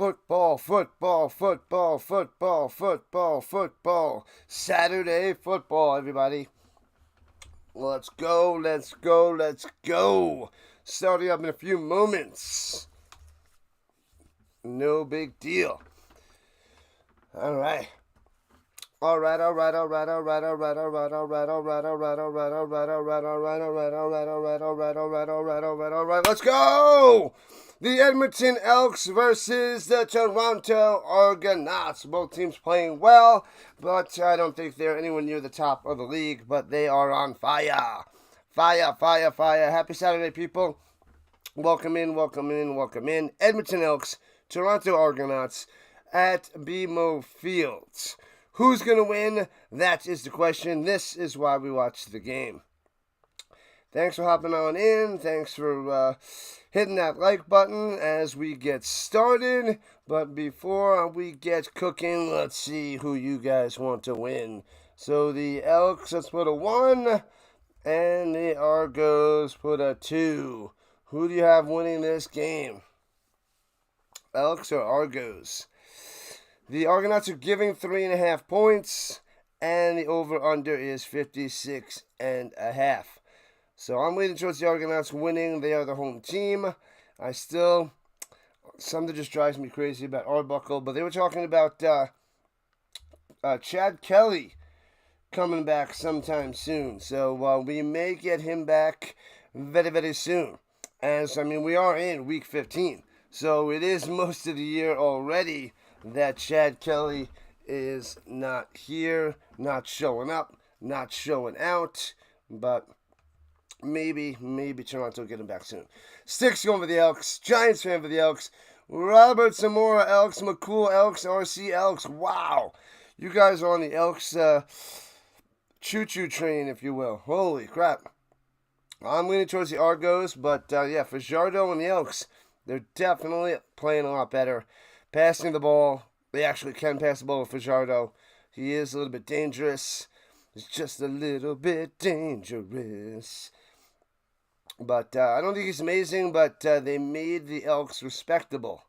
football, football, football, football, football, football. Saturday football, everybody. Let's go, let's go, let's go. Starting up in a few moments. No big deal. All right. All right. Let's go! The Edmonton Elks versus the Toronto Argonauts. Both teams playing well, but I don't think they're anywhere near the top of the league, but they are on fire. Fire. Happy Saturday, people. Welcome in. Edmonton Elks, Toronto Argonauts at BMO Field. Who's going to win? That is the question. This is why we watch the game. Thanks for hopping on in. Thanks for hitting that like button as we get started. But before we get cooking, let's see who you guys want to win. So the Elks, let's put a 1. And the Argos put a 2. Who do you have winning this game? Elks or Argos? The Argonauts are giving 3.5 points. And the over-under is 56.5. So I'm leaning towards the Argonauts winning. They are the home team. Something just drives me crazy about Arbuckle, but they were talking about Chad Kelly coming back sometime soon. So we may get him back very, very soon. We are in week 15. So it is most of the year already that Chad Kelly is not here, not showing up, not showing out, but maybe Toronto will get him back soon. Sticks going for the Elks. Giants fan for the Elks. Robert Zamora Elks. McCool Elks. RC Elks. Wow. You guys are on the Elks choo-choo train, if you will. Holy crap. I'm leaning towards the Argos, but Fajardo and the Elks, they're definitely playing a lot better. Passing the ball. They actually can pass the ball with Fajardo. He is a little bit dangerous. He's just a little bit dangerous. But I don't think he's amazing, but they made the Elks respectable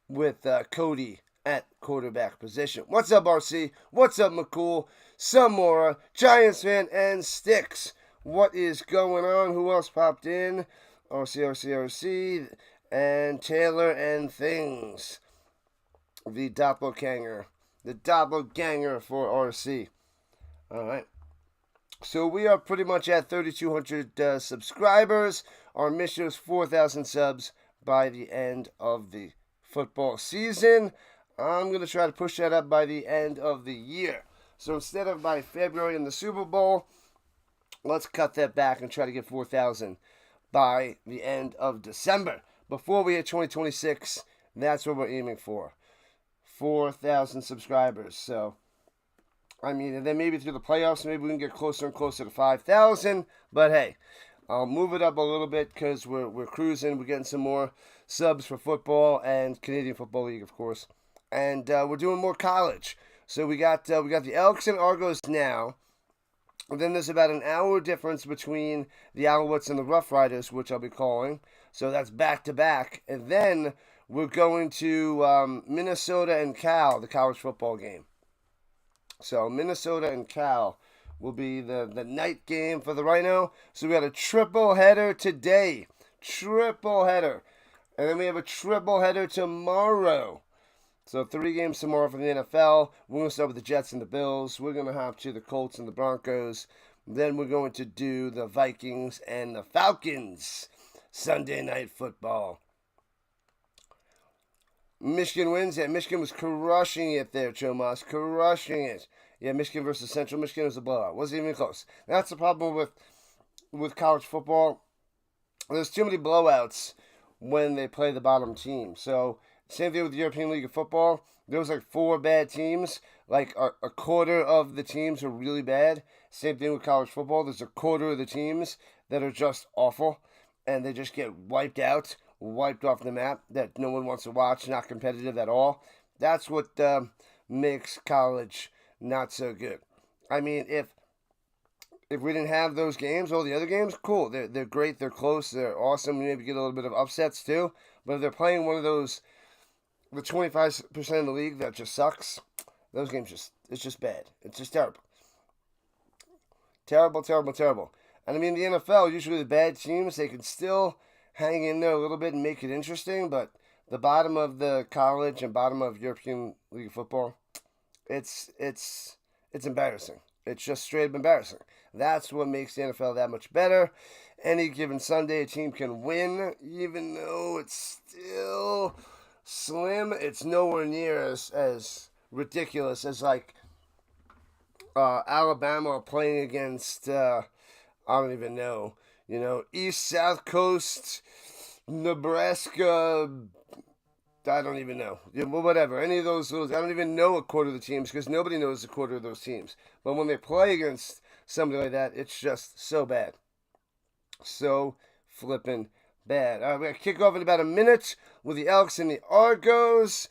with Cody at quarterback position. What's up, RC? What's up, McCool? Samora, Giants fan, and Sticks. What is going on? Who else popped in? RC, and Taylor and Things. The doppelganger for RC. All right. So we are pretty much at 3,200 subscribers. Our mission is 4,000 subs by the end of the football season. I'm going to try to push that up by the end of the year. So instead of by February in the Super Bowl, let's cut that back and try to get 4,000 by the end of December. Before we hit 2026, that's what we're aiming for. 4,000 subscribers. So and then maybe through the playoffs, maybe we can get closer and closer to 5,000. But hey, I'll move it up a little bit because we're cruising. We're getting some more subs for football and Canadian Football League, of course. And we're doing more college. So we got the Elks and Argos now. And then there's about an hour difference between the Alouettes and the Rough Riders, which I'll be calling. So that's back-to-back. And then we're going to Minnesota and Cal, the college football game. So Minnesota and Cal will be the night game for the Rhino. So we got a triple header today. Triple header. And then we have a triple header tomorrow. So 3 games tomorrow for the NFL. We're going to start with the Jets and the Bills. We're going to hop to the Colts and the Broncos. Then we're going to do the Vikings and the Falcons. Sunday night football. Michigan wins. Yeah, Michigan was crushing it there, Chomas. Crushing it. Yeah, Michigan versus Central Michigan was a blowout. Wasn't even close. That's the problem with college football. There's too many blowouts when they play the bottom team. So, same thing with the European League of Football. There was 4 bad teams. A quarter of the teams are really bad. Same thing with college football. There's a quarter of the teams that are just awful. And they just get wiped out. Wiped off the map, that no one wants to watch, not competitive at all. That's what makes college not so good. If we didn't have those games, all the other games, cool. They're great, they're close, they're awesome. You maybe get a little bit of upsets too. But if they're playing one of those the 25% of the league that just sucks, those games it's just bad. It's just terrible. Terrible, terrible, terrible. And I mean, the NFL, usually the bad teams, they can still hang in there a little bit and make it interesting, but the bottom of the college and bottom of European League of Football, it's embarrassing. It's just straight up embarrassing. That's what makes the NFL that much better. Any given Sunday, a team can win, even though it's still slim. It's nowhere near as ridiculous as like Alabama playing against I don't even know, East South Coast, Nebraska. I don't even know. Yeah, well, whatever. Any of those, I don't even know a quarter of the teams because nobody knows a quarter of those teams. But when they play against somebody like that, it's just so bad. So flippin' bad. All right, we're going to kick off in about a minute with the Elks and the Argos.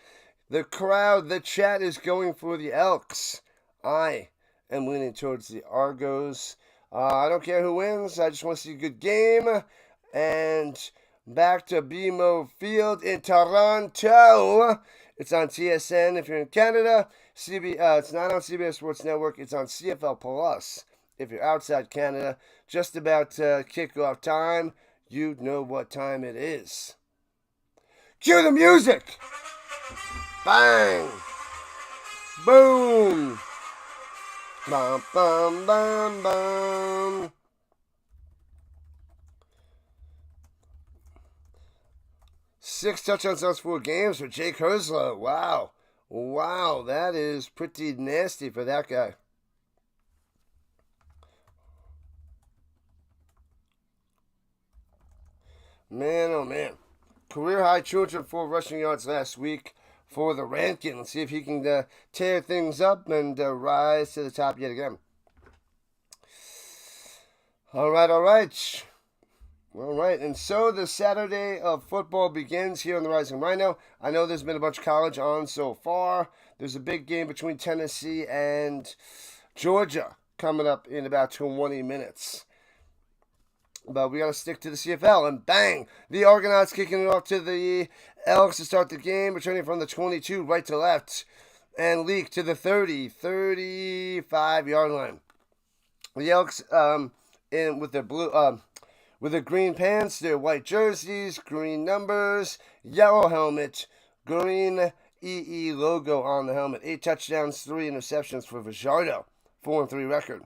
The crowd, the chat is going for the Elks. I am leaning towards the Argos. I don't care who wins. I just want to see a good game. And back to BMO Field in Toronto. It's on TSN if you're in Canada. It's not on CBS Sports Network. It's on CFL Plus if you're outside Canada. Just about kickoff time. You know what time it is. Cue the music! Bang! Boom! Bum, bum, bum, bum. Six touchdowns last 4 games for Jake Herzler. Wow. Wow, that is pretty nasty for that guy. Man, oh man. Career high 204 rushing yards last week for the Rankin. Let's see if he can tear things up and rise to the top yet again. All right. All right, and so the Saturday of football begins here on the Rising Rhino. I know there's been a bunch of college on so far. There's a big game between Tennessee and Georgia coming up in about 20 minutes. But we got to stick to the CFL, and bang! The Argonauts kicking it off to the Elks to start the game, returning from the 22 right to left, and leak to the 35-yard line. The Elks, in with their blue, with their green pants, their white jerseys, green numbers, yellow helmet, green EE logo on the helmet. 8 touchdowns, 3 interceptions for Fajardo. 4-3 record.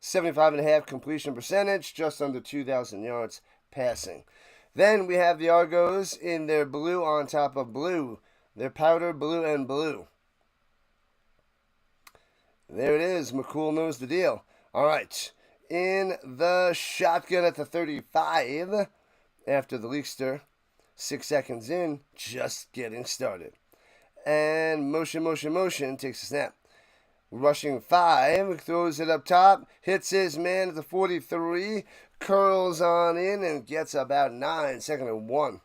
75.5 completion percentage, just under 2,000 yards passing. Then we have the Argos in their blue on top of blue. Their powder blue and blue. There it is. McCool knows the deal. All right. In the shotgun at the 35 after the leakster. 6 seconds in, just getting started. And motion, takes a snap. Rushing 5, throws it up top, hits his man at the 43, curls on in and gets about 9. 2nd and 1.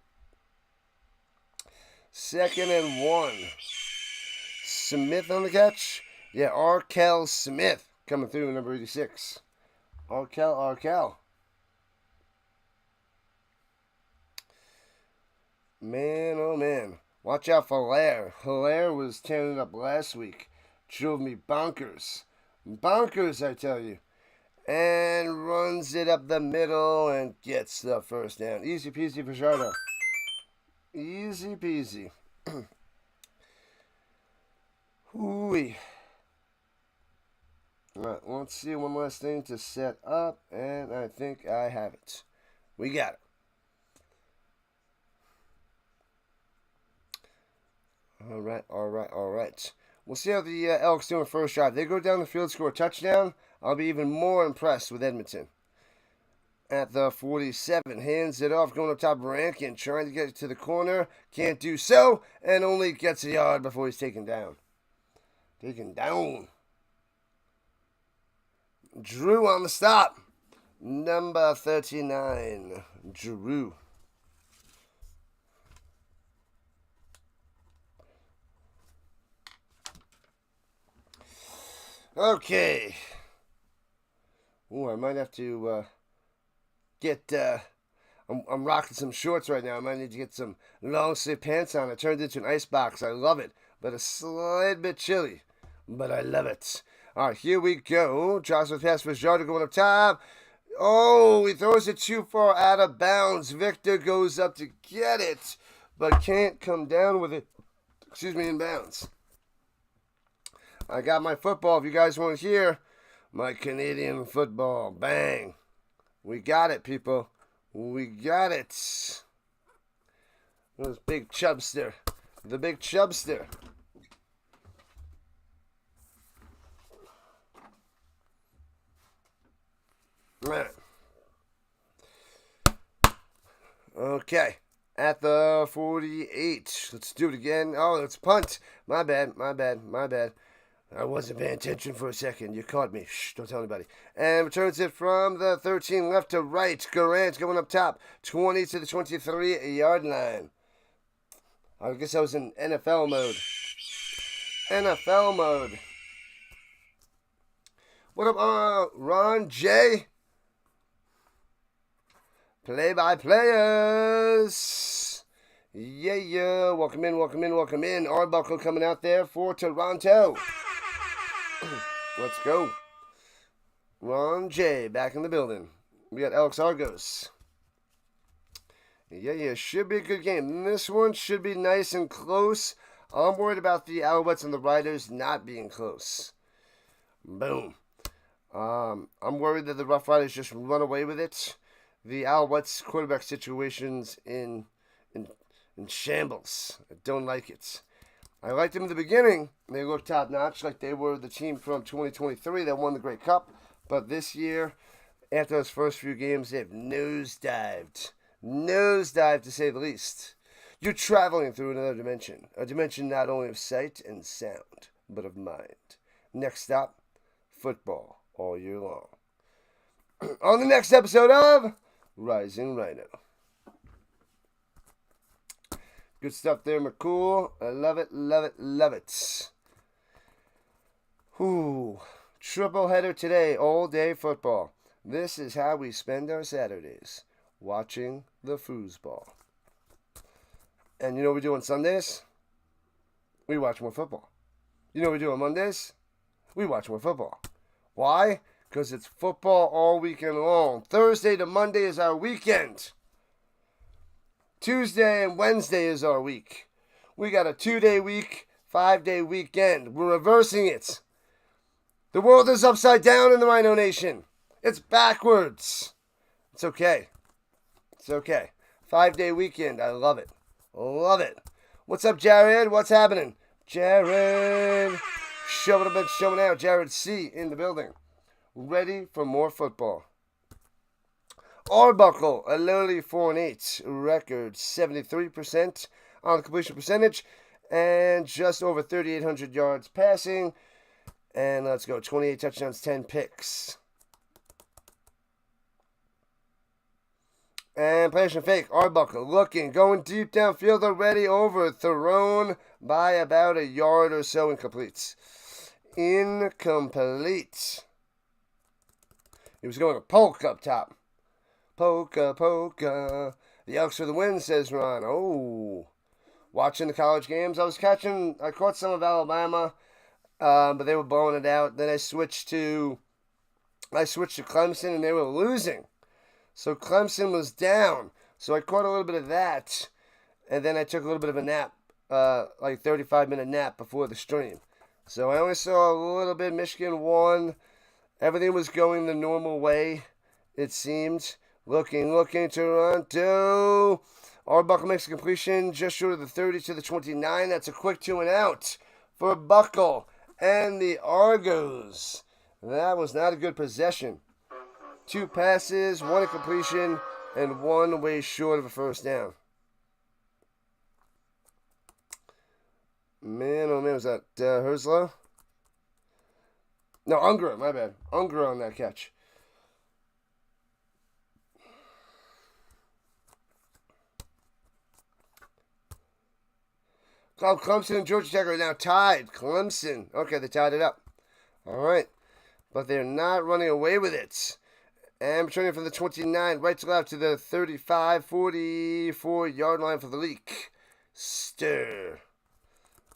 2nd and 1. Smith on the catch. Yeah, Arkell Smith coming through, number 86. Arkell. Man, oh man. Watch out for Hilaire. Hilaire was tearing it up last week. Drove me bonkers. Bonkers, I tell you. And runs it up the middle and gets the first down. Easy peasy for Fajardo. Easy peasy. Hooey. Alright, let's see one last thing to set up. And I think I have it. We got it. Alright. We'll see how the Elks do in first drive. They go down the field, score a touchdown. I'll be even more impressed with Edmonton. At the 47, hands it off, going up top, Rankin, trying to get it to the corner. Can't do so, and only gets a yard before he's taken down. Drew on the stop. Number 39, Drew. Okay. Ooh, I might have to get I'm rocking some shorts right now. I might need to get some long sleeve pants on. I turned into an ice box. I love it, but a slight bit chilly, but I love it. All right, here we go. Joshua pass for Jardim going up top. Oh, he throws it too far out of bounds. Victor goes up to get it, but can't come down with it. In bounds. I got my football. If you guys want to hear my Canadian football, bang. We got it, people. We got it. This big chubster. The big chubster. All right. Okay. At the 48. Let's do it again. Oh, it's punt. My bad. I wasn't paying attention for a second. You caught me. Shh, don't tell anybody. And returns it from the 13 left to right. Garant going up top. 20 to the 23-yard line. I guess I was in NFL mode. What up, Ron J? Play-by-players. Yeah. Welcome in. Arbuckle coming out there for Toronto. Let's go. Ron J back in the building. We got Elks Argos. Yeah. Should be a good game. This one should be nice and close. I'm worried about the Alouettes and the Riders not being close. Boom. I'm worried that the Rough Riders just run away with it. The Alouettes quarterback situation's in shambles. I don't like it. I liked them in the beginning. They looked top-notch, like they were the team from 2023 that won the Grey Cup. But this year, after those first few games, they've nosedived. Nosedived, to say the least. You're traveling through another dimension. A dimension not only of sight and sound, but of mind. Next stop, football all year long. On the next episode of Rising Rhino. Good stuff there, McCool. I love it. Ooh, triple header today, all day football. This is how we spend our Saturdays, watching the foosball. And you know what we do on Sundays? We watch more football. You know what we do on Mondays? We watch more football. Why? Because it's football all weekend long. Thursday to Monday is our weekend. Tuesday and Wednesday is our week. We got a 2-day week, 5-day weekend. We're reversing it. The world is upside down in the Rhino Nation. It's backwards. It's okay. 5-day weekend. I love it. What's up, Jared? What's happening? Jared. Showing up and showing out. Jared C. in the building. Ready for more football. Arbuckle, a lowly 4-8 record, 73% on the completion percentage, and just over 3,800 yards passing. And let's go, 28 touchdowns, 10 picks. And play fake, Arbuckle looking, going deep downfield already, overthrown by about a yard or so, incomplete. He was going to poke up top. Polka. The Elks for the win, says Ron. Oh, watching the college games. I caught some of Alabama, but they were blowing it out. Then I switched to Clemson, and they were losing. So Clemson was down. So I caught a little bit of that, and then I took a little bit of a nap, like 35-minute nap before the stream. So I only saw a little bit. Michigan won. Everything was going the normal way, it seemed. Looking, Toronto. Arbuckle makes a completion just short of the 30 to the 29. That's a quick 2-and-out for Buckle and the Argos. That was not a good possession. 2 passes, 1 incompletion, and 1 way short of a first down. Man, oh man, was that Herslow? No, Unger, my bad. Unger on that catch. Clemson and Georgia Tech are now tied. Clemson. Okay, they tied it up. All right. But they're not running away with it. And returning from the 29, right to left to the 35, 44-yard line for the leak. Stir.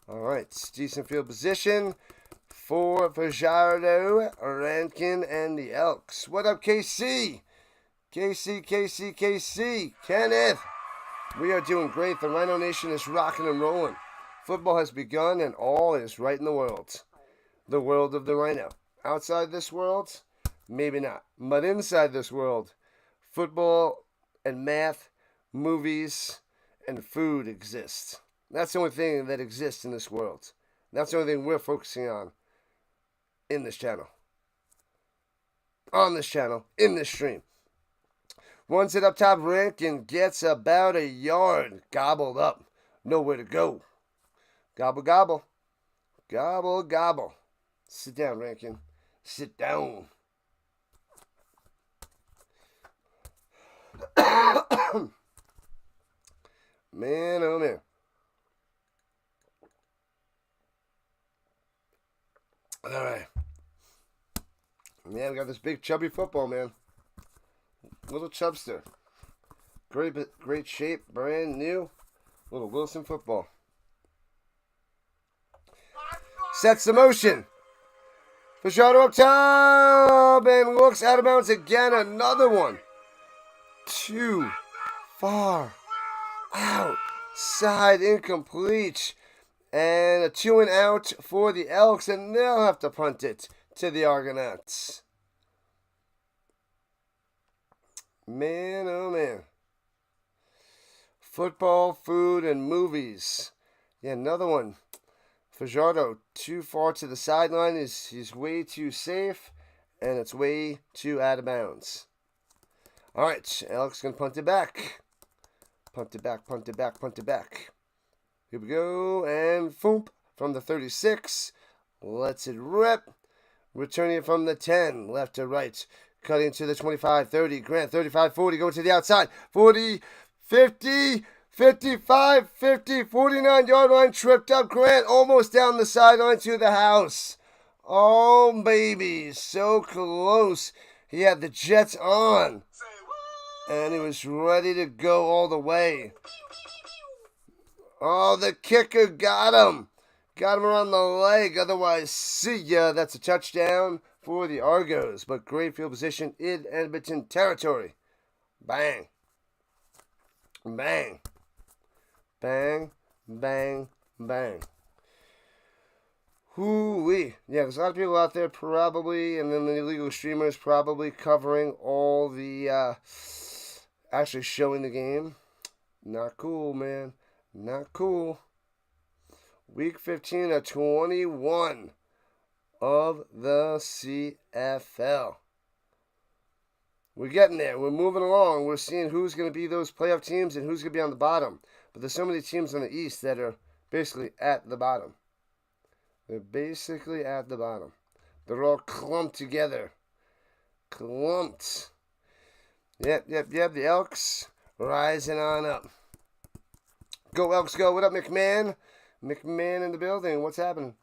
All right, decent field position for Fajardo, Rankin, and the Elks. What up, KC? KC. Kenneth. We are doing great. The Rhino Nation is rocking and rolling. Football has begun, and all is right in the world. The world of the Rhino. Outside this world, maybe not. But inside this world, football and math, movies, and food exist. That's the only thing that exists in this world. That's the only thing we're focusing on in this channel. On this channel, in this stream. Runs it up top, Rankin gets about a yard. Gobbled up. Nowhere to go. Gobble, gobble. Gobble, gobble. Sit down, Rankin. Sit down. Man, oh man. All right. Man, we got this big chubby football, man. Little chubster. Great shape, brand new. Little Wilson football. Sets the motion. Fajardo up top and looks out of bounds again. Another one. Too far outside, incomplete. And a 2-and-out for the Elks, and they'll have to punt it to the Argonauts. Man, oh man. Football, food, and movies. Yeah, another one. Fajardo, too far to the sideline. He's way too safe, and it's way too out of bounds. All right, Elks going to punt it back. Punt it back. Here we go, and foomp from the 36. Lets it rip. Returning it from the 10, left to right. Cutting to the 25, 30. Grant, 35, 40, going to the outside. 40, 50, 55, 50, 49-yard line. Tripped up. Grant almost down the sideline to the house. Oh, baby, so close. He had the Jets on. And he was ready to go all the way. Oh, the kicker got him. Got him around the leg. Otherwise, see ya. That's a touchdown for the Argos. But great field position in Edmonton territory. Bang. Bang. Bang. Bang. Bang. Hoo-wee. Yeah, there's a lot of people out there probably, and then the illegal streamers probably covering all the, actually showing the game. Not cool, man. Not cool. Week 15 of 21 of the CFL. We're getting there. We're moving along. We're seeing who's going to be those playoff teams and who's going to be on the bottom. But there's so many teams on the East that are basically at the bottom. They're basically at the bottom. They're all clumped together. Clumped. Yep. The Elks rising on up. Go Elks, go. What up, McMahon? McMahon in the building. What's happening?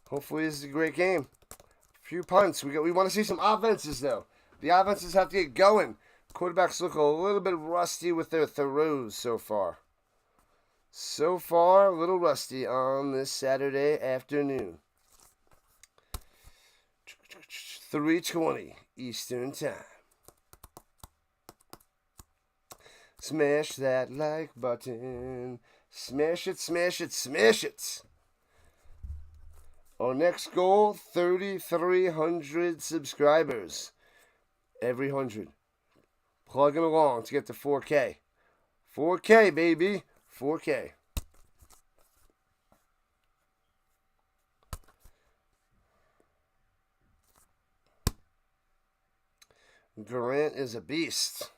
Hopefully this is a great game. A few punts. We want to see some offenses, though. The offenses have to get going. Quarterbacks look a little bit rusty with their throws so far. So far, a little rusty on this Saturday afternoon. 3:20 Eastern Time. Smash that like button. Smash it, smash it, smash it. Our next goal, 3,300 subscribers. Every 100. Plugging along to get to 4K. 4K, baby. 4K. Grant is a beast.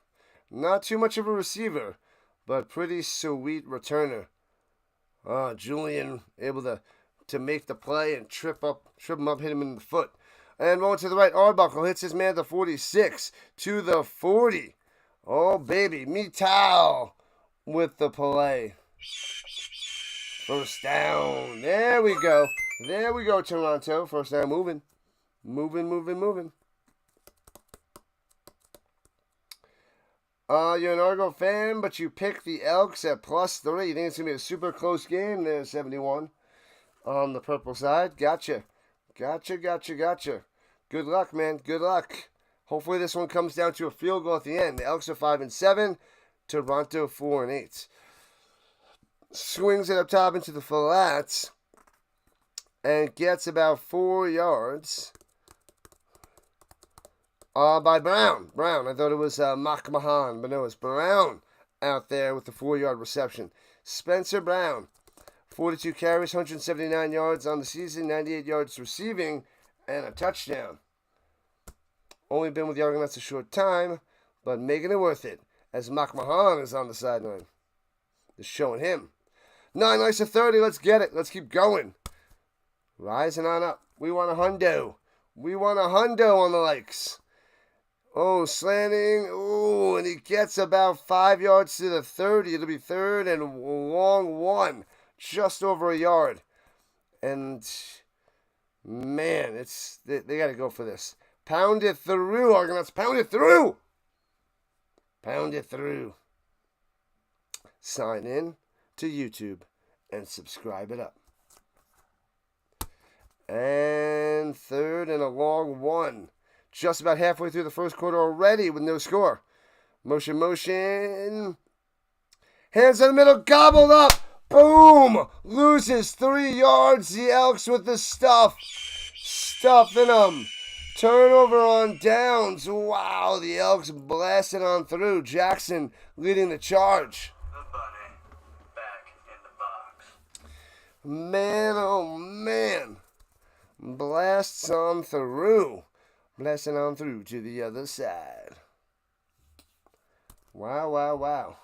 Not too much of a receiver, but pretty sweet returner. Julian able to make the play and trip him up, hit him in the foot. And rolling to the right, Arbuckle hits his man to 46 to the 40. Oh, baby, Mitao with the play. First down. There we go. There we go, Toronto. First down, moving. Moving. You're an Argo fan, but you pick the Elks at +3. You think it's going to be a super close game? There's 71 on the purple side. Gotcha. Good luck, man. Good luck. Hopefully this one comes down to a field goal at the end. The Elks are 5-7. Toronto 4-8. Swings it up top into the flats and gets about 4 yards. By Brown. I thought it was McMahon, but no, it's Brown out there with the 4-yard reception. Spencer Brown, 42 carries, 179 yards on the season, 98 yards receiving, and a touchdown. Only been with the Argonauts a short time, but making it worth it as McMahon is on the sideline. Just showing him. 9 nice to 30. Let's get it. Let's keep going. Rising on up. We want a hundo. On the likes. Oh, slanting. Oh, and he gets about 5 yards to the 30. It'll be third and long 1. Just over a yard. And, man, they got to go for this. Pound it through, Argonauts. Pound it through. Sign in to YouTube and subscribe it up. And third and a long 1. Just about halfway through the first quarter already with no score. Motion. Hands in the middle, gobbled up. Boom! Loses 3 yards. The Elks with the stuff. Stuffing them. Turnover on downs. Wow, the Elks blasted on through. Jackson leading the charge. The bunny back in the box. Man, oh man. Blasts on through. Blasting on through to the other side. Wow.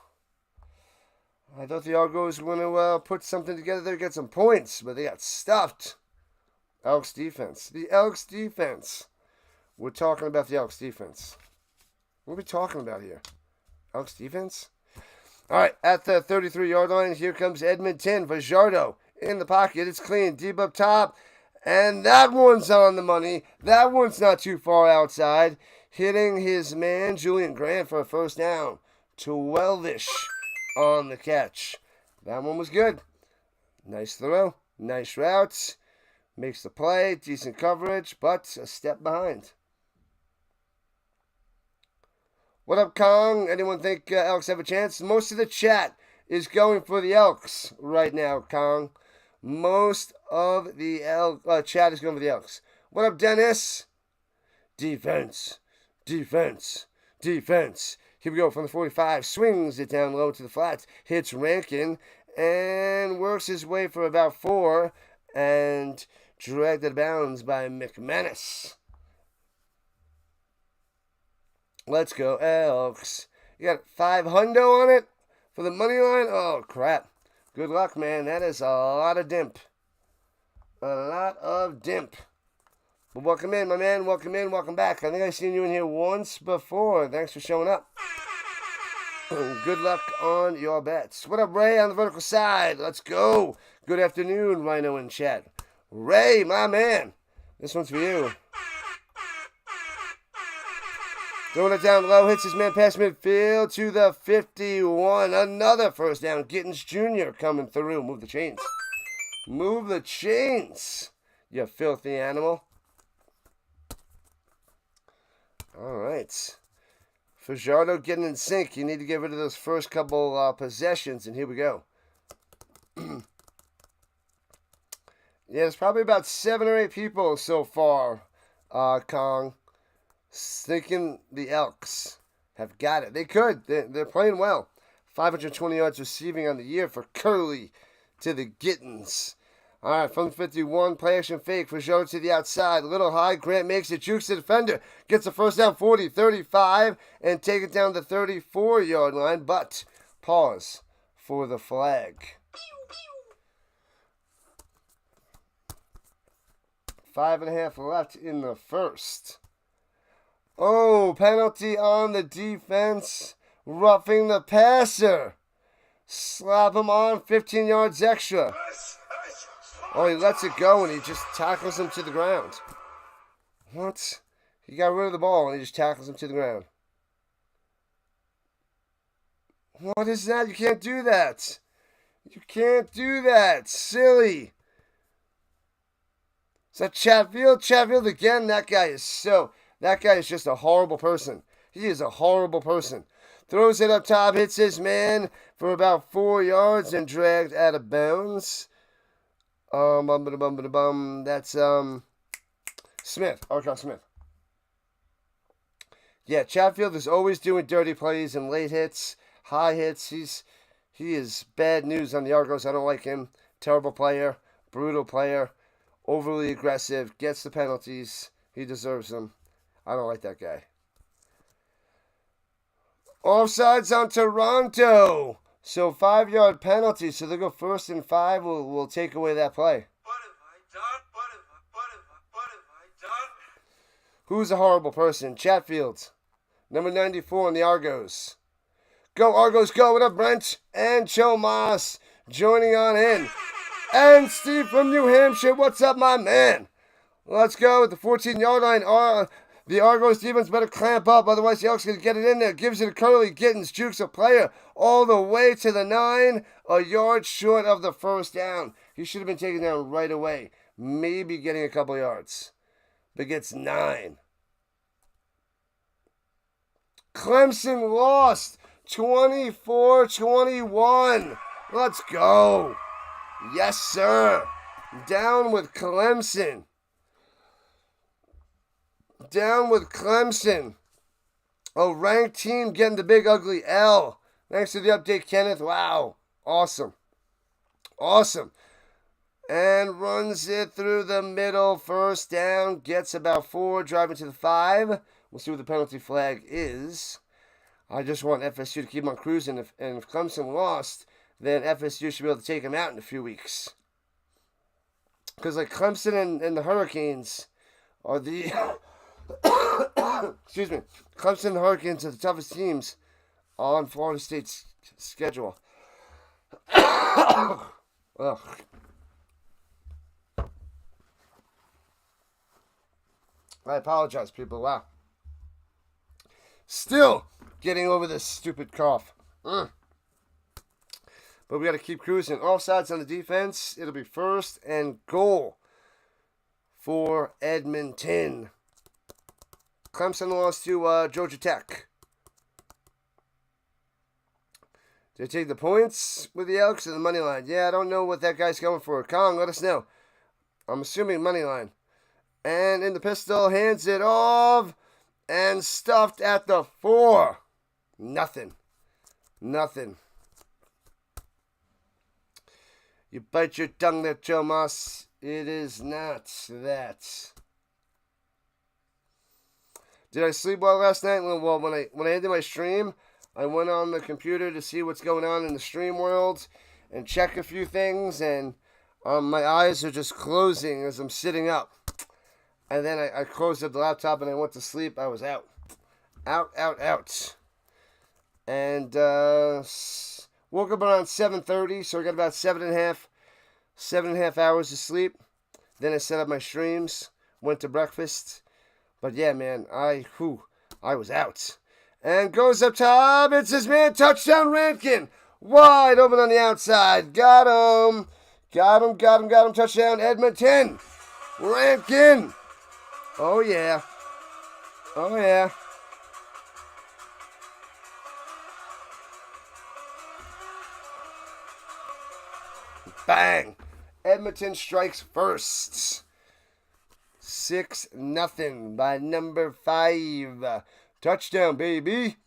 I thought the Argos were going to put something together there, get some points, but they got stuffed. Elks defense. The Elks defense. We're talking about the Elks defense. What are we talking about here? Elks defense? All right, at the 33-yard line, here comes Edmonton. Fajardo in the pocket. It's clean. Deep up top. And that one's on the money. That one's not too far outside. Hitting his man, Julian Grant, for a first down. 12-ish on the catch. That one was good. Nice throw. Nice routes. Makes the play. Decent coverage, but a step behind. What up, Kong? Anyone think Elks have a chance? Most of the chat is going for the Elks right now, Kong. Most of the chat is going for the Elks. What up, Dennis? Defense. Here we go from the 45. Swings it down low to the flats. Hits Rankin and works his way for about 4 and dragged out of bounds by McManus. Let's go, Elks. You got 500 on it for the money line? Oh, crap. Good luck, man. That is a lot of dimp. But welcome in, my man. Welcome back. I think I've seen you in here once before. Thanks for showing up. Good luck on your bets. What up, Ray, on the vertical side? Let's go. Good afternoon, Rhino in chat. Ray, my man. This one's for you. Throwing it down low, hits his man past midfield to the 51. Another first down. Gittins Jr. coming through. Move the chains. You filthy animal. All right. Fajardo getting in sync. You need to get rid of those first couple possessions, and here we go. Yeah, there's probably about 7 or 8 people so far, Kong, thinking the Elks have got it. They could. They're playing well. 520 yards receiving on the year for Curly to the Gittins. All right, from 51, play action fake for Joe to the outside. A little high. Grant makes it. Jukes the defender. Gets a first down 40, 35, and take it down the 34-yard line. But pause for the flag. 5.5 left in the first. Oh, penalty on the defense. Roughing the passer. Slap him on 15 yards extra. Oh, he lets it go and he just tackles him to the ground. What? He got rid of the ball and he just tackles him to the ground. What is that? You can't do that. You can't do that. Silly. Is that Chatfield? Chatfield again? That guy is just a horrible person. He is a horrible person. Throws it up top, hits his man for about 4 yards and dragged out of bounds. That's Smith. Arkansas Smith. Yeah, Chatfield is always doing dirty plays and late hits, high hits. He is bad news on the Argos. I don't like him. Terrible player, brutal player, overly aggressive, gets the penalties. He deserves them. I don't like that guy. Offsides on Toronto. So 5-yard penalty. So they go 1st and 5. We'll take away that play. What have I done? What have I done? Who's a horrible person? Chatfield. Number 94 in the Argos. Go Argos, go. What up, Brent? And Joe Moss joining on in. And Steve from New Hampshire. What's up, my man? Let's go at the 14-yard line. The Argos defense better clamp up, otherwise the Elks going to get it in there. Gives it to Curly. Gittins jukes a player all the way to the 9. A yard short of the first down. He should have been taken down right away. Maybe getting a couple yards. But gets 9. Clemson lost 24-21. Let's go. Yes, sir. Down with Clemson. Down with Clemson. A ranked team getting the big ugly L. Thanks for the update, Kenneth. Wow. Awesome. Awesome. And runs it through the middle. First down. Gets about 4. Driving to the 5. We'll see what the penalty flag is. I just want FSU to keep on cruising. And if Clemson lost, then FSU should be able to take them out in a few weeks. Because like Clemson and the Hurricanes are the... Excuse me. Clemson and the Hurricanes are the toughest teams on Florida State's schedule. Ugh. I apologize, people. Wow. Still getting over this stupid cough. But we got to keep cruising. Offsides on the defense. It'll be 1st and goal for Edmonton. Clemson lost to Georgia Tech. Did they take the points with the Elks or the money line? Yeah, I don't know what that guy's going for. Kong, let us know. I'm assuming money line. And in the pistol, hands it off. And stuffed at the 4. Nothing. Nothing. You bite your tongue there, Joe Moss. It is not that. Did I sleep well last night? Well, when I ended my stream, I went on the computer to see what's going on in the stream world and check a few things, and my eyes are just closing as I'm sitting up. And then I closed up the laptop and I went to sleep. I was out. Out. And woke up around 7:30, so I got about 7.5 hours of sleep. Then I set up my streams, went to breakfast. But yeah, man, I was out. And goes up top. It's his man, touchdown Rankin. Wide open on the outside. Got him. Touchdown Edmonton. Rankin. Oh, yeah. Bang. Edmonton strikes first. 6-0 by number 5. Touchdown, baby.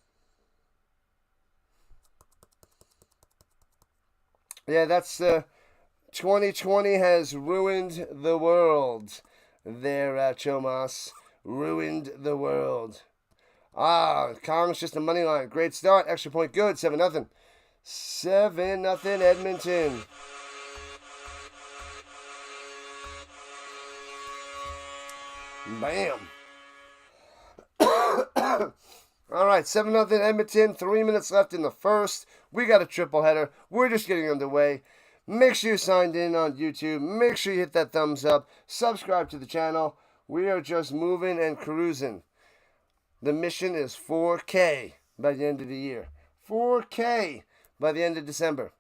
Yeah, that's 2020 has ruined the world. There, Chomas. Ruined the world. Kong's just a money line. Great start. Extra point good. 7-0. 7-0 Edmonton. Bam. All right, 7-0 Edmonton. 3 minutes left in the first. We got a triple header. We're just getting underway. Make sure you signed in on YouTube. Make sure you hit that thumbs up. Subscribe to the channel. We are just moving and cruising. The mission is 4K by the end of the year. 4K. by the end of December.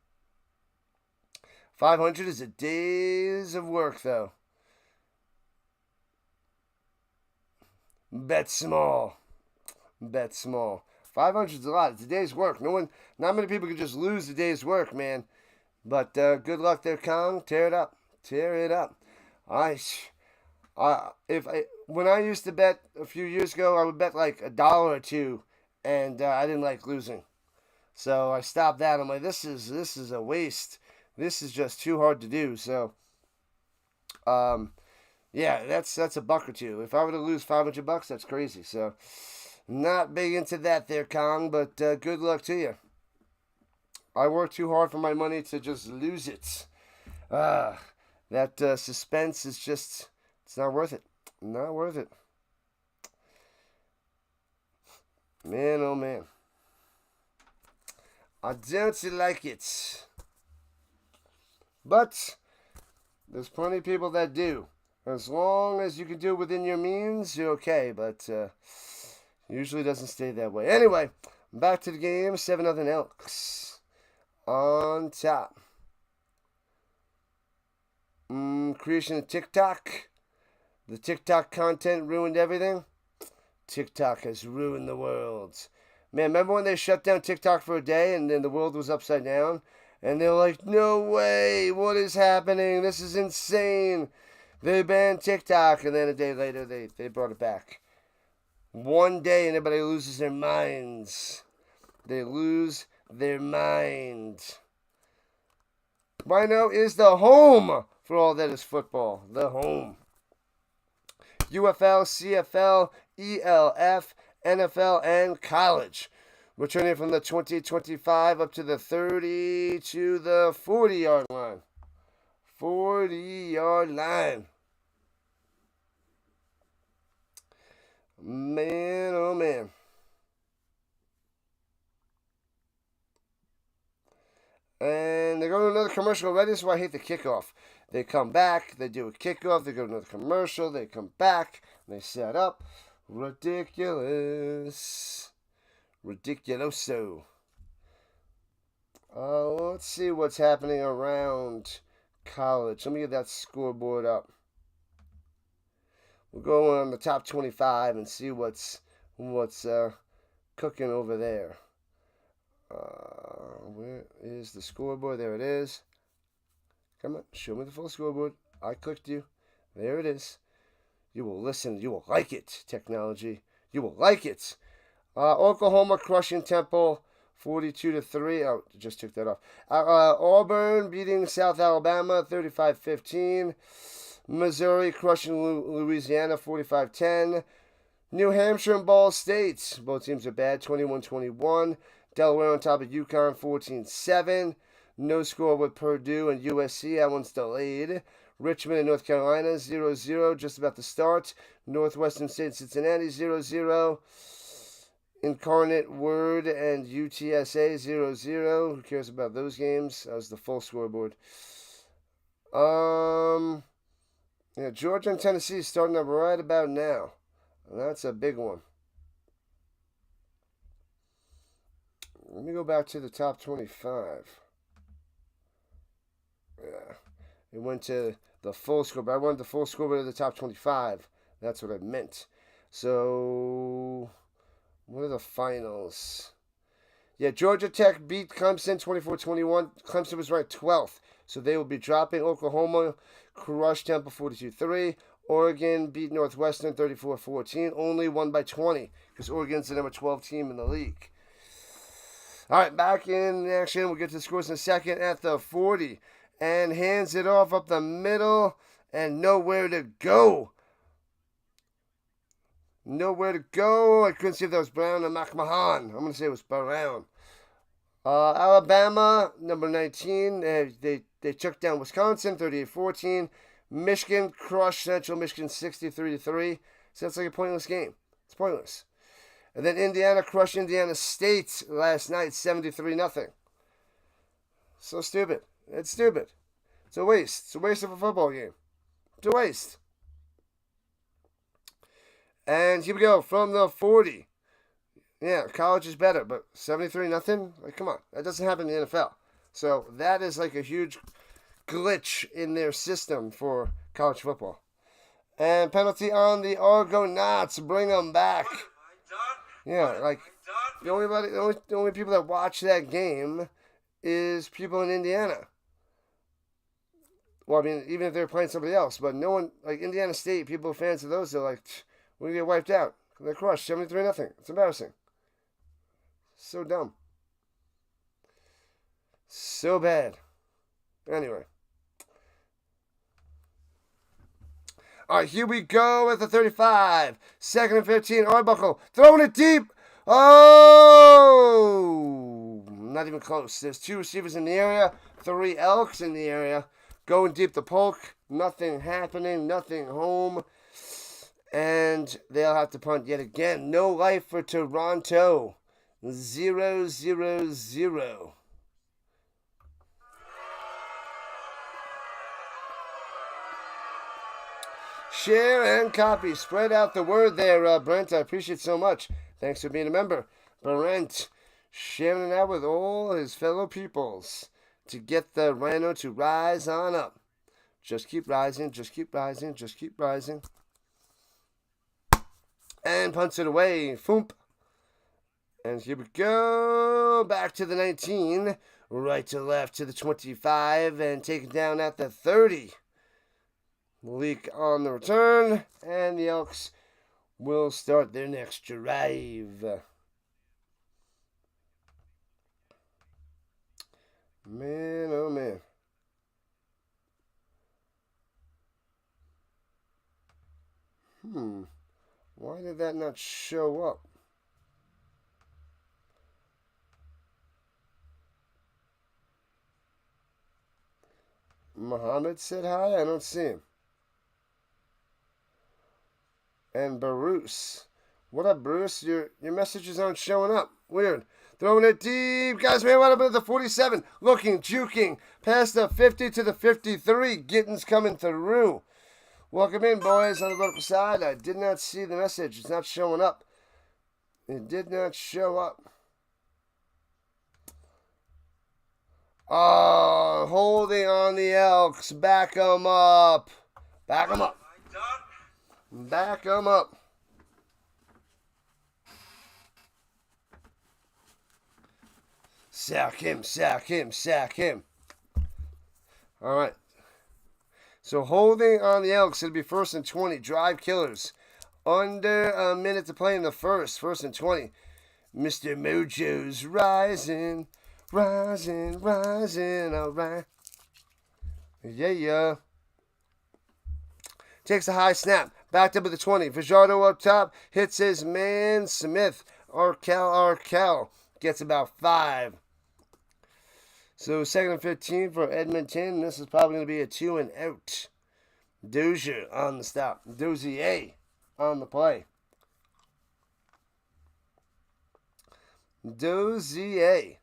500 is a day's of work, though. Bet small. Bet small. 500 is a lot. It's a day's work. Not many people can just lose a day's work, man. But good luck there, Kong. Tear it up. Tear it up. When I used to bet a few years ago, I would bet like $1 or $2, and I didn't like losing. So I stopped that. I'm like, this is a waste. This is just too hard to do. So, yeah, that's $1 or $2. If I were to lose $500, that's crazy. So, not big into that there, Kong. But good luck to you. I work too hard for my money to just lose it. That suspense is just, it's not worth it. Not worth it. Man, oh man. I don't like it. But there's plenty of people that do. As long as you can do it within your means, you're okay. But usually doesn't stay that way. Anyway, back to the game. 7-0 Elks on top. Creation of TikTok. The TikTok content ruined everything. TikTok has ruined the world. Man, remember when they shut down TikTok for a day and then the world was upside down? And they're like, no way, what is happening? This is insane. They banned TikTok, and then a day later they brought it back. One day and everybody loses their minds. They lose their mind. Rhino is the home for all that is football. The home. UFL, CFL, ELF, NFL, and college. Returning from the 20-25 up to the 30 to the 40-yard line. 40-yard line. Man, oh man. And they go to another commercial already. This is why I hate the kickoff. They come back, they do a kickoff, they go to another commercial, they come back, they set up. Ridiculous. Ridiculoso. Let's see what's happening around college. Let me get that scoreboard up. We'll go on the top 25 and see what's cooking over there. Where is the scoreboard? There it is. Come on, show me the full scoreboard. I clicked you. There it is. You will listen. You will like it, technology. You will like it. Oklahoma crushing Temple 42-3. Oh, just took that off. Auburn beating South Alabama 35-15. Missouri crushing Louisiana 45-10. New Hampshire and Ball State. Both teams are bad. 21-21. Delaware on top of UConn 14-7. No score with Purdue and USC. That one's delayed. Richmond and North Carolina 0-0. Just about to start. Northwestern State and Cincinnati 0-0. Incarnate Word and UTSA 0-0. Who cares about those games? That was the full scoreboard. Yeah, Georgia and Tennessee starting up right about now. That's a big one. Let me go back to the top 25. Yeah. It went to the full scoreboard. I wanted the full scoreboard of the top 25. That's what I meant. So, what are the finals? Yeah, Georgia Tech beat Clemson 24-21. Clemson was ranked 12th. So they will be dropping. Oklahoma crushed Temple 42-3. Oregon beat Northwestern 34-14. Only won by 20 because Oregon's the number 12 team in the league. All right, back in action. We'll get to the scores in a second at the 40. And hands it off up the middle and nowhere to go. Nowhere to go. I couldn't see if that was Brown or McMahon. I'm going to say it was Brown. Alabama, number 19. They took down Wisconsin 38-14. Michigan crushed Central Michigan 63-3. So that's like a pointless game. It's pointless. And then Indiana crushed Indiana State last night 73-0. So stupid. It's stupid. It's a waste. It's a waste of a football game. It's a waste. And here we go from the 40. Yeah, college is better, but 73-0? Like, come on. That doesn't happen in the NFL. So that is like a huge glitch in their system for college football. And penalty on the Argonauts. Bring them back. Yeah, like, the only people that watch that game is people in Indiana. Well, I mean, even if they're playing somebody else, but no one, like Indiana State, people fans of those, they're like, we're going to get wiped out. They're crushed, 73-0. It's embarrassing. So dumb. So bad. Anyway. All right, here we go with the 35. 2nd and 15. Arbuckle throwing it deep. Oh! Not even close. There's 2 receivers in the area. 3 Elks in the area. Going deep to Polk. Nothing happening. Nothing home. And they'll have to punt yet again. No life for Toronto. 0-0-0. Share and copy. Spread out the word there, Brent. I appreciate it so much. Thanks for being a member. Brent, sharing it out with all his fellow peoples to get the Rhino to rise on up. Just keep rising, just keep rising, just keep rising. And punts it away. Foomp. And here we go. Back to the 19. Right to left to the 25. And taken down at the 30. Leak on the return. And the Elks will start their next drive. Man, oh man. Why did that not show up? Muhammad said hi? I don't see him. And Bruce. What up, Bruce? Your messages aren't showing up. Weird. Throwing it deep. Guys, man, what up at the 47? Looking, juking. Past the 50 to the 53. Gittins coming through. Welcome in, boys, on the vertical side. I did not see the message. It's not showing up. It did not show up. Oh, holding on the Elks. Back them up. Back them up. Back them up. Sack him, sack him, sack him. All right. So holding on the Elks, it'll be 1st and 20. Drive killers. Under a minute to play in the first. 1st and 20. Mr. Mojo's rising, rising, rising. All right. Yeah. Takes a high snap. Backed up at the 20. Fajardo up top. Hits his man, Smith. Arkell. Gets about 5. So 2nd and 15 for Edmonton. This is probably going to be a 2 and out. Dozier on the stop. Dozier on the play. Dozier.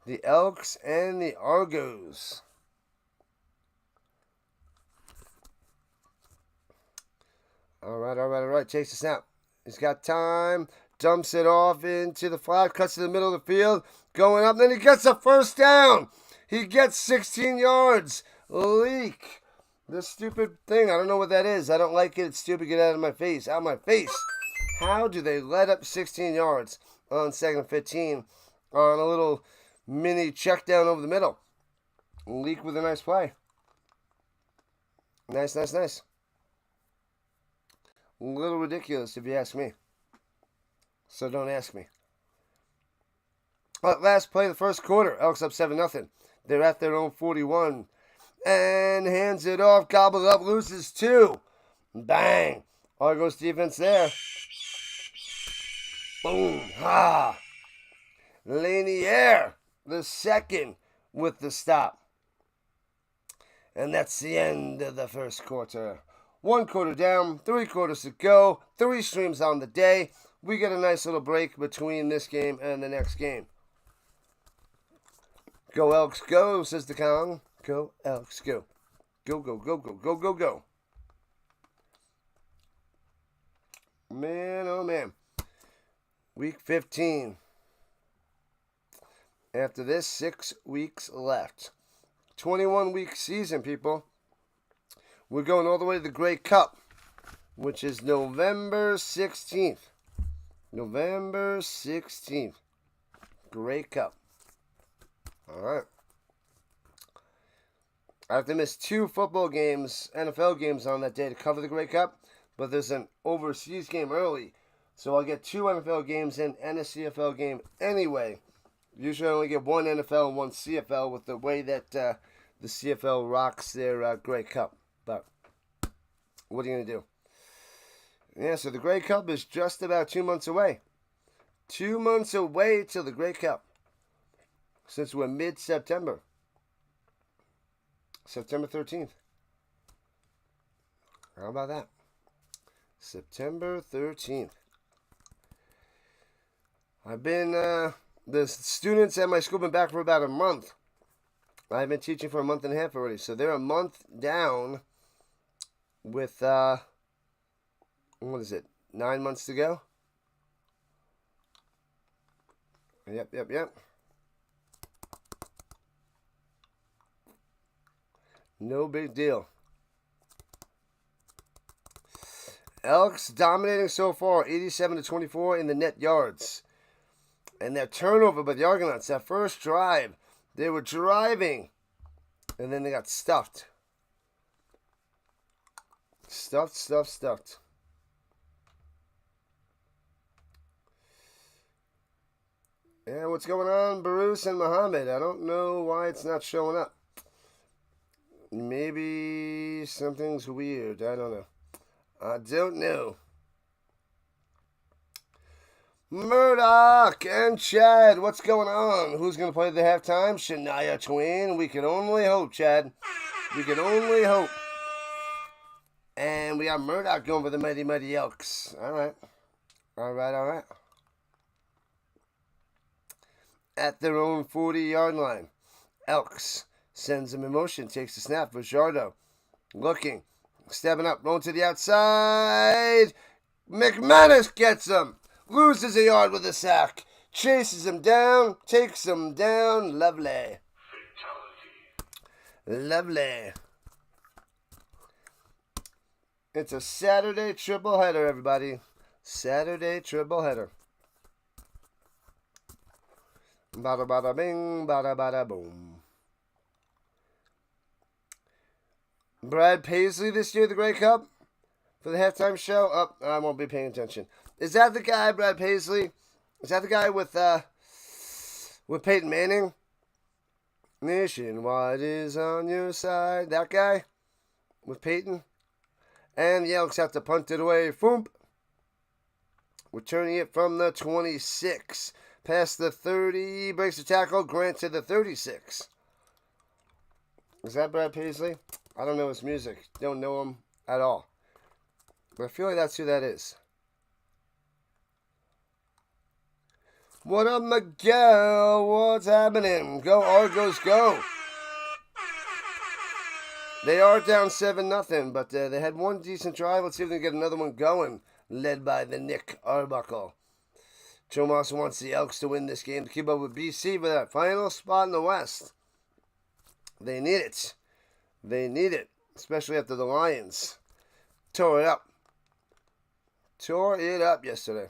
The Elks and the Argos. All right. Chase the snap. He's got time. Dumps it off into the flat. Cuts to the middle of the field. Going up. Then he gets a 1st down. He gets 16 yards. Leak. This stupid thing. I don't know what that is. I don't like it. It's stupid. Get out of my face. Out of my face. How do they let up 16 yards on 2nd and 15 on a little mini check down over the middle? Leak with a nice play. Nice. A little ridiculous, if you ask me. So don't ask me. Last play of the first quarter. Elks up 7-0. They're at their own 41. And hands it off. Gobbled up. Loses 2. Bang. Argos defense there. Boom. Ha. Lanier, the second with the stop. And that's the end of the first quarter. 1 quarter down, 3 quarters to go, 3 streams on the day. We get a nice little break between this game and the next game. Go Elks, go, says the Kong. Go Elks, go. Go, go, go, go, go, go, go. Man, oh man. Week 15. After this, 6 weeks left. 21-week season, people. We're going all the way to the Grey Cup, which is November 16th. November 16th. Grey Cup. All right. I have to miss 2 football games, NFL games on that day to cover the Grey Cup, but there's an overseas game early, so I'll get 2 NFL games in and a CFL game anyway. Usually I only get 1 NFL and 1 CFL with the way that the CFL rocks their Grey Cup. But what are you going to do? Yeah, so the Grey Cup is just about 2 months away. 2 months away till the Grey Cup. Since we're mid-September. September 13th. How about that? September 13th. I've been, the students at my school have been back for about a month. I've been teaching for a month and a half already. So they're a month down with, what is it, 9 months to go? Yep. No big deal. Elks dominating so far, 87-24 in the net yards. And that turnover by the Argonauts, that first drive, they were driving, and then they got stuffed. Stuffed. Yeah, what's going on, Bruce and Muhammad? I don't know why it's not showing up. Maybe something's weird. I don't know. Murdoch and Chad, what's going on? Who's going to play the halftime? Shania Twain. We can only hope, Chad. We can only hope. And we got Murdoch going for the Mighty Mighty Elks. All right. At their own 40-yard line. Elks sends him in motion, takes the snap for Jardo. Looking, stepping up, going to the outside. McManus gets him. Loses a yard with a sack. Chases him down, takes him down. Lovely. Lovely. It's a Saturday triple header, everybody. Saturday triple header. Bada bada bing, bada bada boom. Brad Paisley this year, the Grey Cup, for the halftime show. Oh, I won't be paying attention. Is that the guy, Brad Paisley? Is that the guy with Peyton Manning? Nationwide is on your side. That guy with Peyton. And the Elks have to punt it away. Foomp. Returning it from the 26. Past the 30. Breaks the tackle. Grant to the 36. Is that Brad Paisley? I don't know his music. Don't know him at all. But I feel like that's who that is. What up, Miguel? What's happening? Go, Argos, go. They are down 7-0, but they had one decent drive. Let's see if they can get another one going, led by the Nick Arbuckle. Tomas wants the Elks to win this game to keep up with BC for that final spot in the West. They need it. They need it, especially after the Lions tore it up. Tore it up yesterday.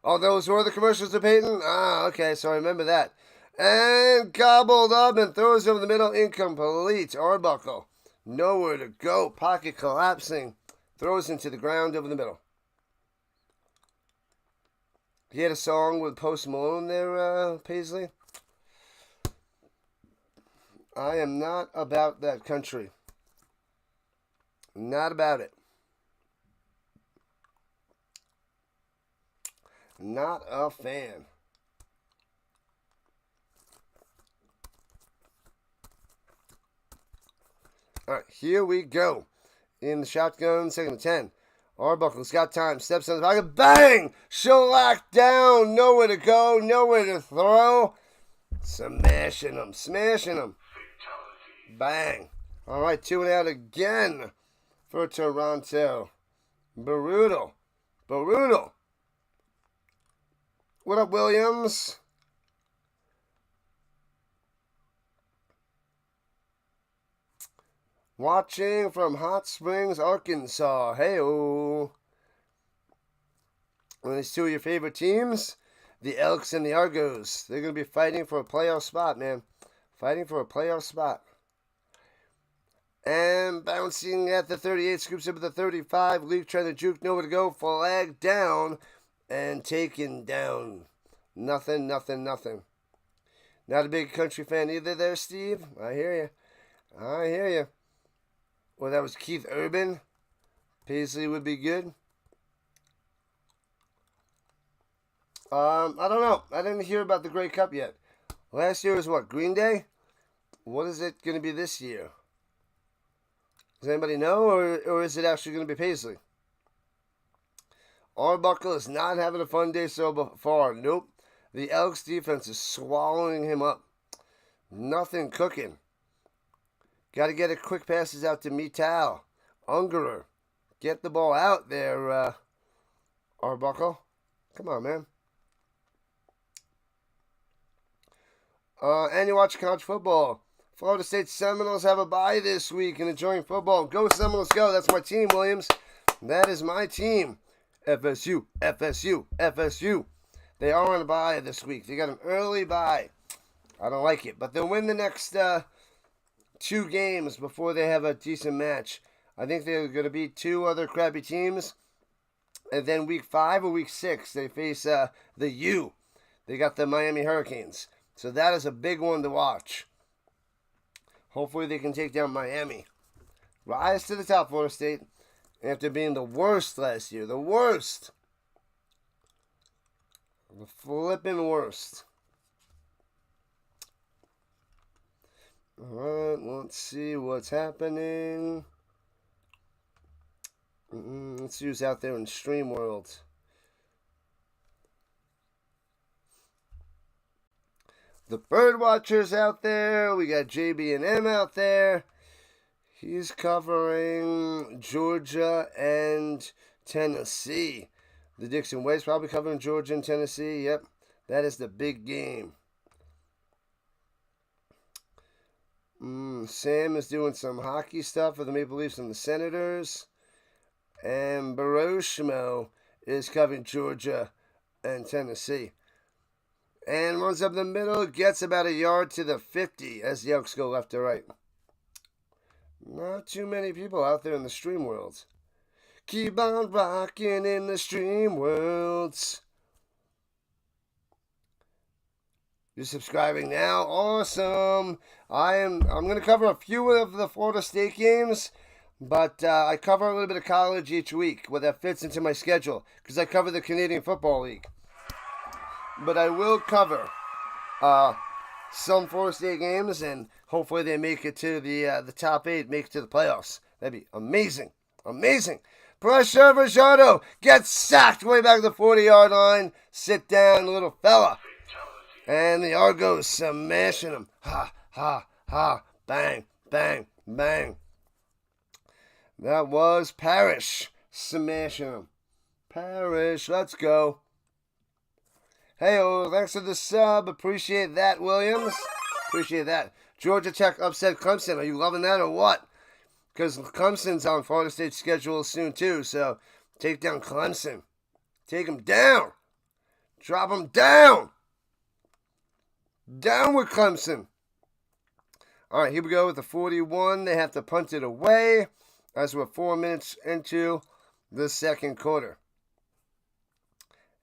Oh, those were the commercials of Peyton? Ah, okay, so I remember that. And gobbled up and throws over the middle, incomplete. Arbuckle, nowhere to go. Pocket collapsing. Throws into the ground over the middle. He had a song with Post Malone there, Paisley. I am not about that country. Not about it. Not a fan. All right, here we go. In the shotgun, second and 10. Arbuckle's got time. Steps on the pocket. Bang! Shellac down. Nowhere to go. Nowhere to throw. Smashing him. Bang. All right, 2 and out again for Toronto. Brutal. What up, Williams? Watching from Hot Springs, Arkansas. Hey-o. And these two of your favorite teams, the Elks and the Argos. They're going to be fighting for a playoff spot, man. Fighting for a playoff spot. And bouncing at the 38, scoops up at the 35. Leak trying to juke, nowhere to go. Flag down and taken down. Nothing. Not a big country fan either there, Steve. I hear you. Well, that was Keith Urban. Paisley would be good. I don't know. I didn't hear about the Grey Cup yet. Last year was what? Green Day? What is it going to be this year? Does anybody know, or is it actually going to be Paisley? Arbuckle is not having a fun day so far. Nope. The Elks defense is swallowing him up. Nothing cooking. Got to get a quick passes out to Mital. Ungerer. Get the ball out there, Arbuckle. Come on, man. And you watch college football. Florida State Seminoles have a bye this week and enjoying football. Go Seminoles, go. That's my team, Williams. That is my team. FSU. They are on a bye this week. They got an early bye. I don't like it. But they'll win the next 2 games before they have a decent match. I think they're going to beat 2 other crappy teams. And then week 5 or week 6, they face the U. They got the Miami Hurricanes. So that is a big one to watch. Hopefully they can take down Miami. Rise to the top, Florida State. After being the worst last year. The worst. The flipping worst. Alright, let's see what's happening. Let's see who's out there in Stream World. The Birdwatchers out there. We got JB&M out there. He's covering Georgia and Tennessee. The Dixon Way's probably covering Georgia and Tennessee. Yep, that is the big game. Sam is doing some hockey stuff for the Maple Leafs and the Senators. And Baroshmo is covering Georgia and Tennessee. And runs up the middle, gets about a yard to the 50 as the Elks go left to right. Not too many people out there in the stream world. Keep on rocking in the stream worlds. You're subscribing now? Awesome. I'm going to cover a few of the Florida State games, but I cover a little bit of college each week where that fits into my schedule because I cover the Canadian Football League. But I will cover some Florida State games, and hopefully they make it to the top 8, make it to the playoffs. That'd be amazing. Pressure, Rajado gets sacked way back to the 40-yard line. Sit down, little fella. And the Argos smashing him. Ha, ha, ha. Bang, bang, bang. That was Parrish smashing him. Parrish, let's go. Hey, thanks for the sub. Appreciate that, Williams. Appreciate that. Georgia Tech upset Clemson. Are you loving that or what? Because Clemson's on Florida State's schedule soon, too. So, take down Clemson. Take them down. Drop them down. Down with Clemson. All right, here we go with the 41. They have to punt it away as we're 4 minutes into the second quarter.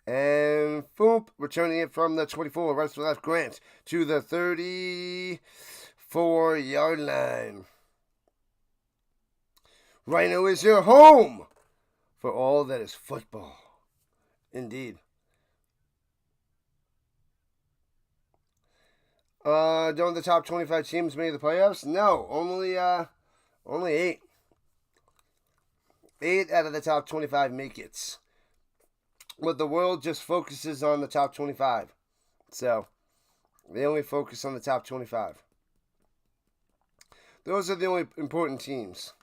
And Foop returning it from the 24, right to left, Grant to the 34-yard line. Rhino is your home for all that is football. Indeed. Don't the top 25 teams make the playoffs? No, only 8. 8 out of the top 25 make it. But the world just focuses on the top 25. So, they only focus on the top 25. Those are the only important teams.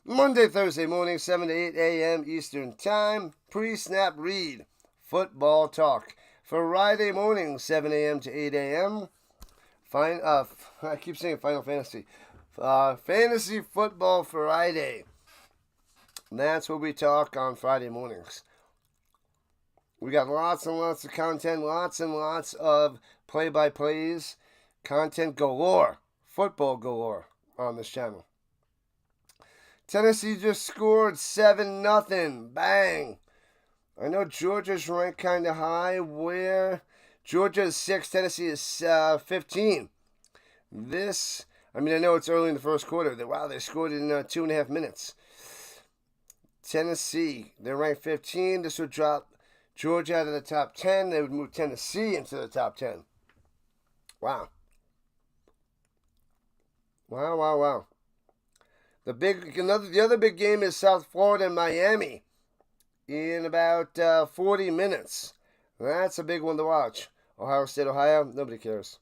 Monday, Thursday morning, 7 to 8 a.m. Eastern Time. Pre-snap read. Football talk. Friday morning, 7 a.m. to 8 a.m. I keep saying Final Fantasy. Fantasy Football Friday. That's what we talk on Friday mornings. We got lots and lots of content, lots and lots of play-by-plays, content galore, football galore on this channel. Tennessee just scored 7-0. Bang. I know Georgia's ranked kind of high. Where Georgia is 6, Tennessee is 15. I know it's early in the first quarter. They scored in 2.5 minutes. Tennessee, they're ranked 15. This would drop Georgia out of the top 10. They would move Tennessee into the top 10. Wow. Wow. The other big game is South Florida and Miami in about 40 minutes. That's a big one to watch. Ohio State, Ohio, nobody cares.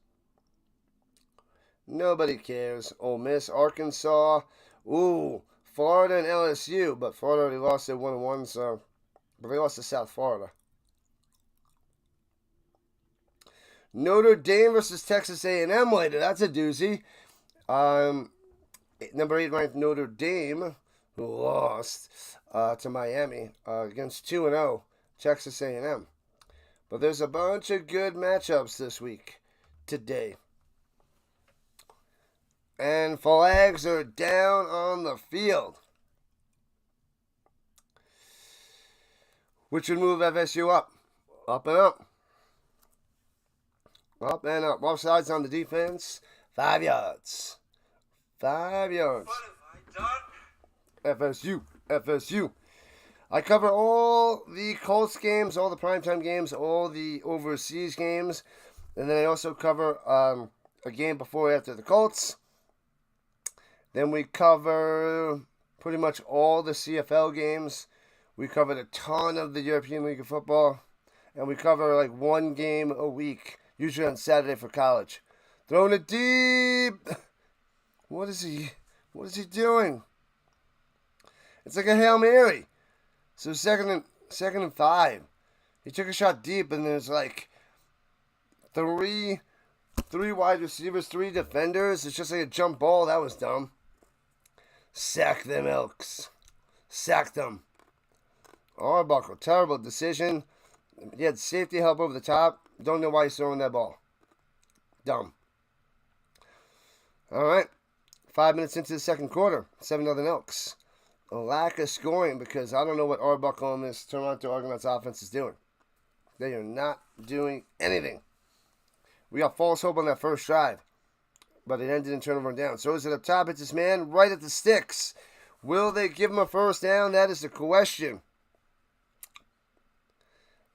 Nobody cares. Ole Miss, Arkansas. Ooh, Florida and LSU. But Florida already lost their 1-1, but they lost to South Florida. Notre Dame versus Texas A&M later. That's a doozy. Number 8 ranked Notre Dame, who lost to Miami against 2-0 Texas A&M. But there's a bunch of good matchups this week, today. And flags are down on the field, which would move FSU up and up. Up and up. Offsides on the defense. 5 yards. 5 yards. What have I done? FSU. I cover all the Colts games, all the primetime games, all the overseas games. And then I also cover a game before and after the Colts. Then we cover pretty much all the CFL games. We covered a ton of the European League of Football. And we cover like one game a week, usually on Saturday for college. Throwing it deep. What is he doing? It's like a Hail Mary. So second and 5. He took a shot deep, and there's like three wide receivers, 3 defenders. It's just like a jump ball. That was dumb. Sack them Elks. Sack them. Arbuckle, terrible decision. He had safety help over the top. Don't know why he's throwing that ball. Dumb. All right. 5 minutes into the second quarter. 7-0 Elks. A lack of scoring because I don't know what Arbuckle on this Toronto Argonauts offense is doing. They are not doing anything. We got false hope on that first drive, but it ended in turnover and down. So is it up top? It's this man right at the sticks. Will they give him a first down? That is the question.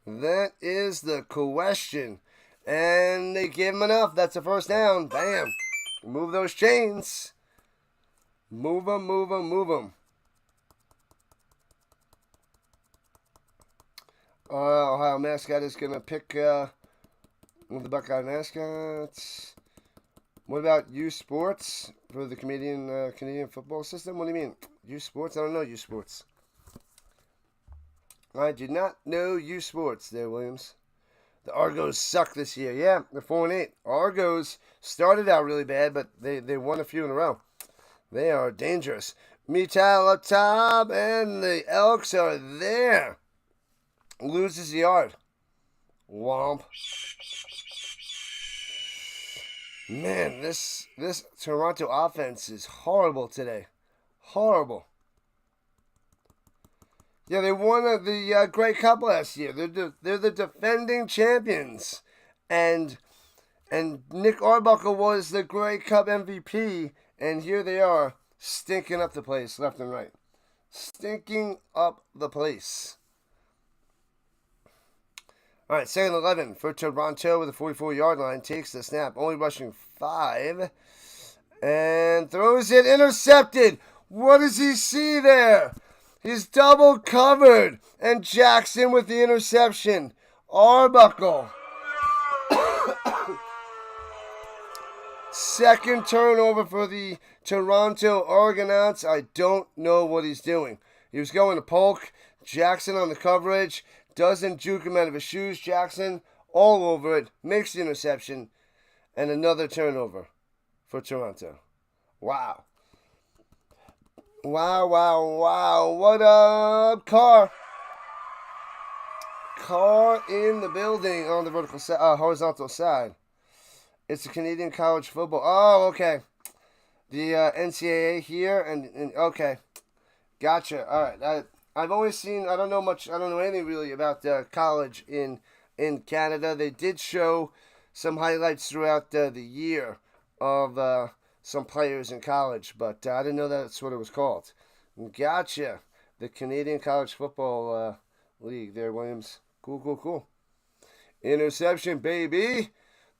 That is the question. And they gave him enough. That's a first down. Bam. Move those chains. Move them. Ohio mascot is going to pick one of the Buckeye mascots. What about U Sports for the Canadian football system? What do you mean? U Sports? I don't know U Sports. I did not know U Sports there, Williams. The Argos suck this year. Yeah, they're 4-8. Argos started out really bad, but they won a few in a row. They are dangerous. Metal up top, and the Elks are there. Loses the yard. Womp. Man, this Toronto offense is horrible today. Horrible. Yeah, they won the Grey Cup last year. They're the defending champions, and Nick Arbuckle was the Grey Cup MVP, and here they are stinking up the place left and right, stinking up the place. All right, 2nd and 11 for Toronto with a 44-yard line. Takes the snap, only rushing 5, and throws it intercepted. What does he see there? He's double covered, and Jackson with the interception. Arbuckle. Second turnover for the Toronto Argonauts. I don't know what he's doing. He was going to Polk. Jackson on the coverage. Doesn't juke him out of his shoes. Jackson all over it. Makes the interception. And another turnover for Toronto. Wow. Wow, wow, wow. What up, Carr? Carr in the building on the horizontal side. It's the Canadian college football. Oh, okay. The NCAA here and okay. Gotcha. All right. I've always seen. I don't know much. I don't know anything really about college in Canada. They did show some highlights throughout the year of some players in college, but I didn't know that's what it was called. Gotcha. The Canadian College Football League there, Williams. Cool. Interception, baby.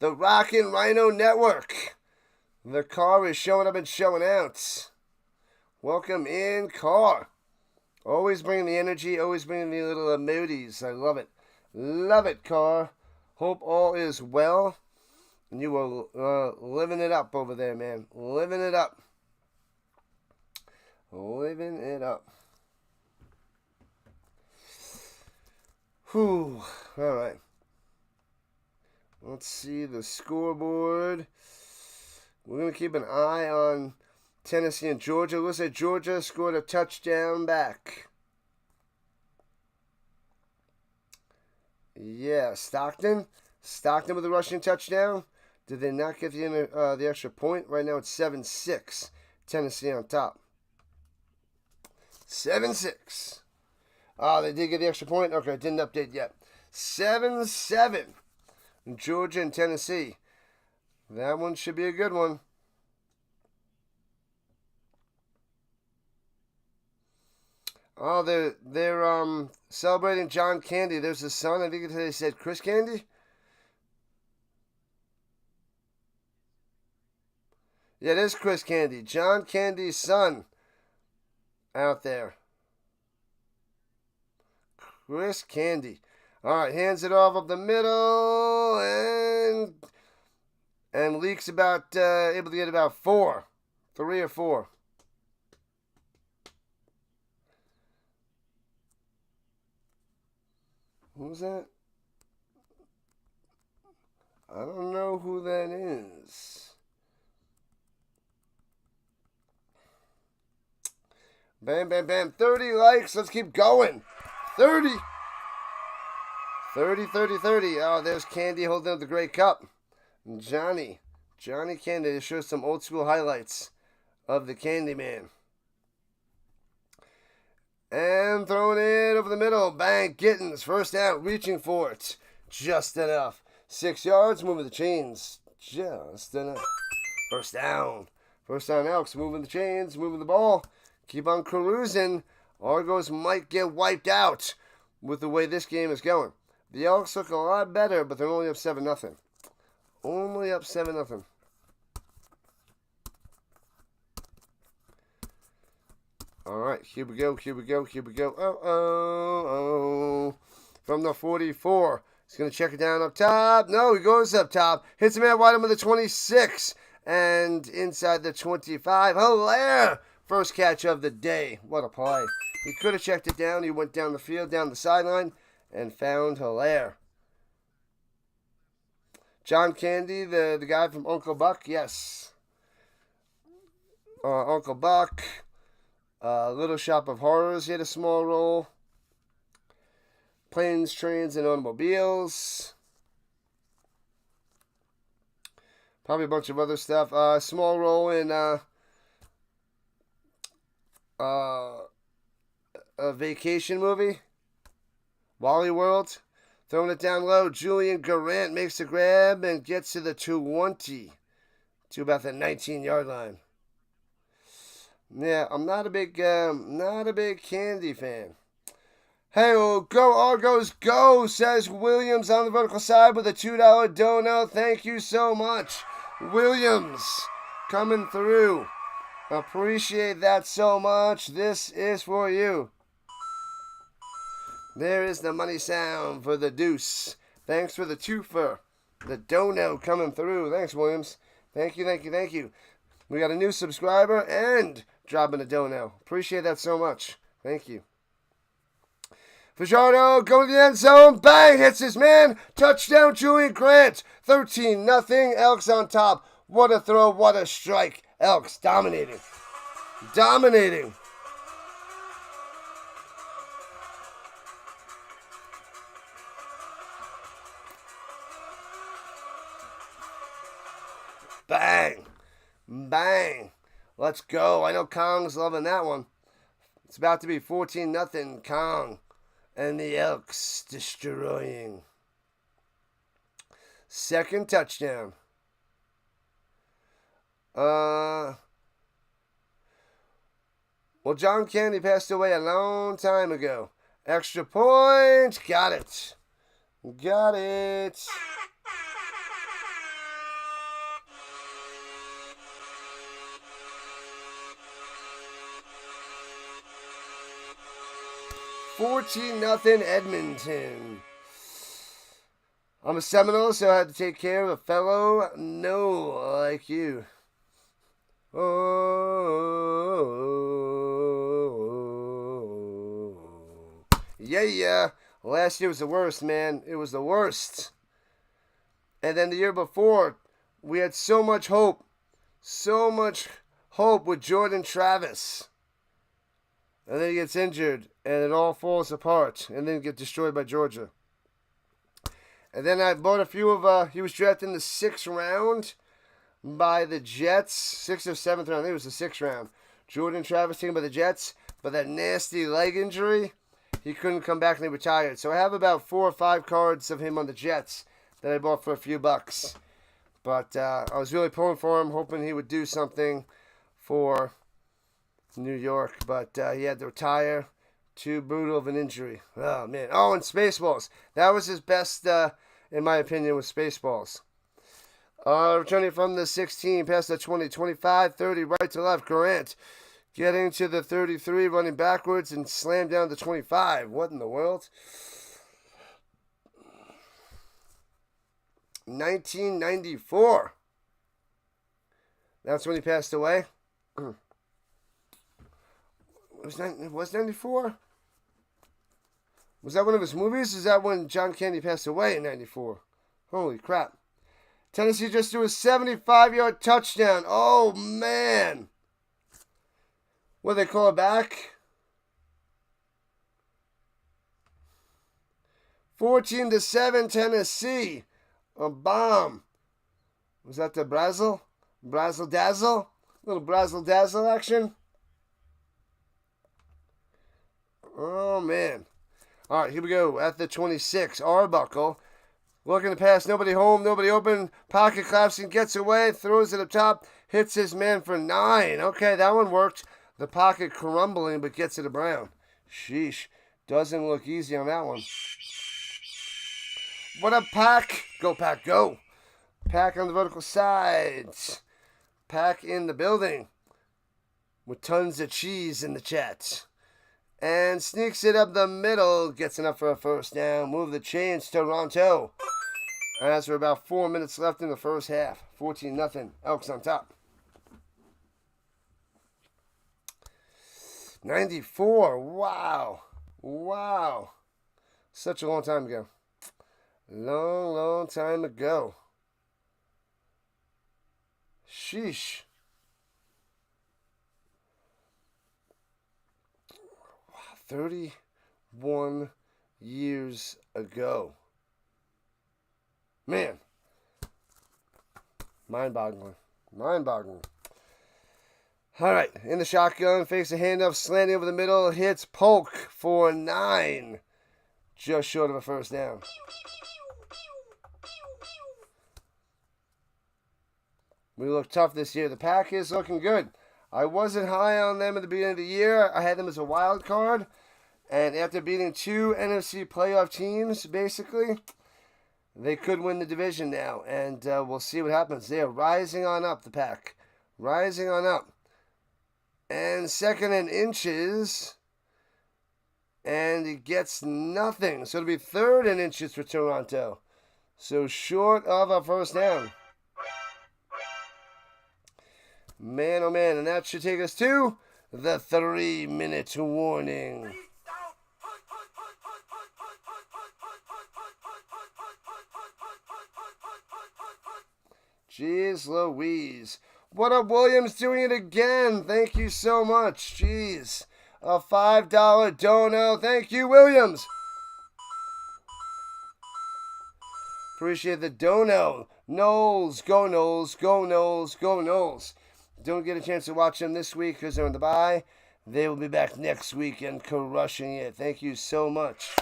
The Rockin' Rhino Network. The Carr is showing up and showing out. Welcome in, Carr. Always bringing the energy, always bringing the little emoties. I love it. Love it, Carr. Hope all is well. And you are living it up over there, man. Living it up. Living it up. Whew. All right. Let's see the scoreboard. We're going to keep an eye on Tennessee and Georgia. Looks like Georgia scored a touchdown back. Yeah, Stockton. Stockton with a rushing touchdown. Did they not get the extra point? Right now it's 7-6. Tennessee on top. 7-6. Oh, they did get the extra point? Okay, didn't update yet. 7-7. Georgia and Tennessee. That one should be a good one. Oh, they're celebrating John Candy. There's his son. I think they said Chris Candy. Yeah, it is Chris Candy. John Candy's son out there. Chris Candy. All right, hands it off up the middle and Leak's about able to get about 3 or 4. Who's that? I don't know who that is. Bam, bam, bam. 30 likes. Let's keep going. 30. 30. Oh, there's Candy holding up the Grey Cup. Johnny Candy shows some old school highlights of the Candy Man. And throwing it over the middle. Bang, Gittins. First out, reaching for it. Just enough. 6 yards, moving the chains. Just enough. First down. First down, Elks. Moving the chains, moving the ball. Keep on cruising. Argos might get wiped out with the way this game is going. The Elks look a lot better, but they're only up 7-0. Only up 7-0. All right, here we go. Oh. From the 44. He's going to check it down up top. No, he goes up top. Hits a man wide open with the 26. And inside the 25. Hilaire! First catch of the day. What a play. He could have checked it down. He went down the field, down the sideline, and found Hilaire. John Candy, the guy from Uncle Buck. Yes. Uncle Buck. Little Shop of Horrors. He had a small role. Planes, Trains, and Automobiles. Probably a bunch of other stuff. Small role in a vacation movie. Wally World. Throwing it down low. Julian Garant makes the grab and gets to the 20. To about the 19-yard line. Yeah, I'm not a big Candy fan. Hey, well, go Argos, go, says Williams on the vertical side with a $2 dono. Thank you so much, Williams, coming through. Appreciate that so much. This is for you. There is the money sound for the deuce. Thanks for the twofer. The dono coming through. Thanks, Williams. Thank you, thank you, thank you. We got a new subscriber and dropping a dono. Appreciate that so much. Thank you. Fajardo going to the end zone. Bang! Hits his man. Touchdown, Julian Grant. 13-0. Elks on top. What a throw. What a strike. Elks dominating. Dominating. Bang. Bang. Let's go. I know Kong's loving that one. It's about to be 14-0. Kong and the Elks destroying. Second touchdown. Well, John Candy passed away a long time ago. Extra point. Got it. Got it. $14-0 Edmonton. I'm a Seminole, so I had to take care of a fellow no like you. Oh, yeah. Last year was the worst, man. It was the worst. And then the year before, we had so much hope. So much hope with Jordan Travis. And then he gets injured, and it all falls apart, and then get destroyed by Georgia. And then I bought a few of, he was drafted in the 6th round by the Jets. 6th or 7th round, I think it was the 6th round. Jordan Travis taken by the Jets, but that nasty leg injury, he couldn't come back and he retired. So I have about 4 or 5 cards of him on the Jets that I bought for a few bucks. But I was really pulling for him, hoping he would do something for New York, but he had to retire. Too brutal of an injury. Oh, man. Oh, and Spaceballs. That was his best, in my opinion, with Spaceballs. Returning from the 16, past the 20, 25, 30, right to left. Grant getting to the 33, running backwards, and slammed down the 25. What in the world? 1994. That's when he passed away. Was 94? Was that one of his movies? Is that when John Candy passed away in 94? Holy crap. Tennessee just threw a 75-yard touchdown. Oh, man. What, they call it back? 14-7 Tennessee. A bomb. Was that the Brazzle? Brazzle Dazzle? Little Brazzle Dazzle action? Oh, man. All right, here we go. At the 26, Arbuckle. Looking to pass. Nobody home. Nobody open. Pocket collapsing. Gets away. Throws it up top. Hits his man for 9. Okay, that one worked. The pocket crumbling, but gets it to Brown. Sheesh. Doesn't look easy on that one. What a pack. Go, Pack, go. Pack on the vertical sides. Pack in the building. With tons of cheese in the chat. And sneaks it up the middle. Gets enough for a first down. Move the chains, Toronto. As we're about 4 minutes left in the first half. 14-0. Elks on top. 94. Wow. Wow. Such a long time ago. Long time ago. Sheesh. 31 years ago. Man. Mind-boggling. Mind-boggling. All right. In the shotgun. Fakes a handoff. Slanting over the middle. Hits Polk for 9. Just short of a first down. We look tough this year. The Pack is looking good. I wasn't high on them at the beginning of the year. I had them as a wild card. And after beating 2 NFC playoff teams, basically, they could win the division now. And we'll see what happens. They are rising on up, the Pack. Rising on up. And second and inches. And he gets nothing. So it'll be third and inches for Toronto. So short of a first down. Man, oh man, and that should take us to the 3-minute warning. Jeez Louise. What up, Williams? Doing it again. Thank you so much. Jeez. A $5 dono. Thank you, Williams. Appreciate the dono. Knowles. Go Knowles. Go Knowles. Go Knowles. Don't get a chance to watch them this week because they're in the bye. They will be back next week and crushing it. Thank you so much.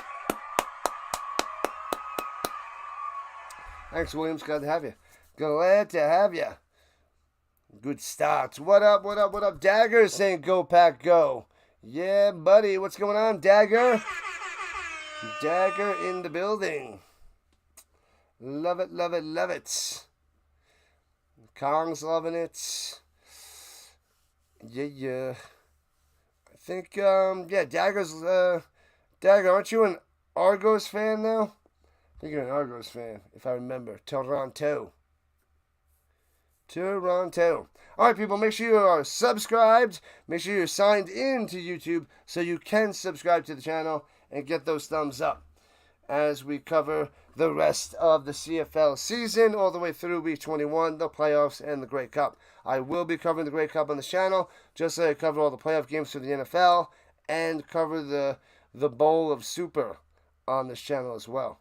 Thanks, Williams. Glad to have you. Glad to have you. Good start. What up, what up, what up? Dagger saying go Pack go. Yeah, buddy. What's going on, Dagger? Dagger in the building. Love it, love it, love it. Kong's loving it. Yeah. I think, yeah, Dagger's, Dagger, aren't you an Argos fan now? I think you're an Argos fan, if I remember. Toronto. Alright, people, make sure you are subscribed. Make sure you're signed in to YouTube so you can subscribe to the channel and get those thumbs up as we cover the rest of the CFL season all the way through week 21, the playoffs, and the Grey Cup. I will be covering the Grey Cup on this channel, just like I cover all the playoff games for the NFL and cover the Bowl of Super on this channel as well.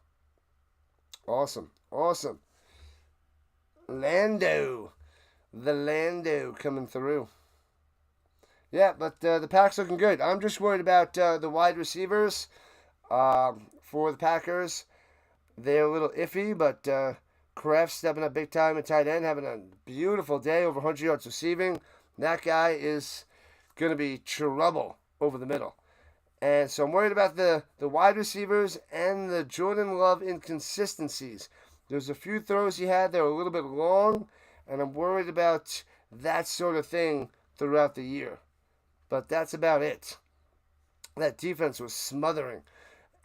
Awesome. Lando. The Lando coming through. Yeah, but the Pack's looking good. I'm just worried about the wide receivers for the Packers. They're a little iffy, but Kraft stepping up big time at tight end, having a beautiful day, over 100 yards receiving. That guy is going to be trouble over the middle. And so I'm worried about the wide receivers and the Jordan Love inconsistencies. There's a few throws he had that were a little bit long, and I'm worried about that sort of thing throughout the year. But that's about it. That defense was smothering.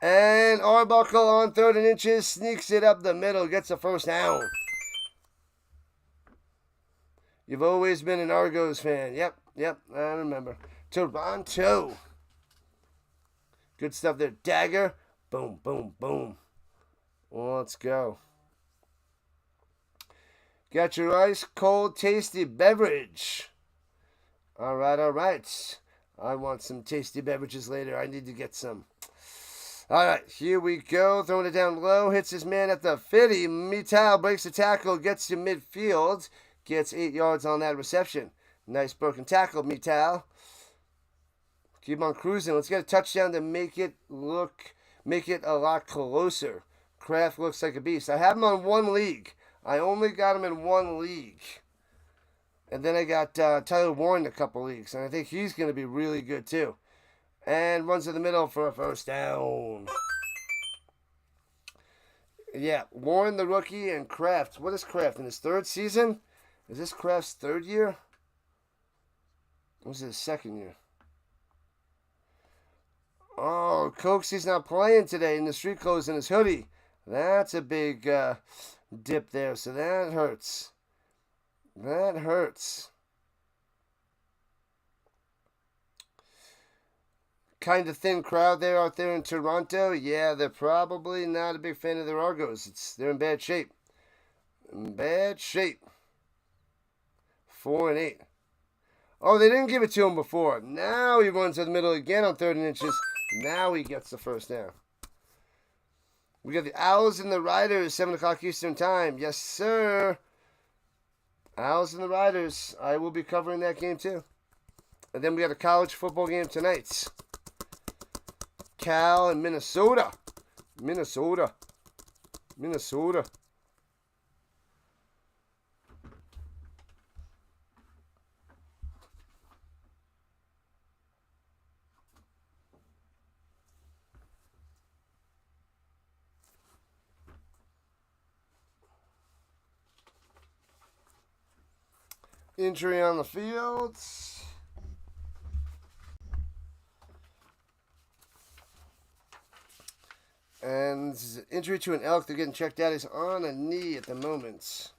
And Arbuckle on 3rd and inches, sneaks it up the middle, gets a first down. You've always been an Argos fan. Yep, I remember. Toronto. Good stuff there. Dagger. Boom, boom, boom. Let's go. Got your ice cold tasty beverage. All right. I want some tasty beverages later. I need to get some. All right, here we go. Throwing it down low. Hits his man at the 50. Mittal breaks the tackle. Gets to midfield. Gets 8 yards on that reception. Nice broken tackle, Mittal. Keep on cruising. Let's get a touchdown to make it a lot closer. Kraft looks like a beast. I have him on one league. I only got him in one league. And then I got Tyler Warren in a couple leagues. And I think he's going to be really good too. And runs to the middle for a first down. Yeah, Warren the rookie and Kraft. What is Kraft, in his 3rd season? Is this Kraft's 3rd year? Or was it his 2nd year? Oh, Coxie's not playing today in the street clothes and his hoodie. That's a big dip there, so that hurts. That hurts. Kind of thin crowd there out there in Toronto. Yeah, they're probably not a big fan of their Argos. They're in bad shape. 4-8. Oh, they didn't give it to him before. Now he runs to the middle again on 3rd and inches. Now he gets the first down. We got the Owls and the Riders, 7 o'clock Eastern Time. Yes, sir. Owls and the Riders. I will be covering that game, too. And then we got a college football game tonight. Cal and Minnesota. Minnesota. Injury on the field. And injury to an elk. They're getting checked out. He's on a knee at the moment.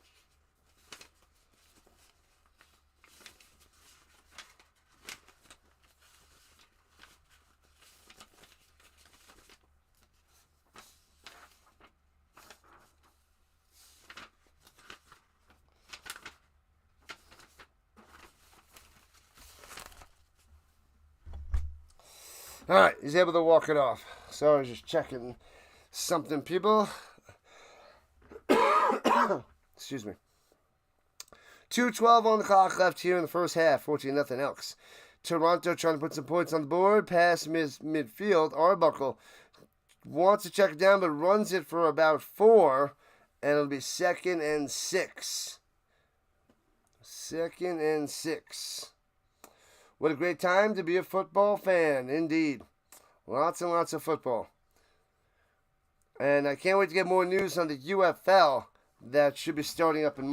All right, he's able to walk it off. So I was just checking something, people. Excuse me. 2:12 on the clock left here in the first half. 14-0 Elks. Toronto trying to put some points on the board. Pass midfield. Arbuckle wants to check it down, but runs it for about 4. And it'll be 2nd and 6. 2nd and 6. What a great time to be a football fan, indeed. Lots and lots of football. And I can't wait to get more news on the UFL that should be starting up again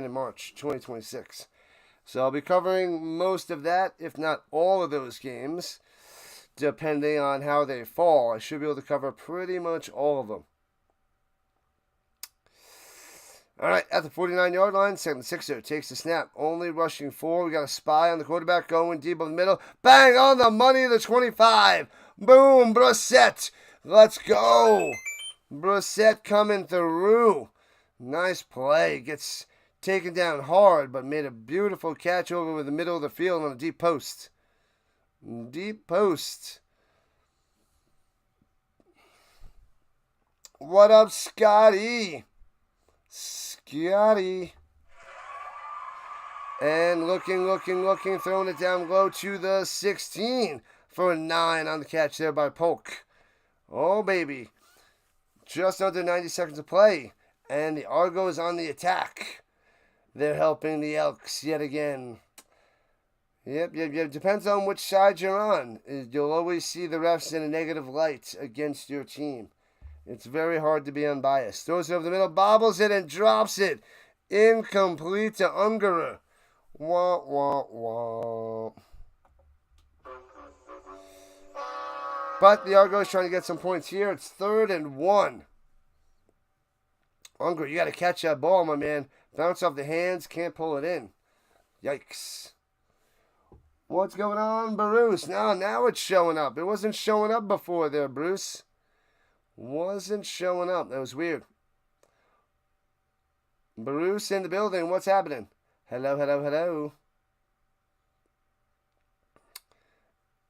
in March 2026. So I'll be covering most of that, if not all of those games, depending on how they fall. I should be able to cover pretty much all of them. All right, at the 49-yard line, 2nd and 6 takes the snap. Only rushing 4. We got a spy on the quarterback going deep over the middle. Bang on the money, the 25. Boom, Brissett. Let's go. Brissett coming through. Nice play. Gets taken down hard, but made a beautiful catch over the middle of the field on a deep post. Deep post. What up, Scotty? Scotty. And looking, throwing it down low to the 16 for a 9 on the catch there by Polk. Oh, baby. Just under 90 seconds to play. And the Argos on the attack. They're helping the Elks yet again. Yep. Depends on which side you're on. You'll always see the refs in a negative light against your team. It's very hard to be unbiased. Throws it over the middle, bobbles it, and drops it. Incomplete to Ungerer. Wah, wah, wah. But the Argos trying to get some points here. It's 3rd and 1. Ungerer, you got to catch that ball, my man. Bounce off the hands, can't pull it in. Yikes. What's going on, Bruce? Now it's showing up. It wasn't showing up before there, Bruce. Wasn't showing up. That was weird. Bruce in the building. What's happening? Hello.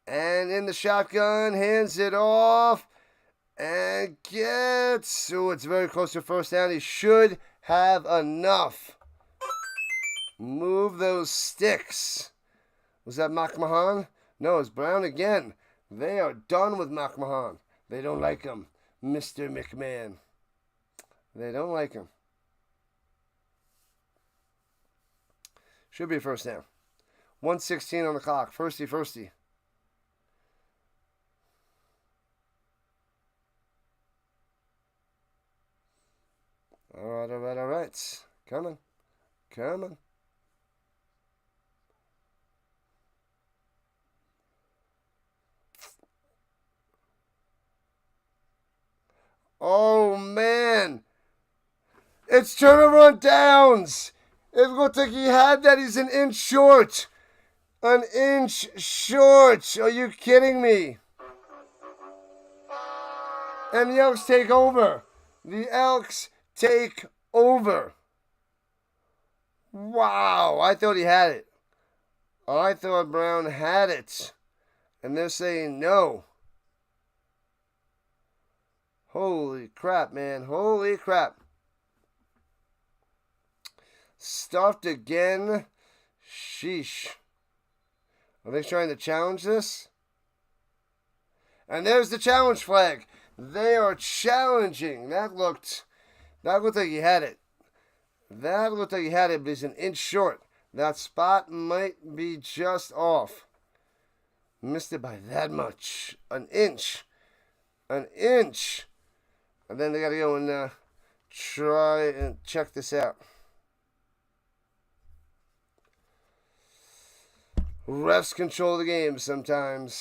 And in the shotgun, hands it off. And gets... Oh, it's very close to first down. He should have enough. Move those sticks. Was that McMahon? No, it's Brown again. They are done with McMahon. They don't like him. Mr. McMahon. They don't like him. Should be a first down. 1:16 on the clock. Firsty. All right. Coming. Oh, man. It's turnover on downs. It looked like he had that. He's an inch short. An inch short. Are you kidding me? And the Elks take over. Wow. I thought he had it. I thought Brown had it. And they're saying no. Holy crap, man. Holy crap. Stuffed again. Sheesh. Are they trying to challenge this? And there's the challenge flag. They are challenging. That looked like he had it. But he's an inch short. That spot might be just off. Missed it by that much. An inch. And then they got to go and try and check this out. Refs control the game sometimes.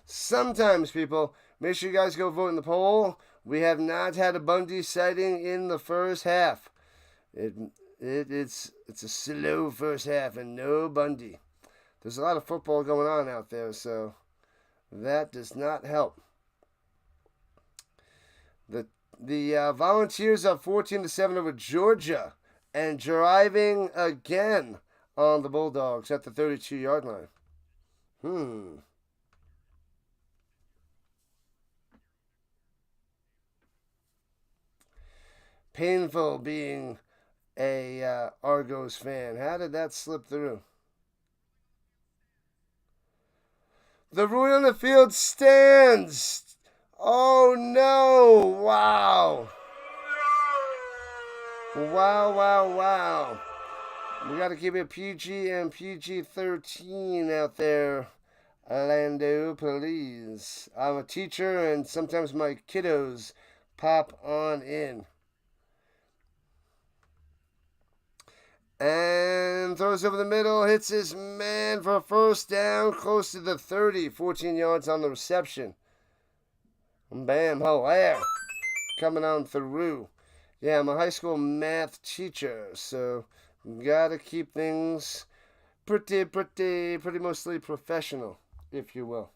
Sometimes, people. Make sure you guys go vote in the poll. We have not had a Bundy sighting in the first half. It's a slow first half and no Bundy. There's a lot of football going on out there, so that does not help. The Volunteers are 14-7 over Georgia and driving again on the Bulldogs at the 32-yard line. Painful being a Argos fan. How did that slip through? The ruling on the field stands. Oh no! Wow! Wow. We got to keep it PG and PG-13 out there. Orlando, please. I'm a teacher and sometimes my kiddos pop on in. And throws over the middle, hits his man for a first down, close to the 30, 14 yards on the reception. Bam, Hilaire coming on through. Yeah, I'm a high school math teacher, so gotta keep things pretty mostly professional, if you will.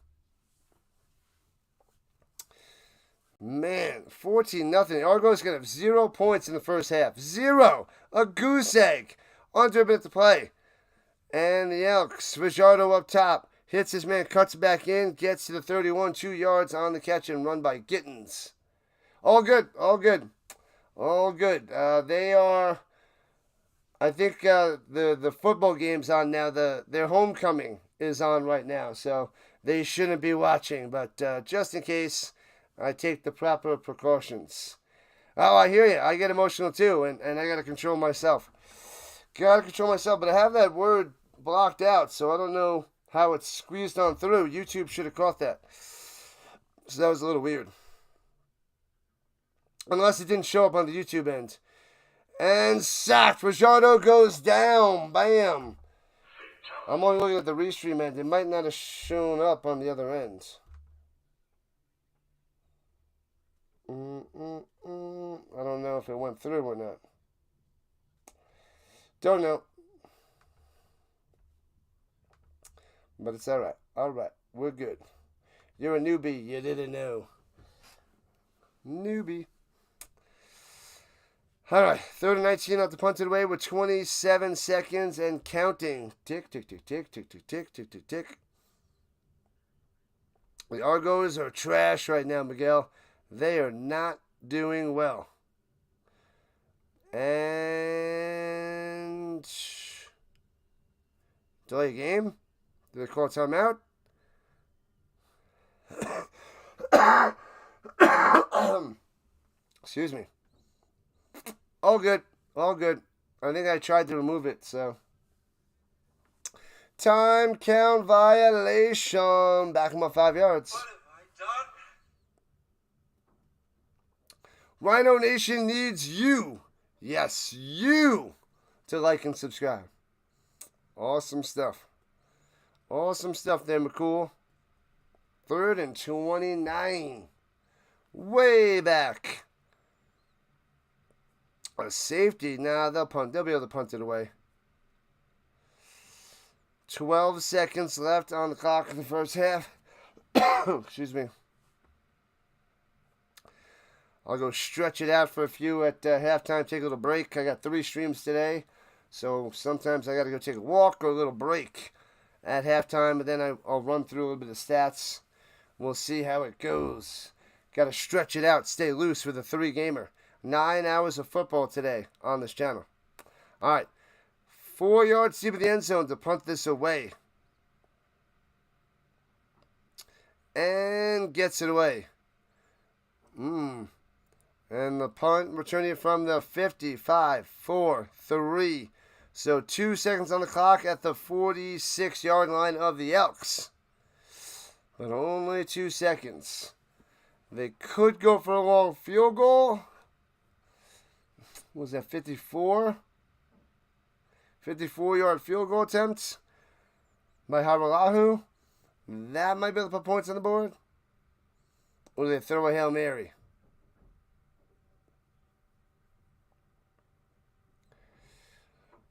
Man, 14-0. Argos gonna have 0 points in the first half. 0! A goose egg. Under a minute to play. And the Elks, Fajardo up top. Hits his man, cuts back in, gets to the 31, 2 yards on the catch and run by Gittins. All good. They are, I think the football game's on now. Their homecoming is on right now, so they shouldn't be watching. But just in case, I take the proper precautions. Oh, I hear you. I get emotional too, and I got to control myself. But I have that word blocked out, so I don't know how it's squeezed on through. YouTube should have caught that. So that was a little weird. Unless it didn't show up on the YouTube end. And sacked. Fajardo goes down. Bam. I'm only looking at the restream end. It might not have shown up on the other end. I don't know if it went through or not. Don't know. But it's alright. Alright. We're good. You're a newbie. You didn't know. Newbie. Alright. 3rd and 19 off the punted away with 27 seconds and counting. Tick. The Argos are trash right now, Miguel. They are not doing well. And delay game. Did they call timeout? Excuse me. All good. I think I tried to remove it, so. Time count violation. Back him up 5 yards. What have I done? Rhino Nation needs you. Yes, you. To like and subscribe. Awesome stuff. There, McCool. 3rd and 29. Way back. A safety. Nah, they'll punt. They'll be able to punt it away. 12 seconds left on the clock in the first half. Excuse me. I'll go stretch it out for a few at halftime, take a little break. I got 3 streams today, so sometimes I got to go take a walk or a little break at halftime, and then I'll run through a little bit of stats. We'll see how it goes. Got to stretch it out, stay loose for the 3-gamer. 9 hours of football today on this channel. All right, 4 yards deep in the end zone to punt this away. And gets it away. And the punt, returning it from the 55, 4, 3. So 2 seconds on the clock at the 46-yard line of the Elks. But only 2 seconds. They could go for a long field goal. Was that 54? 54-yard field goal attempt by Haralahu. That might be able to put points on the board. Or do they throw a Hail Mary?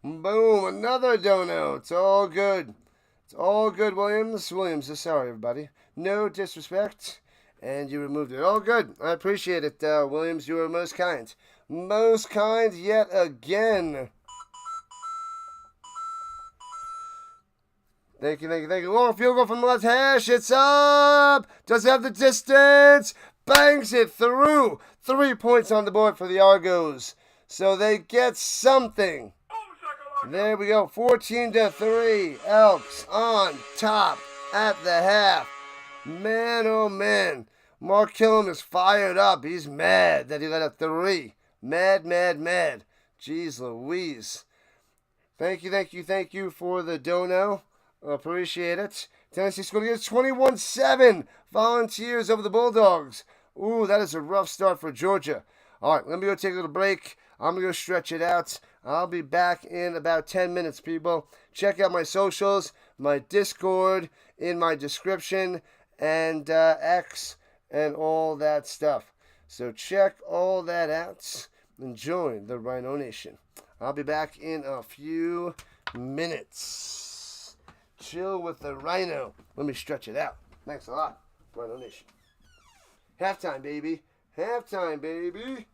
Boom, another dono. It's all good. Williams. Sorry, everybody. No disrespect. And you removed it. All good. I appreciate it, Williams. You were most kind. Most kind yet again. Thank you, thank you, thank you. Long field goal from the left hash. It's up. Does have the distance. Bangs it through. 3 points on the board for the Argos. So they get something. There we go. 14-3. Elks on top at the half. Man, oh man. Mark Killam is fired up. He's mad that he let a 3. Mad, mad, mad. Jeez Louise. Thank you, thank you, thank you for the dono. Appreciate it. Tennessee scored against 21-7. Volunteers over the Bulldogs. Ooh, that is a rough start for Georgia. All right, let me go take a little break. I'm going to go stretch it out. I'll be back in about 10 minutes, people. Check out my socials, my Discord in my description, and X and all that stuff. So check all that out and join the Rhino Nation. I'll be back in a few minutes. Chill with the Rhino. Let me stretch it out. Thanks a lot, Rhino Nation. Halftime, baby. Halftime, baby.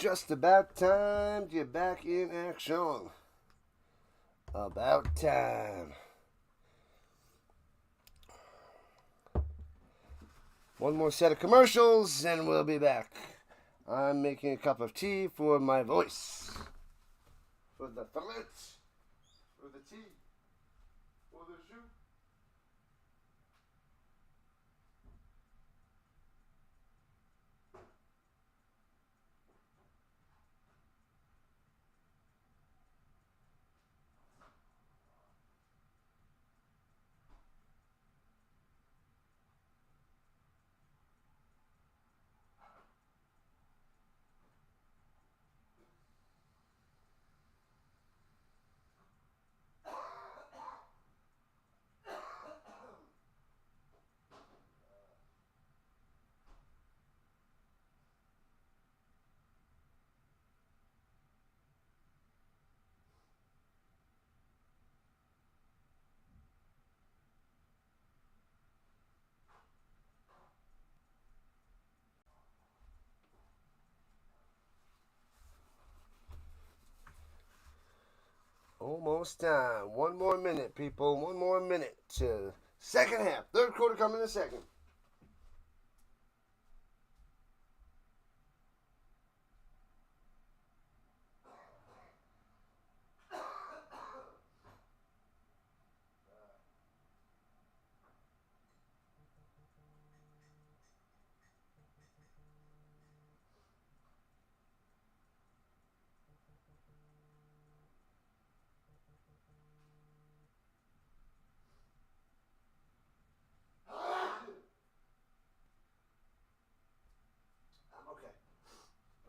just about time to get back in action. About time. One more set of commercials and we'll be back. I'm making a cup of tea for my voice. For the throat. For the tea. For the jus. Almost time. One more minute, people. One more minute. Second half. Third quarter coming in a second.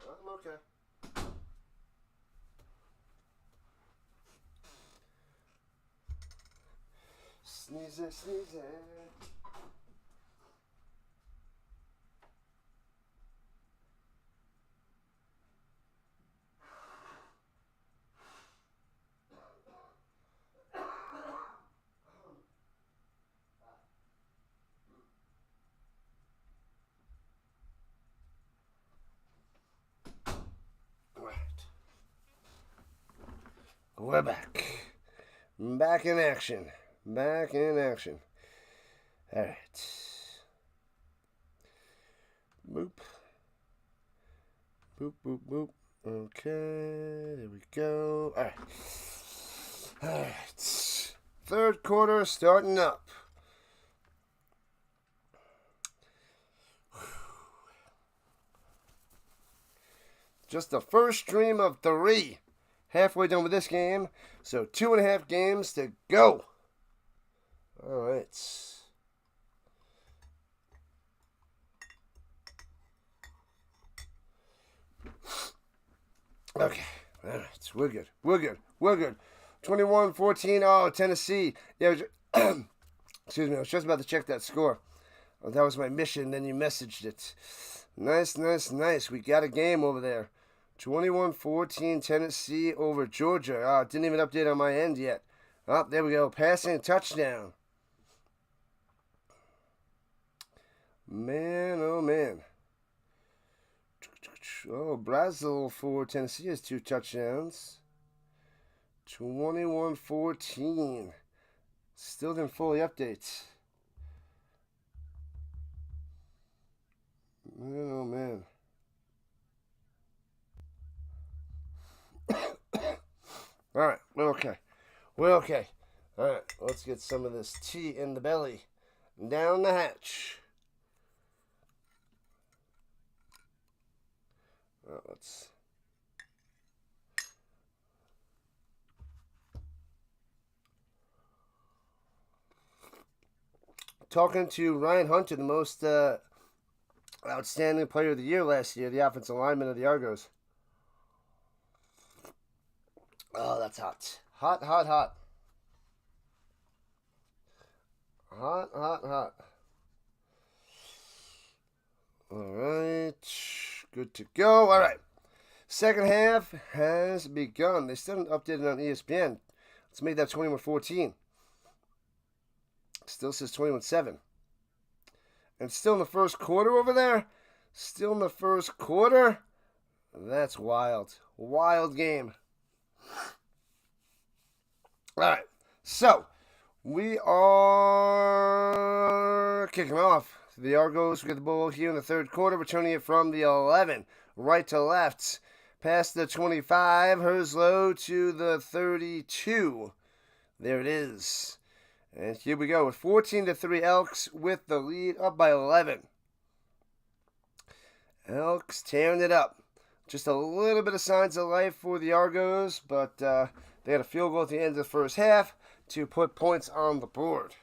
I'm okay. Sneeze, sneeze. We're back. Back in action. Back in action. All right. Boop. Boop, boop, boop. Okay, there we go. All right. All right. Third quarter starting up. Just the first stream of 3. Halfway done with this game, so 2.5 games to go. All right. Okay. All right. We're good. We're good. We're good. 21-14. Oh, Tennessee. Yeah. Excuse me. I was just about to check that score. Oh, that was my mission. Then you messaged it. Nice, nice, nice. We got a game over there. 21-14 Tennessee over Georgia. Didn't even update on my end yet. There we go. Passing touchdown. Man, oh man. Oh, Brazil for Tennessee has 2 touchdowns. 21-14. Still didn't fully update. Man, oh man. All right, we're okay. We're okay. All right, let's get some of this tea in the belly. Down the hatch. Let's... Talking to Ryan Hunter, the most outstanding player of the year last year, the offensive lineman of the Argos. Oh, that's hot. Hot, hot, hot. Hot, hot, hot. All right. Good to go. All right. Second half has begun. They still haven't updated on ESPN. Let's make that 21-14. Still says 21-7. And still in the first quarter over there. Still in the first quarter. That's wild. Wild game. All right. So, we are kicking off. The Argos get the ball here in the third quarter, returning it from the 11. Right to left. Past the 25. Herslow to the 32. There it is. And here we go with 14-3 Elks with the lead up by 11. Elks tearing it up. Just a little bit of signs of life for the Argos, but they had a field goal at the end of the first half to put points on the board.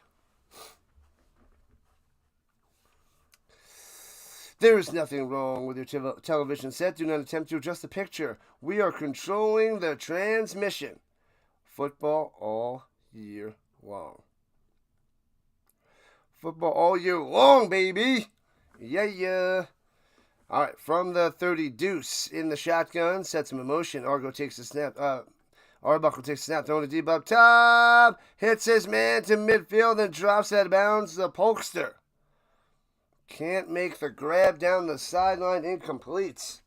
There is nothing wrong with your television set. Do not attempt to adjust the picture. We are controlling the transmission. Football all year long. Football all year long, baby. Yeah. All right, from the 30, Deuce in the shotgun, sets him in motion. Arbuckle takes the snap. Throwing a deep up top. Hits his man to midfield, then drops out of bounds. The Polkster can't make the grab down the sideline. Incomplete.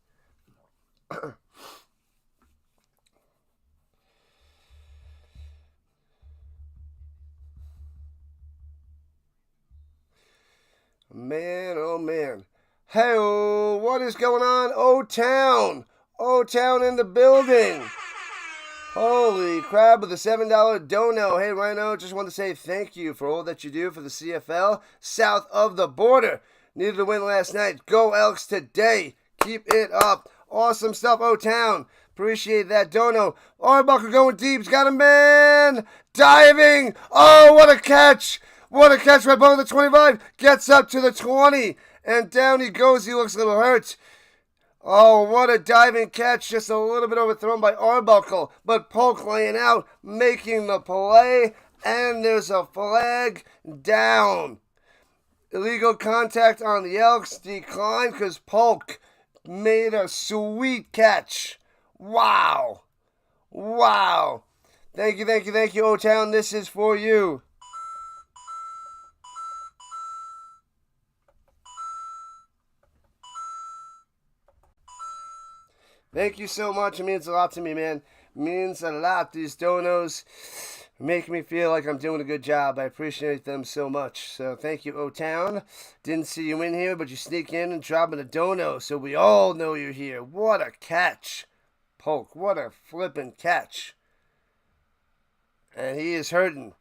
Man, oh man. Hey, what is going on? O-Town. O-Town in the building. Holy crap, with a $7 dono. Hey, Rhino, just want to say thank you for all that you do for the CFL south of the border. Needed a win last night. Go Elks today. Keep it up. Awesome stuff, O-Town. Appreciate that dono. Arbuckle going deep. He's got a man. Diving. Oh, what a catch. What a catch right below the 25. Gets up to the 20. And down he goes. He looks a little hurt. Oh, what a diving catch. Just a little bit overthrown by Arbuckle. But Polk laying out, making the play. And there's a flag down. Illegal contact on the Elks. Declined because Polk made a sweet catch. Wow. Thank you, O-Town. This is for you. Thank you so much. It means a lot to me, man. It means a lot. These donos make me feel like I'm doing a good job. I appreciate them so much. So thank you, O-Town. Didn't see you in here, but you sneak in and drop in a dono so we all know you're here. What a catch. Polk, what a flippin' catch. And he is hurting.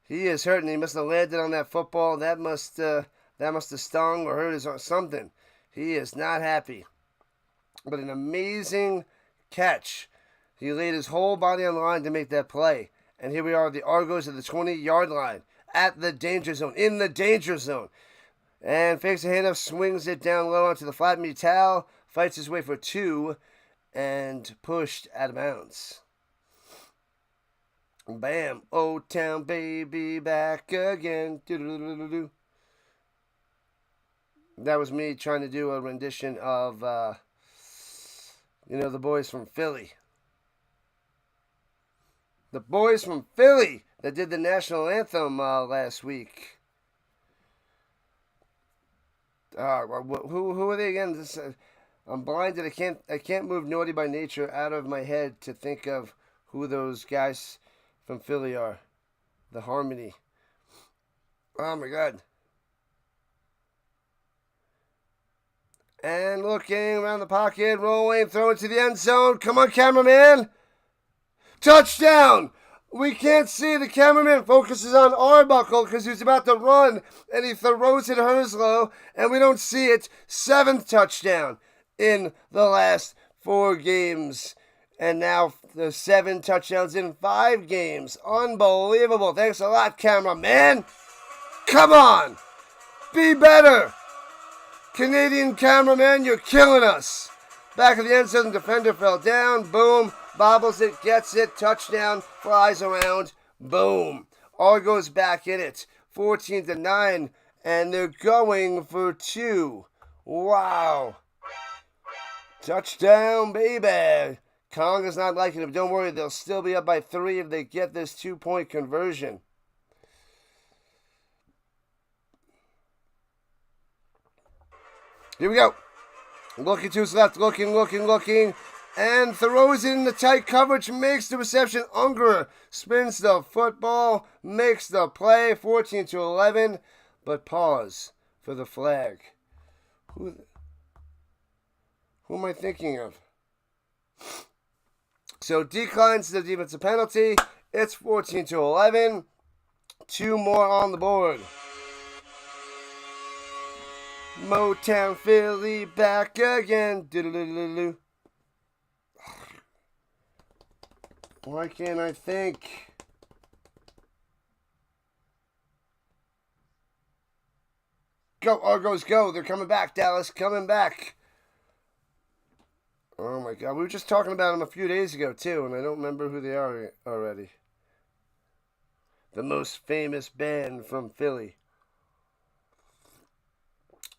He must have landed on that football. That must have stung or hurt his or something. He is not happy. But an amazing catch. He laid his whole body on the line to make that play. And here we are, the Argos at the 20-yard line. At the danger zone. In the danger zone. And fakes a handoff, swings it down low onto the flat metal. Fights his way for 2. And pushed out of bounds. Bam. O-Town baby back again. Doo-doo-doo-doo-doo. That was me trying to do a rendition of... the boys from Philly. The boys from Philly that did the national anthem last week. Who are they again? I'm blinded. I can't move Naughty by Nature out of my head to think of who those guys from Philly are. The Harmony. Oh my God. And looking around the pocket, rolling, throwing to the end zone. Come on, cameraman. Touchdown. We can't see. The cameraman focuses on Arbuckle because he's about to run. And he throws it Herslow. And we don't see it. 7th touchdown in the last 4 games. And now the 7 touchdowns in 5 games. Unbelievable. Thanks a lot, cameraman. Come on. Be better. Canadian cameraman, you're killing us. Back of the end zone, defender fell down. Boom. Bobbles it, gets it. Touchdown. Flies around. Boom. Argos back in it. 14-9. And they're going for 2. Wow. Touchdown, baby. Conga's not liking it. Don't worry, they'll still be up by 3 if they get this 2-point conversion. Here we go. Looking to his left, looking, and throws it in the tight coverage, makes the reception. Unger spins the football, makes the play, 14-11, but pause for the flag. Who am I thinking of? So declines the defensive penalty. It's 14-11. 2 more on the board. Motown Philly back again. Doodle-doodle-doo. Why can't I think? Go, Argos, go. They're coming back, Dallas. Coming back. Oh, my God. We were just talking about them a few days ago, too, and I don't remember who they are already. The most famous band from Philly.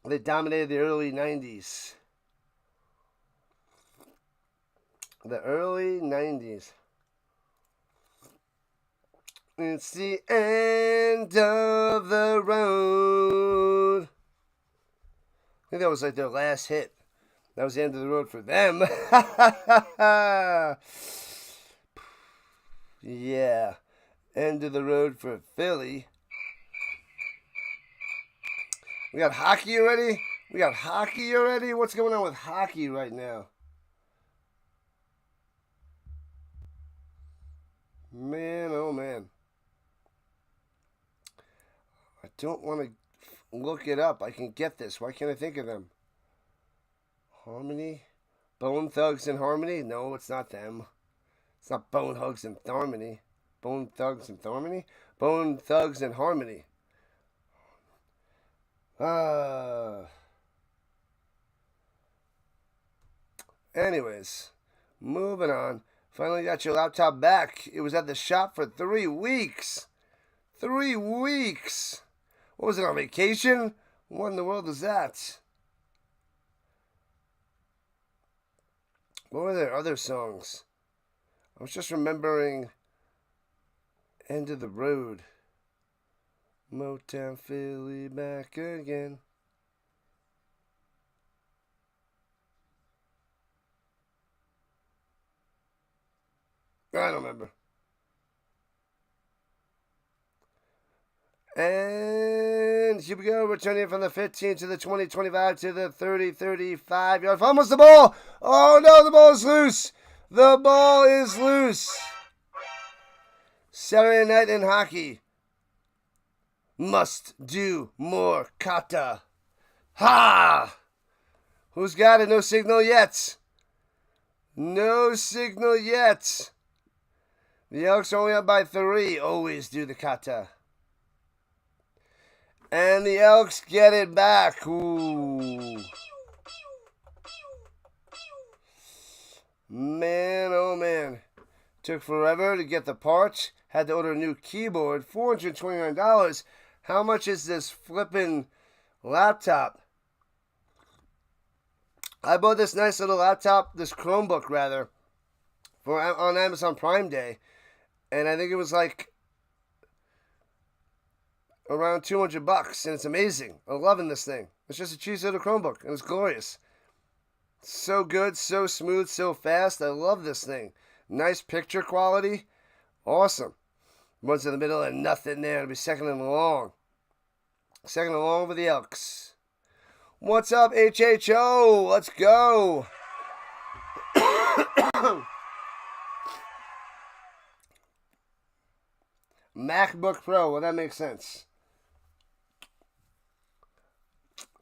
They dominated the early 90s. The early 90s. It's the end of the road. I think that was like their last hit. That was the end of the road for them. Yeah. End of the road for Philly. We got hockey already? What's going on with hockey right now? Man, oh man. I don't want to look it up. I can get this. Why can't I think of them? Harmony? Bone Thugs and Harmony? No, it's not them. It's not Bone Thugs and Harmony. Bone Thugs and Harmony? Bone Thugs and Harmony. Anyways, moving on. Finally got your laptop back. It was at the shop for 3 weeks. 3 weeks. What was it, on vacation? What in the world is that? What were their other songs? I was just remembering End of the Road. Motown Philly back again. I don't remember. And here we go, returning from the 15 to the 20, 25 to the 30, 35 yard. Almost the ball. Oh no, the ball is loose. The ball is loose. Saturday night in hockey. Must do more kata. Ha! Who's got it? No signal yet. No signal yet. The Elks are only up by 3. Always do the kata. And the Elks get it back. Ooh. Man, oh man. Took forever to get the parts. Had to order a new keyboard. $429. How much is this flippin' laptop? I bought this nice little laptop, this Chromebook rather, on Amazon Prime Day. And I think it was like around $200, and it's amazing. I'm loving this thing. It's just a cheap little Chromebook, and it's glorious. So good, so smooth, so fast. I love this thing. Nice picture quality. Awesome. Runs in the middle and nothing there. It'll be second and long. Second and long for the Elks. What's up, HHO? Let's go. MacBook Pro. Well, that makes sense.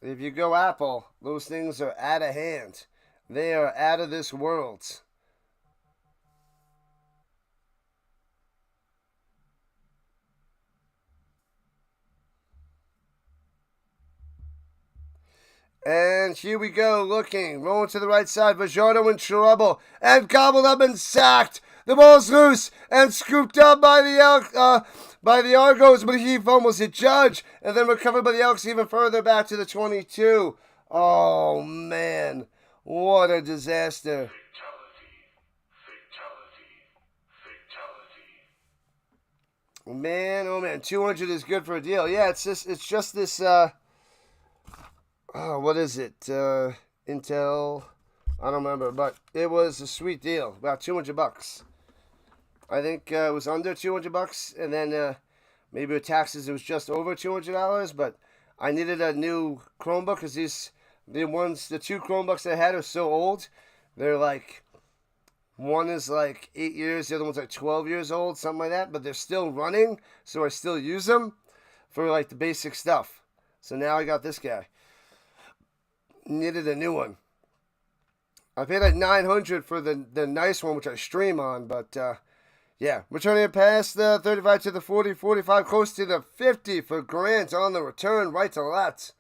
If you go Apple, those things are out of hand. They are out of this world. And here we go, looking, rolling to the right side. Vajardo in trouble, and gobbled up and sacked. The ball's loose and scooped up by the Argos, but he fumbles it, Judge, and then recovered by the Elks even further back to the 22. Oh man, what a disaster! Fatality. Man, oh man, 200 is good for a deal. Yeah, it's just this. What is it? until, I don't remember, but it was a sweet deal. About $200. I think it was under $200, and then maybe with taxes it was just over $200. But I needed a new Chromebook because the two Chromebooks I had are so old. They're like, one is like 8 years, the other one's like 12 years old, something like that. But they're still running, so I still use them for like the basic stuff. So now I got this guy. Needed a new one. I paid like $900 for the nice one, which I stream on, but yeah, returning it past the 35 to the 40, 45, close to the 50 for Grant on the return, right to left.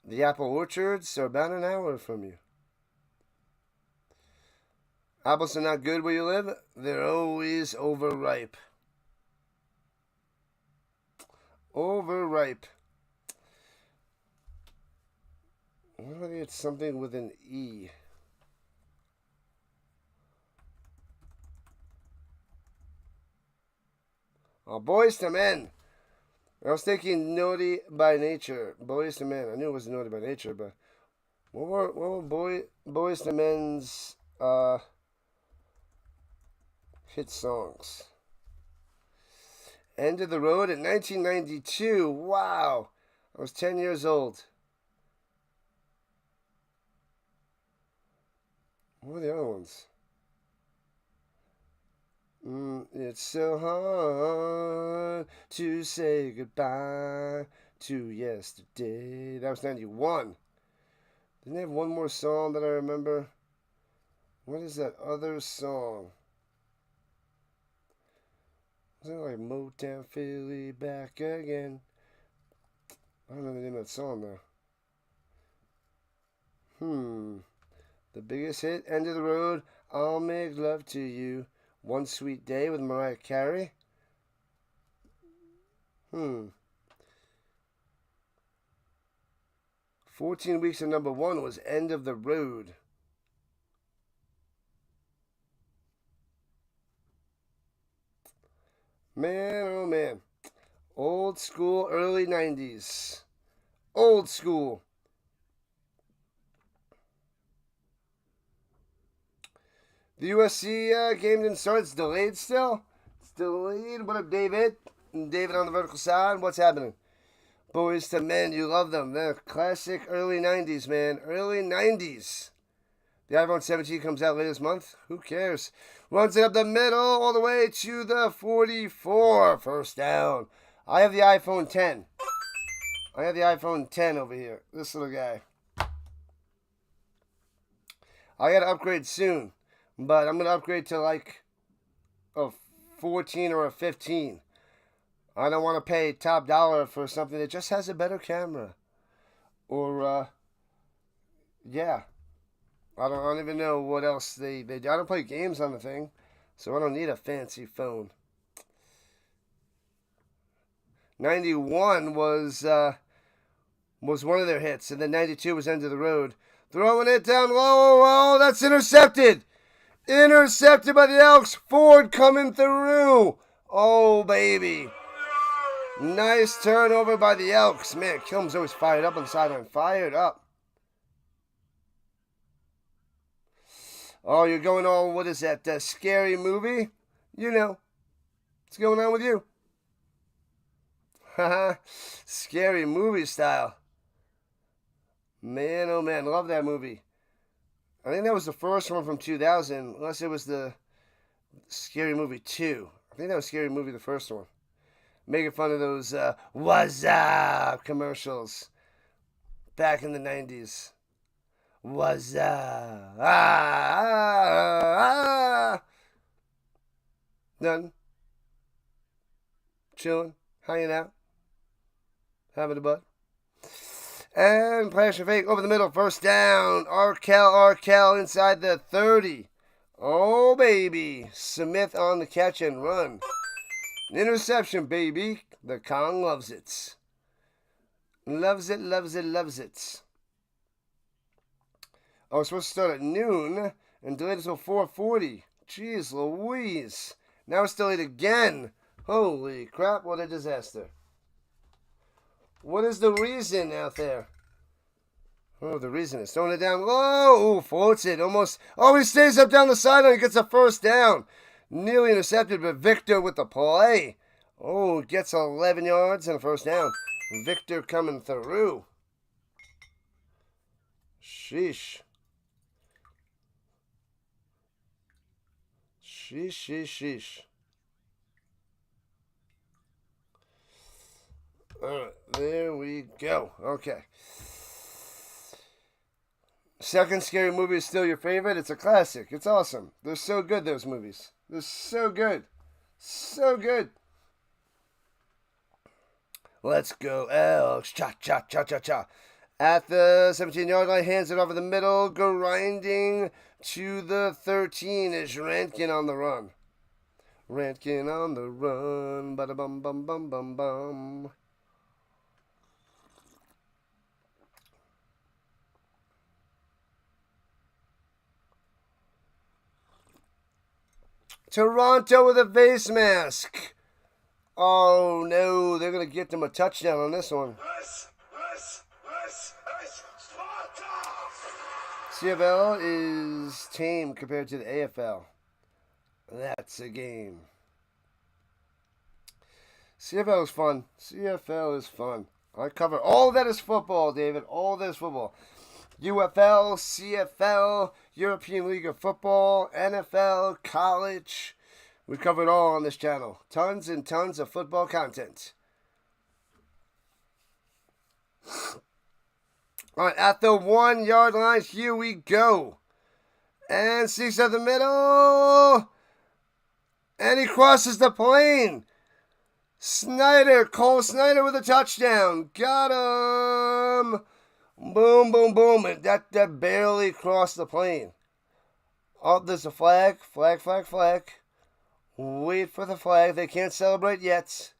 The apple orchards are about an hour from you. Apples are not good where you live. They're always overripe. Overripe. What if I get something with an E? Oh, Boys to Men. I was thinking Naughty by Nature. Boys to Men. I knew it was Naughty by Nature, but what were Boys to Men's hit songs? End of the Road in 1992. Wow. I was 10 years old. What were the other ones? It's so hard to say goodbye to yesterday. That was 91. Didn't they have one more song that I remember? What is that other song? Was it like Motown Philly back again? I don't know the name of that song though. The biggest hit, End of the Road, I'll Make Love to You, One Sweet Day with Mariah Carey. 14 weeks of number one was End of the Road. Man, oh man. Old school, early 90s. Old school. The USC game didn't start. It's delayed still. It's delayed. What up, David? And David on the vertical side. What's happening? Boys to Men. You love them. They're classic early 90s, man. Early 90s. The iPhone 17 comes out later this month. Who cares? Runs it up the middle all the way to the 44. First down. I have the iPhone 10. I have the iPhone 10 over here. This little guy. I got to upgrade soon. But I'm going to upgrade to like a 14 or a 15. I don't want to pay top dollar for something that just has a better camera. Or, yeah. I don't even know what else they do. I don't play games on the thing. So I don't need a fancy phone. 91 was one of their hits. And then 92 was End of the Road. Throwing it down low. Oh, that's intercepted. Intercepted by the Elks. Ford coming through. Oh, baby. Nice turnover by the Elks. Man, Kilm's always fired up on the sideline. Fired up. Oh, you're going on, what is that, Scary Movie? You know. What's going on with you? Haha. Scary Movie style. Man, oh man, love that movie. I think that was the first one from 2000, unless it was the Scary Movie 2. I think that was Scary Movie, the first one. Making fun of those what's up commercials back in the 90s. What's up? Nothing. Chilling, hanging out, having a butt. And flash and fake over the middle. First down. Arkell inside the 30. Oh, baby. Smith on the catch and run. An interception, baby. The Kong loves it. Loves it, loves it, loves it. I was supposed to start at noon and delayed until 4:40. Jeez Louise. Now it's delayed again. Holy crap, what a disaster. What is the reason out there? Oh, the reason is throwing it down low. Ooh, floats it almost. Oh, he stays up down the sideline. He gets a first down. Nearly intercepted, but Victor with the play. Oh, gets 11 yards and a first down. Victor coming through. Sheesh. Sheesh. Alright, there we go. Okay. Second Scary Movie is still your favorite? It's a classic. It's awesome. They're so good, those movies. They're so good. So good. Let's go, Elks. Cha. At the 17-yard line, hands it over the middle, grinding to the 13 is Rantkin on the run. Rantkin on the run. Bada-bum. Toronto with a face mask. Oh, no. They're going to get them a touchdown on this one. CFL is tame compared to the AFL. That's a game. CFL is fun. CFL is fun. I cover all that is football, David. All that is football. UFL, CFL, European League of Football, NFL, college. We cover it all on this channel. Tons and tons of football content. All right, at the 1 yard line, here we go. And seeks up the middle. And he crosses the plane. Cole Snyder with a touchdown. Got him. Boom. And that barely crossed the plane. Oh, there's a flag. Flag. Wait for the flag. They can't celebrate yet.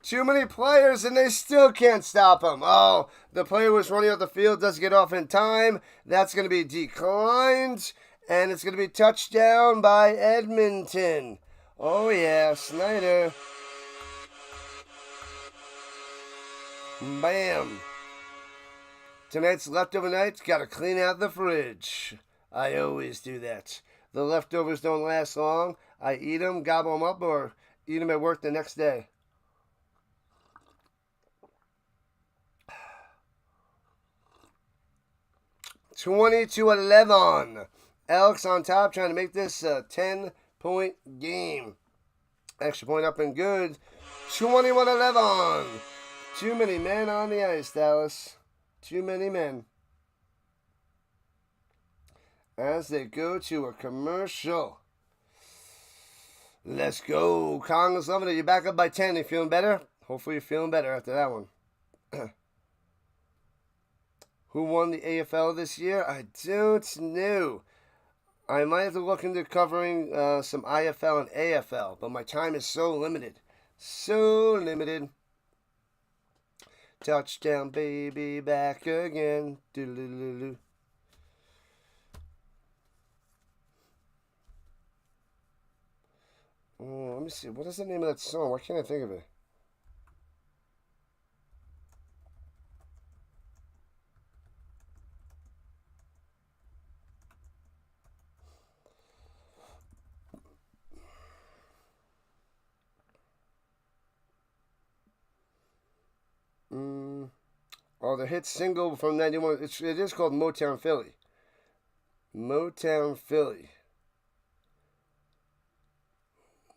Too many players and they still can't stop him. Oh, the player was running off the field, doesn't get off in time. That's going to be declined. And it's going to be touchdown by Edmonton. Oh, yeah, Snyder. Bam. Tonight's leftover night, got to clean out the fridge. I always do that. The leftovers don't last long. I eat them, gobble them up, or eat them at work the next day. (20-11). Elks on top, trying to make this a 10-point game. Extra point up and good. 21-11. Too many men on the ice, Dallas. Too many men. As they go to a commercial. Let's go. Congress loving it. You're back up by 10. You feeling better? Hopefully you're feeling better after that one. Who won the AFL this year? I don't know. I might have to look into covering some IFL and AFL, but my time is so limited. Touchdown, baby, back again. Doo-doo-doo-doo. Oh, let me see. What is the name of that song? Why can't I think of it? Oh, the hit single from 91. It is called Motown Philly. Motown Philly.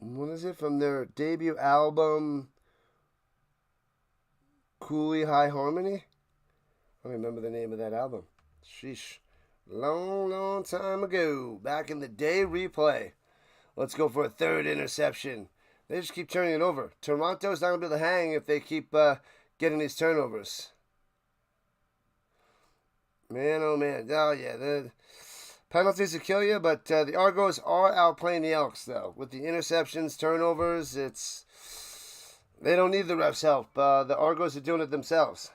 What is it? From their debut album, Cooley High Harmony? I don't remember the name of that album. Sheesh. Long time ago. Back in the day, replay. Let's go for a third interception. They just keep turning it over. Toronto's not going to be able to hang if they keep getting these turnovers. Man, oh man. Oh, yeah. The penalties will kill you, but the Argos are outplaying the Elks, though. With the interceptions, turnovers, they don't need the refs' help. The Argos are doing it themselves.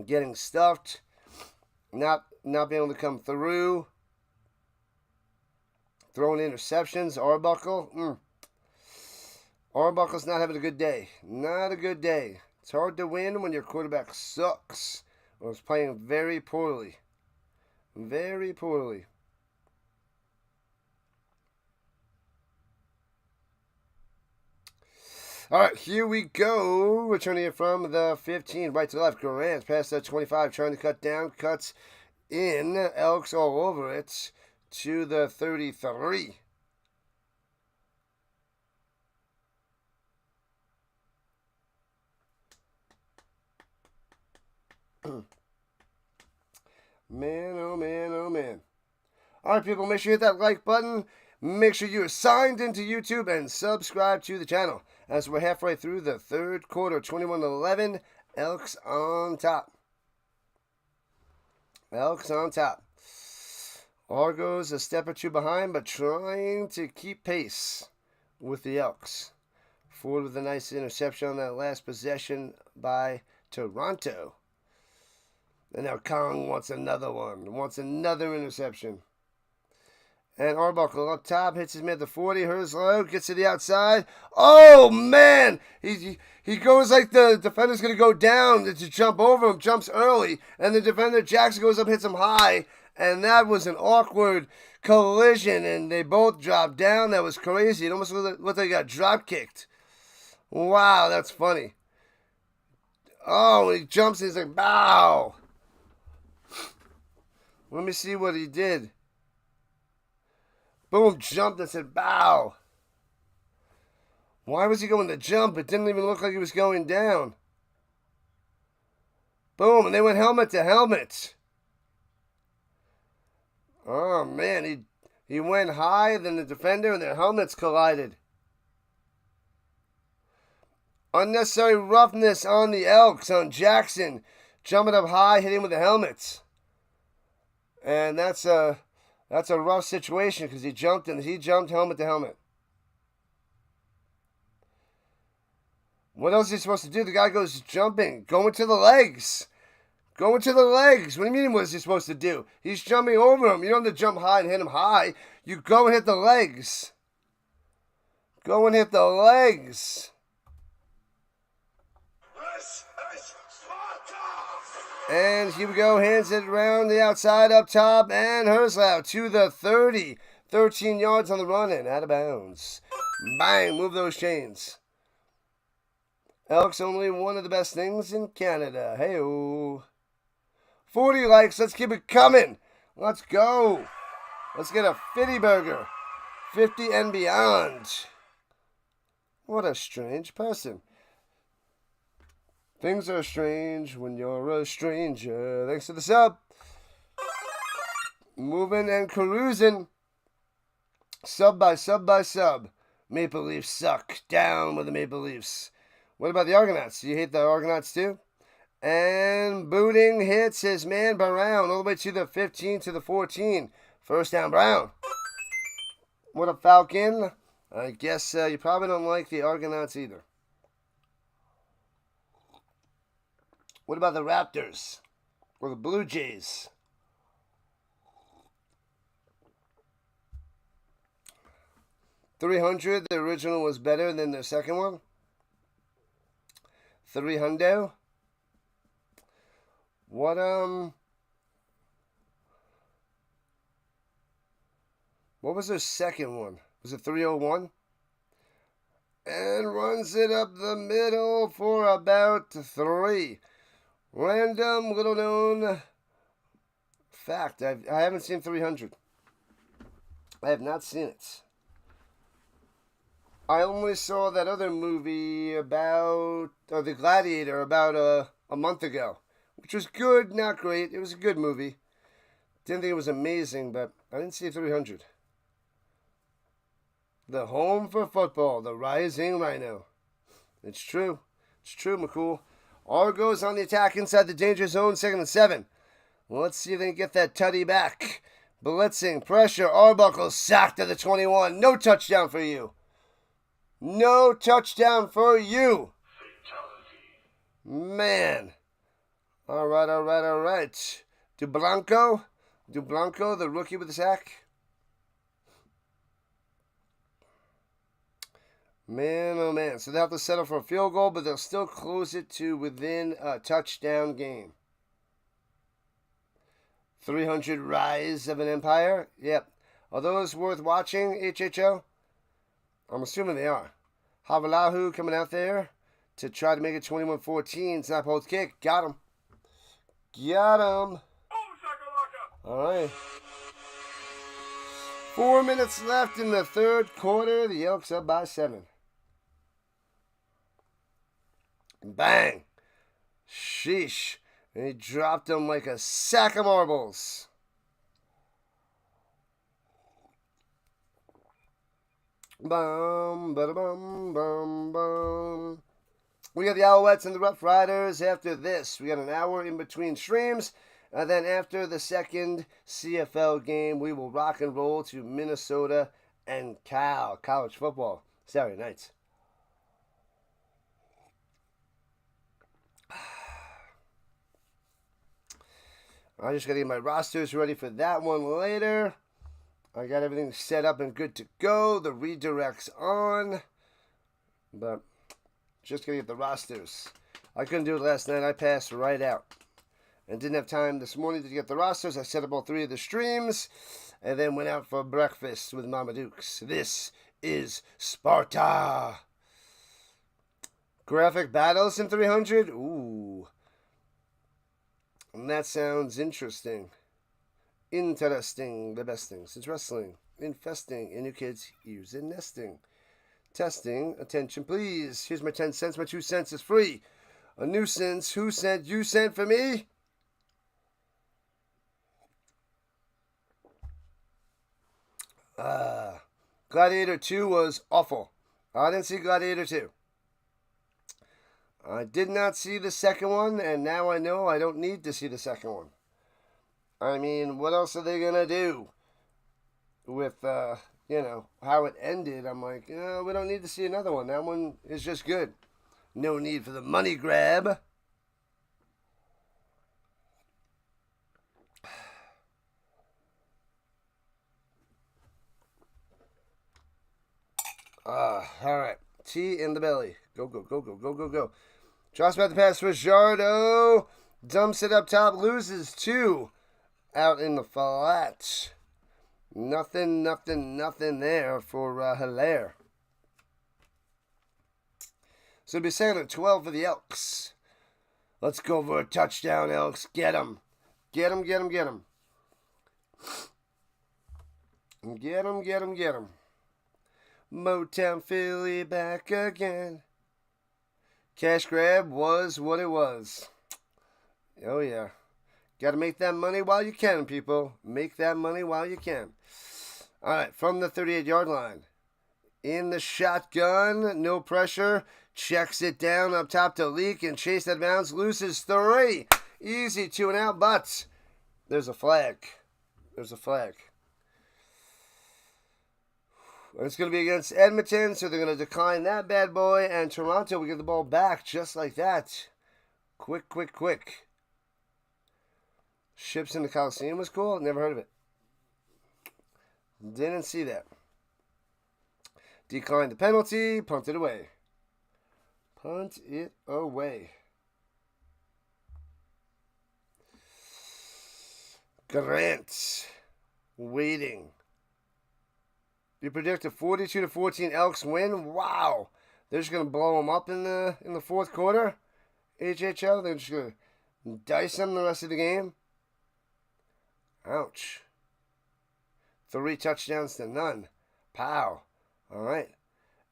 Getting stuffed. Not being able to come through. throwing interceptions. Arbuckle. Arbuckle's not having a good day. Not a good day. It's hard to win when your quarterback sucks or is playing very poorly. Very poorly. All right, here we go. Returning it from the 15, right to left. Grant past that 25, trying to cut down. Cuts in. Elks all over it to the 33. Man, oh man, oh man. All right, people, make sure you hit that like button. Make sure you're signed into YouTube and subscribe to the channel. As we're halfway through the third quarter, 21-11, Elks on top. Elks on top. Argos a step or two behind, but trying to keep pace with the Elks. Ford with a nice interception on that last possession by Toronto. And now Kong wants another one. Wants another interception. And Arbuckle up top, hits his man at the 40, Herzlow gets to the outside. Oh, man! He goes like the defender's going to go down to jump over him, jumps early, and the defender, Jackson, goes up, hits him high, and that was an awkward collision, and they both dropped down. That was crazy. It almost looked like they got drop-kicked. Wow, that's funny. Oh, he jumps, and he's like, bow! Let me see what he did. Boom, jumped and said, bow. Why was he going to jump? It didn't even look like he was going down. Boom, and they went helmet to helmet. Oh, man, he went high, then the defender, and their helmets collided. Unnecessary roughness on the Elks, on Jackson. Jumping up high, hitting with the helmets. And that's a rough situation because he jumped helmet to helmet. What else is he supposed to do? The guy goes jumping, going to the legs. Going to the legs. What do you mean what is he supposed to do? He's jumping over him. You don't have to jump high and hit him high. You go and hit the legs. Go and hit the legs. And here we go, hands it around the outside up top, and Herzlow to the 30. 13 yards on the run and out of bounds. Bang, move those chains. Elks only one of the best things in Canada. Hey-oh. 40 likes, let's keep it coming. Let's go. Let's get a 50 burger. 50 and beyond. What a strange person. Things are strange when you're a stranger. Thanks for the sub. Moving and cruising. Sub by sub by sub. Maple Leafs suck. Down with the Maple Leafs. What about the Argonauts? Do you hate the Argonauts too? And booting hits his man Brown all the way to the 15 to the 14. First down, Brown. What a Falcon. I guess you probably don't like the Argonauts either. What about the Raptors? Or the Blue Jays? $300, the original was better than the second one. $300. What was their second one? Was it 301? And runs it up the middle for about 3. Random little known fact. I haven't seen 300. I have not seen it. I only saw that other movie about The Gladiator about a month ago, which was good, not great. It was a good movie. Didn't think it was amazing, but I didn't see 300. The home for football, the Rising Rhino. It's true. It's true, McCool. Argos on the attack inside the danger zone, 2nd and 7. Well, let's see if they can get that tutty back. Blitzing, pressure, Arbuckle sacked at the 21. No touchdown for you. No touchdown for you. Man. All right. Dublanco, the rookie with the sack. Man, oh man. So they'll have to settle for a field goal, but they'll still close it to within a touchdown game. 300 rise of an empire? Yep. Are those worth watching, HHO? I'm assuming they are. Havalahu coming out there to try to make it 21-14. Snap, holds, kick. Got him. Got him. All right. 4 minutes left in the third quarter. The Elks up by 7. Bang. Sheesh. And he dropped him like a sack of marbles. Bum, ba-da-bum, bum, bum. We got the Alouettes and the Rough Riders after this. We got an hour in between streams. And then after the second CFL game, we will rock and roll to Minnesota and Cal. College football. Saturday nights. I just got to get my rosters ready for that one later. I got everything set up and good to go. The redirect's on. But just got to get the rosters. I couldn't do it last night. I passed right out. And didn't have time this morning to get the rosters. I set up all 3 of the streams. And then went out for breakfast with Mama Dukes. This is Sparta. Graphic battles in 300? Ooh. And that sounds interesting. Interesting. The best thing since wrestling. Infesting in your kids' ears and nesting. Testing. Attention, please. Here's my 10 cents. My 2 cents is free. A nuisance. Who sent? You sent for me? Gladiator 2 was awful. I didn't see Gladiator 2. I did not see the second one, and now I know I don't need to see the second one. I mean, what else are they going to do with, how it ended? I'm like, we don't need to see another one. That one is just good. No need for the money grab. All right. Tea in the belly. Go, go, go, go, go, go, go. Drops back the pass for Jardo. Dumps it up top. Loses 2 out in the flat. Nothing there for Hilaire. So it'll be 2nd and 12 for the Elks. Let's go for a touchdown, Elks. Get him. Get him, get him, get him. Get him, get him, get him. Motown Philly back again. Cash grab was what it was. Oh, yeah. Got to make that money while you can, people. Make that money while you can. All right, from the 38-yard line. In the shotgun, no pressure. Checks it down up top to Leak and chase that bounce. Loses 3. Easy 2 and out, but there's a flag. There's a flag. And it's going to be against Edmonton, so they're going to decline that bad boy. And Toronto will get the ball back just like that. Quick, quick, quick. Ships in the Coliseum was cool. Never heard of it. Didn't see that. Declined the penalty. Punt it away. Punt it away. Grant. Waiting. You predict a 42-14 Elks win? Wow. They're just going to blow them up in the fourth quarter? HHL? They're just going to dice them the rest of the game? Ouch. 3 touchdowns to none. Pow. All right.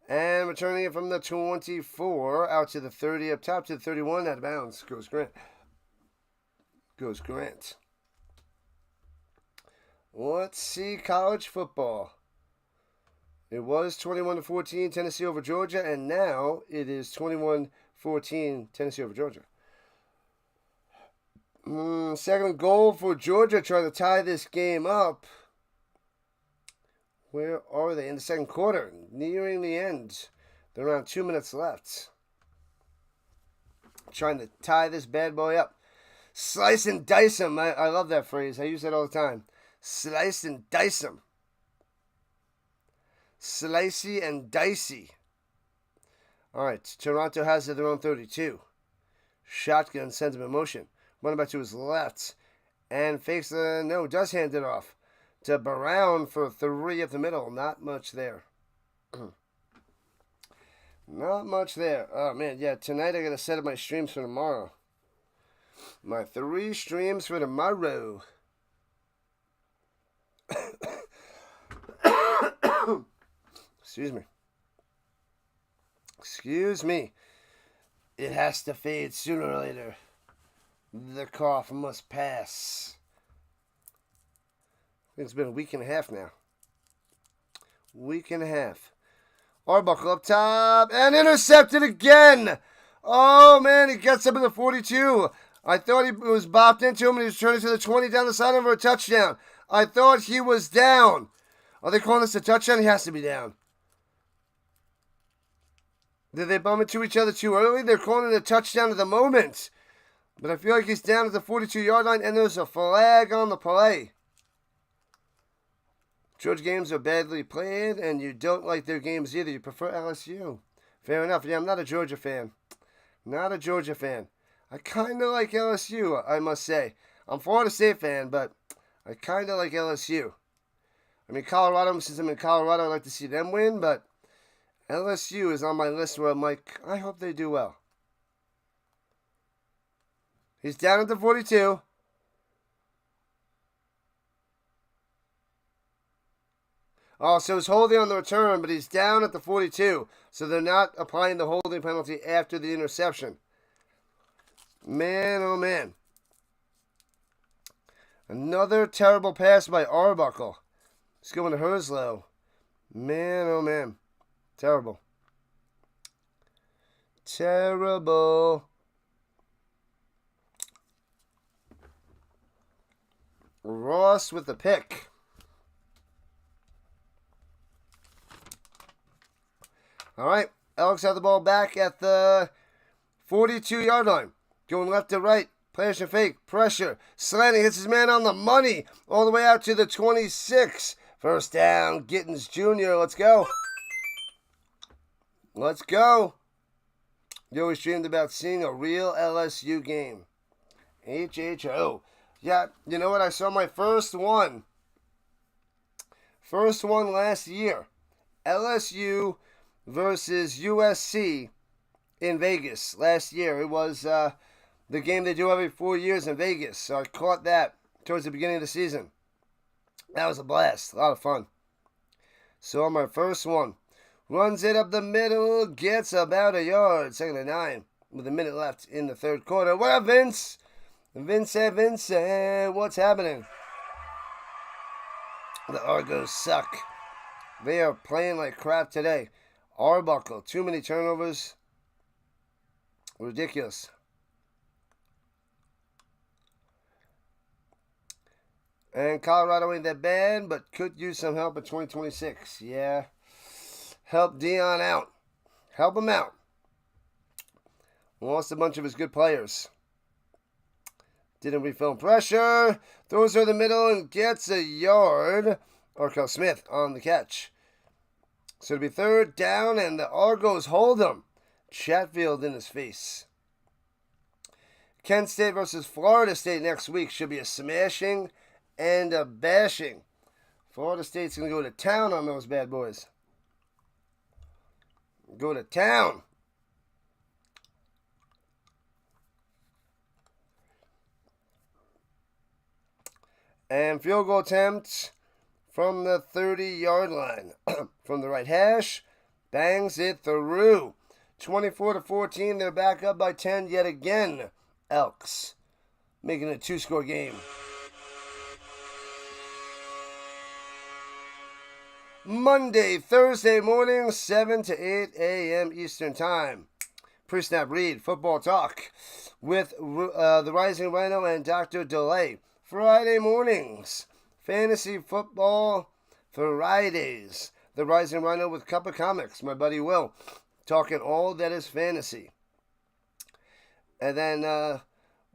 And returning it from the 24 out to the 30, up top to the 31, out of bounds. Goes Grant. Goes Grant. Let's see college football. It was 21-14 Tennessee over Georgia, and now it is 21-14 Tennessee over Georgia. 2nd goal for Georgia, trying to tie this game up. Where are they in the second quarter? Nearing the end. There are around 2 minutes left. Trying to tie this bad boy up. Slice and dice him. I love that phrase. I use that all the time. Slice and dice him. Slicey and dicey. All right, Toronto has it at their own 32. Shotgun sends him in motion. Running back to his left. And fakes does hand it off to Brown for 3 up the middle. Not much there. Not much there. Oh, man, yeah, tonight I got to set up my streams for tomorrow. My 3 streams for tomorrow. Excuse me. Excuse me. It has to fade sooner or later. The cough must pass. I think it's been a week and a half now. Week and a half. Arbuckle up top and intercepted again. Oh, man, he gets up at the 42. I thought he was bopped into him and he was turning to the 20 down the sideline for a touchdown. I thought he was down. Are they calling this a touchdown? He has to be down. Did they bump into each other too early? They're calling it a touchdown at the moment. But I feel like he's down at the 42-yard line and there's a flag on the play. Georgia games are badly played and you don't like their games either. You prefer LSU. Fair enough. Yeah, I'm not a Georgia fan. Not a Georgia fan. I kind of like LSU, I must say. I'm a Florida State fan, but I kind of like LSU. I mean, Colorado, since I'm in Colorado, I'd like to see them win, but LSU is on my list where I'm like, I hope they do well. He's down at the 42. Oh, so he's holding on the return, but he's down at the 42. So they're not applying the holding penalty after the interception. Man, oh man. Another terrible pass by Arbuckle. He's going to Herslow. Man, oh man. Terrible. Terrible. Ross with the pick. All right. Elks have the ball back at the 42-yard line. Going left to right. Play action fake. Pressure. Slanting. Hits his man on the money. All the way out to the 26. First down. Gittins Jr. Let's go. Let's go. You always dreamed about seeing a real LSU game. HHO. Yeah, you know what? I saw my first one. First one last year. LSU versus USC in Vegas last year. It was the game they do every 4 years in Vegas. So I caught that towards the beginning of the season. That was a blast. A lot of fun. So my first one. Runs it up the middle. Gets about a yard. Second and 9 with a minute left in the third quarter. What up, Vince? Vincent, what's happening? The Argos suck. They are playing like crap today. Arbuckle, too many turnovers. Ridiculous. And Colorado ain't that bad, but could use some help in 2026. Yeah. Help Dion out. Help him out. Lost a bunch of his good players. Didn't refilm pressure. Throws her the middle and gets a yard. Arkell Smith on the catch. So it'll be third down and the Argos hold him. Chatfield in his face. Kent State versus Florida State next week should be a smashing and a bashing. Florida State's going to go to town on those bad boys. Go to town. And field goal attempt from the 30-yard line. From the right hash. Bangs it through. 24-14. They're back up by 10 yet again. Elks. Making it a 2-score game. Monday, Thursday morning, 7 to 8 a.m. Eastern Time. Pre-snap read, football talk with the Rising Rhino and Dr. Delay. Friday mornings, fantasy football Fridays. The Rising Rhino with Cup of Comics, my buddy Will, talking all that is fantasy. And then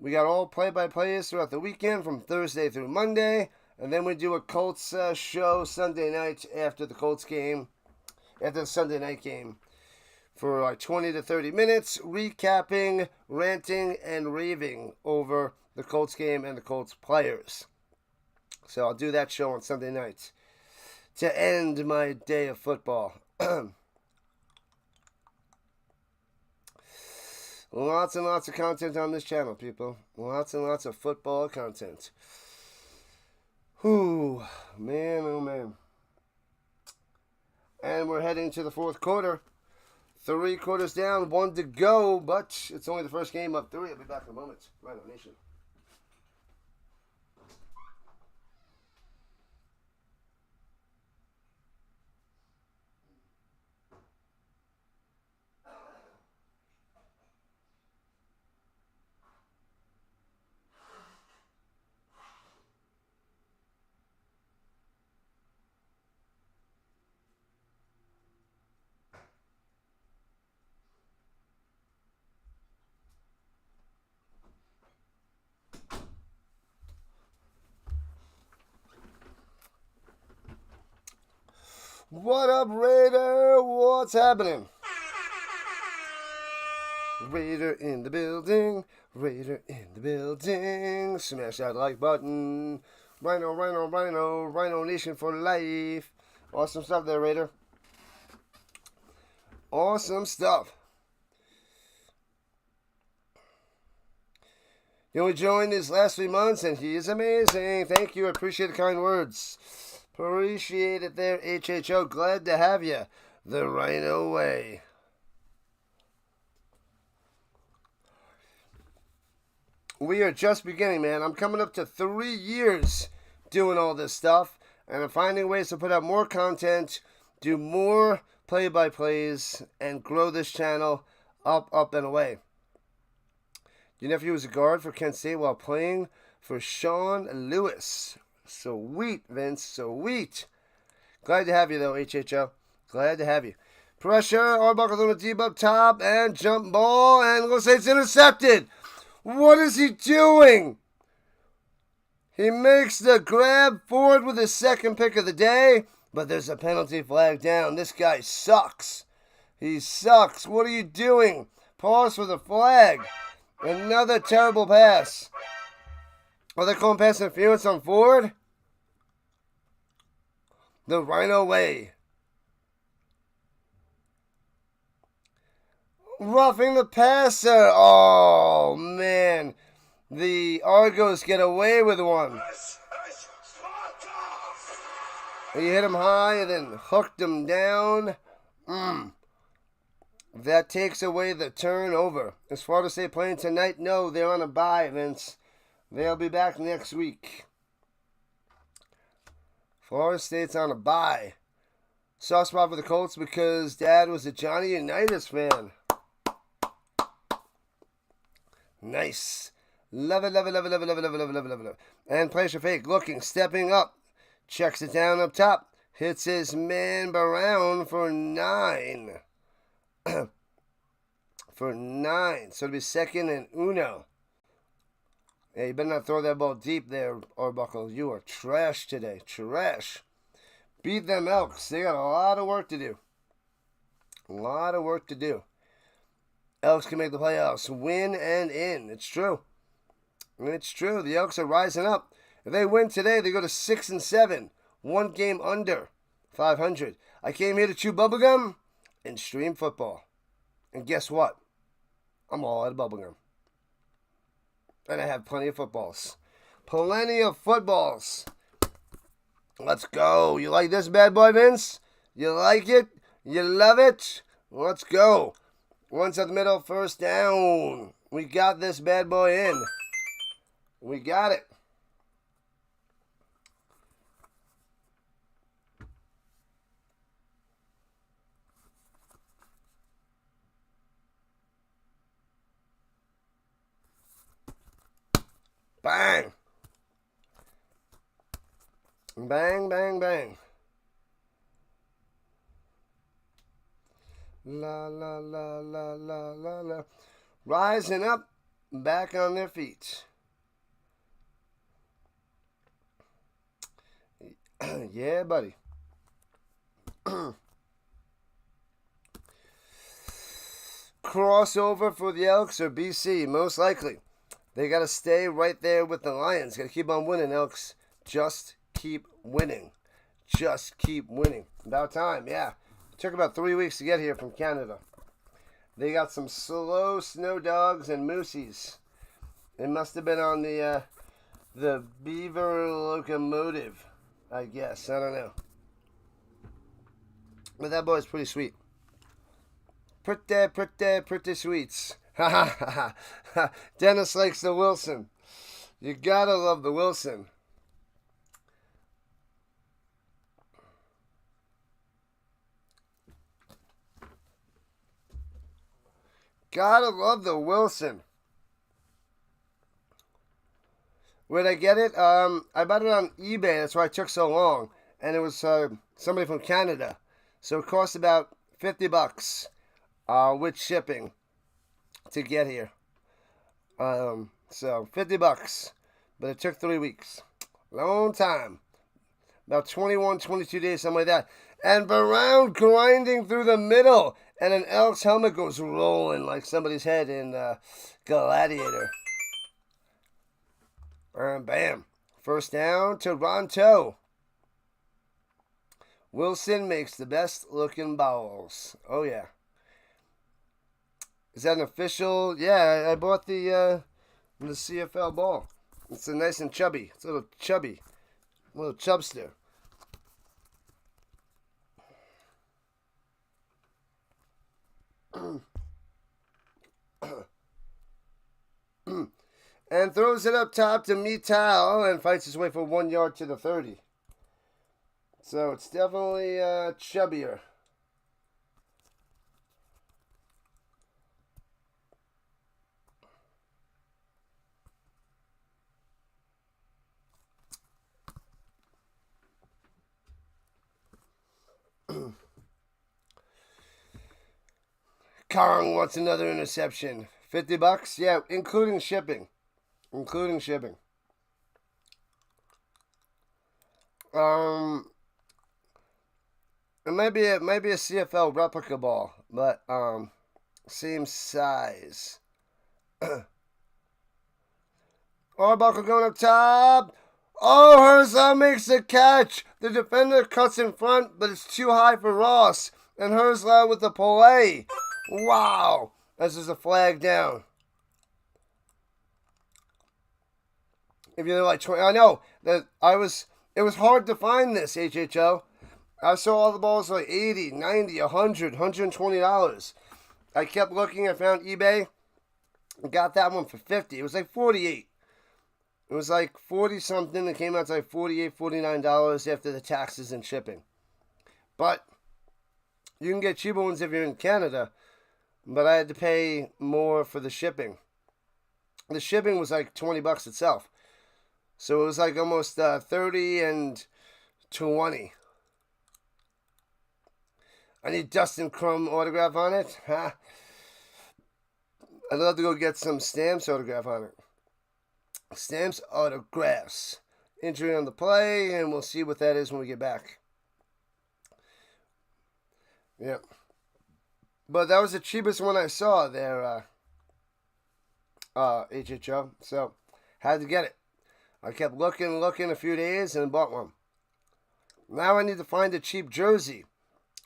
we got all play-by-plays throughout the weekend from Thursday through Monday. And then we do a Colts show Sunday night after the Colts game, after the Sunday night game. for like 20 to 30 minutes, recapping, ranting, and raving over the Colts game and the Colts players. So I'll do that show on Sunday nights to end my day of football. Lots and lots of content on this channel, people. Lots and lots of football content. Whew, man, oh man. And we're heading to the fourth quarter. 3 quarters down, 1 to go, but it's only the first game of 3. I'll be back in a moment. Rhino Nation. What up, Raider? What's happening? Raider in the building. Raider in the building. Smash that like button. Rhino, Rhino, Rhino. Rhino Nation for life. Awesome stuff there, Raider. Awesome stuff. You only joined these last 3 months, and he is amazing. Thank you. I appreciate the kind words. Appreciate it there, HHO. Glad to have you the Rhino way. We are just beginning, man. I'm coming up to 3 years doing all this stuff, and I'm finding ways to put out more content, do more play-by-plays, and grow this channel up, and away. Your nephew was a guard for Kent State while playing for Sean Lewis. Sweet, Vince. Sweet. Glad to have you, though, HHO. Glad to have you. Pressure. Arbuckle on the deep up top. And jump ball. And looks like it's intercepted. What is he doing? He makes the grab forward with his second pick of the day. But there's a penalty flag down. This guy sucks. He sucks. What are you doing? Pause for the flag. Another terrible pass. Are they calling pass interference on Ford? The Rhino way. Roughing the passer. Oh, man. The Argos get away with one. He hit him high and then hooked him down. That takes away the turnover. As far as they playing tonight, no, they're on a bye, Vince. They'll be back next week. Florida State's on a bye. Soft spot for the Colts because Dad was a Johnny Unitas fan. Nice. Love it, love it, love it, love it, love it, love it, love it, love it, love it. And plays your fake, looking, stepping up. Checks it down up top. Hits his man Brown for 9. For 9. So it'll be second and uno. Yeah, you better not throw that ball deep there, Arbuckle. You are trash today. Trash. Beat them Elks. They got a lot of work to do. A lot of work to do. Elks can make the playoffs. Win and in. It's true. It's true. The Elks are rising up. If they win today, they go to 6-7. 1 game under 500. I came here to chew bubblegum and stream football. And guess what? I'm all out of bubblegum. And I have plenty of footballs. Plenty of footballs. Let's go. You like this bad boy, Vince? You like it? You love it? Let's go. Once at the middle, first down. We got this bad boy in. We got it. Bang. Bang, bang, bang. La, la, la, la, la, la, la. Rising up, back on their feet. Yeah, buddy. crossover for the Elks or BC, most likely. They got to stay right there with the Lions. Got to keep on winning, Elks. Just keep winning. Just keep winning. About time, yeah. It took about 3 weeks to get here from Canada. They got some slow snow dogs and moosies. It must have been on the Beaver locomotive, I guess. I don't know. But that boy's pretty sweet. Pretty sweets. Ha ha ha. Dennis likes the Wilson. You gotta love the Wilson. Gotta love the Wilson. Where'd I get it? I bought it on eBay. That's why it took so long. And it was somebody from Canada. So it cost about $50 with shipping to get here. So $50. But it took 3 weeks. Long time. About 21, 22 days, something like that. And Brown grinding through the middle. And an Elks helmet goes rolling like somebody's head in Gladiator. And bam. First down, Toronto. Wilson makes the best looking balls. Oh, yeah. Is that an official? Yeah, I bought the CFL ball. It's a nice and chubby. It's a little chubby. A little chubster. And throws it up top to Mital and fights his way for 1 yard to the 30. So it's definitely chubbier. Kong wants another interception. $50? Yeah, including shipping. Including shipping. It might be a CFL replica ball, but same size. Arbuckle going up top. Oh, Herzog makes the catch. The defender cuts in front, but it's too high for Ross. And Herzog with the play. Wow. This is a flag down. If you're like 20, I know that it was hard to find this, HHO. I saw all the balls like 80, 90, 100, $120. I kept looking, I found eBay, got that one for 50. It was like 48. It was like 40 something. It came out to like $48, $49 after the taxes and shipping. But you can get cheaper ones if you're in Canada, but I had to pay more for the shipping. The shipping was like $20 itself. So it was like almost 30 and 20. I need Dustin Crum autograph on it. Huh? I'd love to go get some Stamps autograph on it. Stamps autographs. Injury on the play, and we'll see what that is when we get back. Yeah. But that was the cheapest one I saw there, HHO. So, had to get it. I kept looking a few days and bought one. Now I need to find a cheap jersey.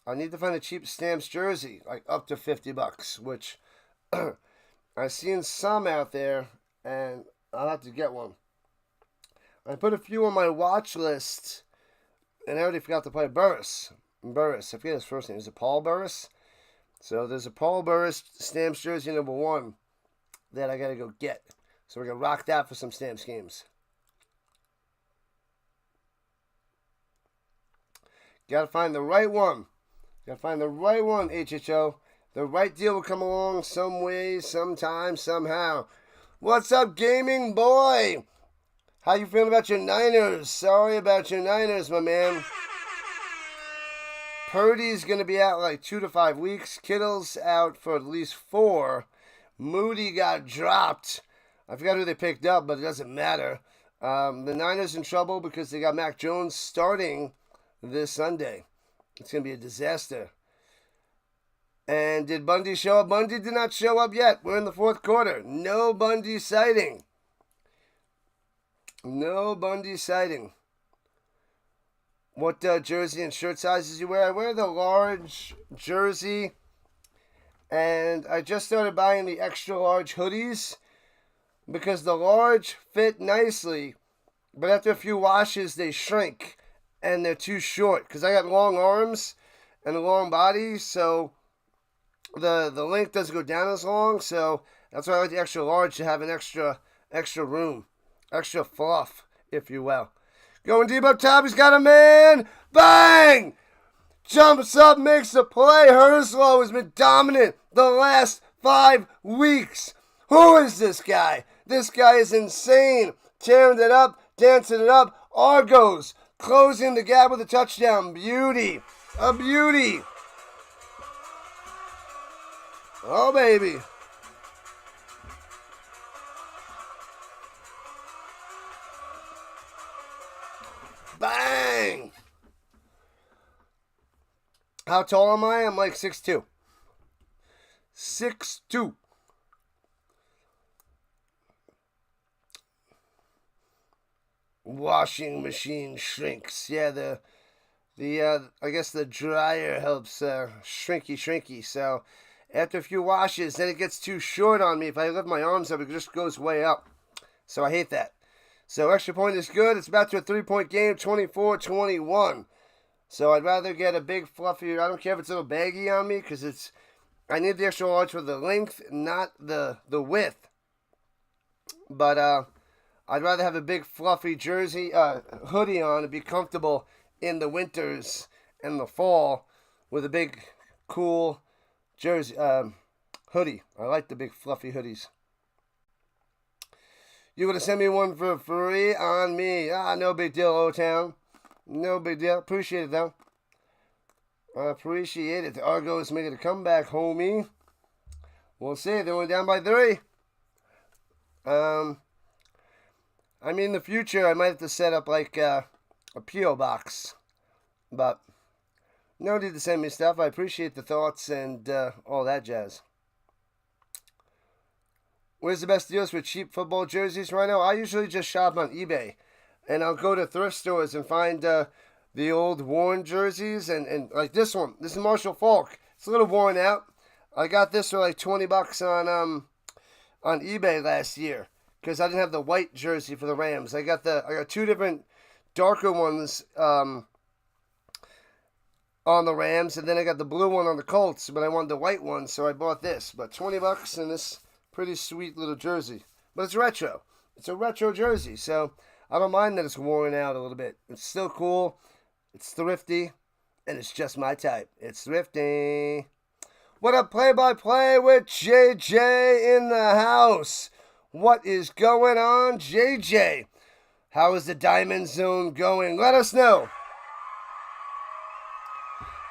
I need to find a cheap Stamps jersey, like up to $50, which I've seen some out there, and I'll have to get one. I put a few on my watch list, and I already forgot to play Burris. I forget his first name. Is it Paul Burris? So there's a Paul Burris Stamps jersey number 1 that I got to go get. So we're going to rock that for some Stamps games. Got to find the right one. Got to find the right one, HHO. The right deal will come along some way, sometime, somehow. What's up, gaming boy? How you feeling about your Niners? Sorry about your Niners, my man. Purdy's going to be out like 2 to 5 weeks. Kittle's out for at least 4. Moody got dropped. I forgot who they picked up, but it doesn't matter. The Niners in trouble because they got Mac Jones starting this Sunday. It's going to be a disaster. And did Bundy show up? Bundy did not show up yet. We're in the fourth quarter. No Bundy sighting. No Bundy sighting. What jersey and shirt sizes you wear? I wear the large jersey. And I just started buying the extra large hoodies because the large fit nicely, but after a few washes they shrink and they're too short because I got long arms and a long body, so the length doesn't go down as long. So that's why I like the extra large, to have an extra room, extra fluff, if you will. Going deep up top, he's got a man. Bang! Jumps up, makes the play. Herslow has been dominant the last 5 weeks. Who is this guy? This guy is insane. Tearing it up, dancing it up. Argos closing the gap with a touchdown. Beauty. A beauty. Oh, baby. Bang! How tall am I? I'm like 6'2". 6'2". Washing machine shrinks. Yeah, the I guess the dryer helps shrinky. So after a few washes, then it gets too short on me. If I lift my arms up, it just goes way up. So I hate that. So extra point is good. It's about to a 3-point game, 24-21. So I'd rather get a big fluffy. I don't care if it's a little baggy on me, because I need the extra large for the length, not the width. But I'd rather have a big fluffy jersey, hoodie on and be comfortable in the winters and the fall with a big cool jersey hoodie. I like the big fluffy hoodies. You would have sent me one for free on me. No big deal, O-Town. No big deal. Appreciate it, though. I appreciate it. The Argos making a comeback, homie. We'll see. They're only down by 3. I mean, in the future, I might have to set up, like, a P.O. box. But no need to send me stuff. I appreciate the thoughts and all that jazz. Where's the best deals for cheap football jerseys right now? I usually just shop on eBay. And I'll go to thrift stores and find the old worn jerseys. And like this one. This is Marshall Faulk. It's a little worn out. I got this for like $20 on eBay last year, because I didn't have the white jersey for the Rams. I got 2 different darker ones on the Rams, and then I got the blue one on the Colts, but I wanted the white one, so I bought this. But $20 and this pretty sweet little jersey. But it's retro. It's a retro jersey, so I don't mind that it's worn out a little bit. It's still cool. It's thrifty, and it's just my type. It's thrifty. What up, play-by-play with JJ in the house? What is going on, JJ? How is the Diamond Zone going? Let us know.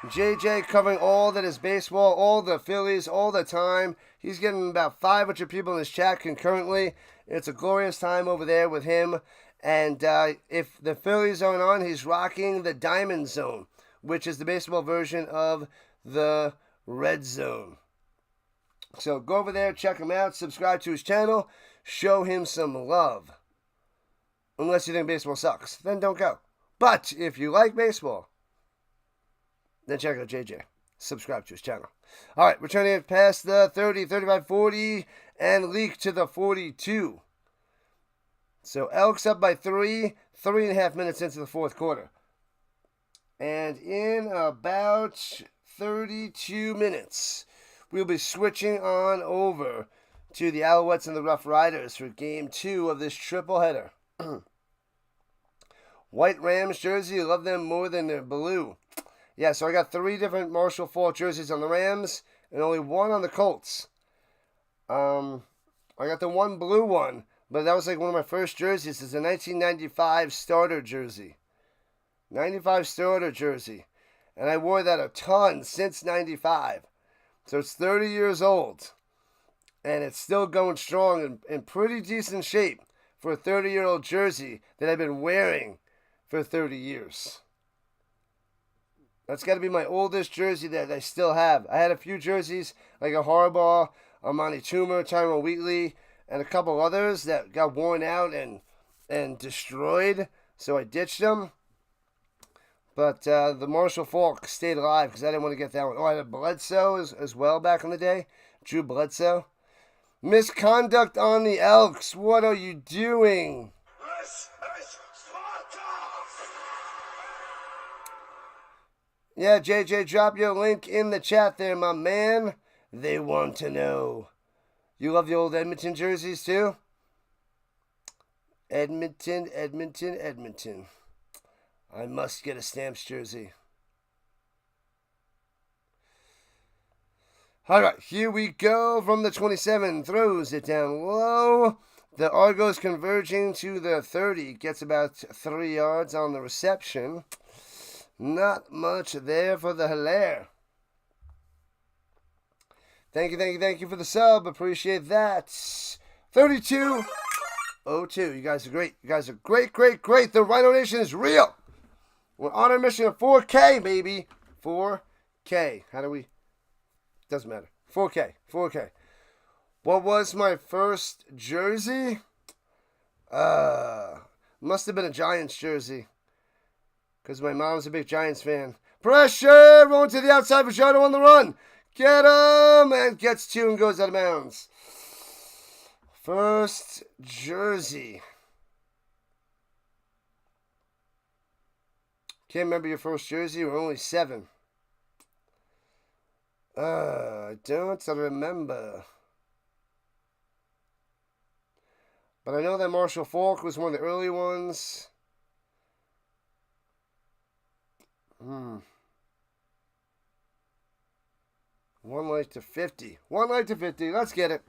JJ covering all that is baseball, all the Phillies, all the time. He's getting about 500 people in his chat concurrently. It's a glorious time over there with him. And if the Phillies aren't on, he's rocking the Diamond Zone, which is the baseball version of the Red Zone. So go over there, check him out, subscribe to his channel, show him some love. Unless you think baseball sucks, then don't go. But if you like baseball, then check out JJ. Subscribe to his channel. All right, returning it past the 30, 35, 40, and leak to the 42. So Elks up by 3.5 minutes into the fourth quarter. And in about 32 minutes, we'll be switching on over to the Alouettes and the Rough Riders for Game 2 of this triple header. White Rams jersey, love them more than their blue. Yeah, so I got 3 different Marshall Faulk jerseys on the Rams and only 1 on the Colts. I got the 1 blue one, but that was like one of my first jerseys. It's a 1995 starter jersey. 95 starter jersey. And I wore that a ton since 95. So it's 30 years old. And it's still going strong and in pretty decent shape for a 30-year-old jersey that I've been wearing for 30 years. That's got to be my oldest jersey that I still have. I had a few jerseys, like a Harbaugh, a Monty Toomer, Tyrone Wheatley, and a couple others that got worn out and destroyed, so I ditched them. But the Marshall Faulk stayed alive because I didn't want to get that one. Oh, I had Bledsoe as well back in the day. Drew Bledsoe. Misconduct on the Elks. What are you doing? This is Sparta! Yeah, JJ, drop your link in the chat there, my man. They want to know. You love the old Edmonton jerseys too? Edmonton, Edmonton, Edmonton. I must get a Stamps jersey. All right, here we go from the 27. Throws it down low. The Argos converging to the 30. Gets about 3 yards on the reception. Not much there for the Hilaire. Thank you for the sub. Appreciate that. 32-02. You guys are great. You guys are great. The Rhino Nation is real. We're on our mission of 4K, baby. 4K. How do we... Doesn't matter. 4K. What was my first jersey? Must have been a Giants jersey. Because my mom's a big Giants fan. Pressure! Rolling to the outside. Fajardo on the run. Get him! And gets 2 and goes out of bounds. First jersey. Can't remember your first jersey. We're only 7. I don't remember. But I know that Marshall Faulk was one of the early ones. 1 life to 50. 1 life to 50. Let's get it.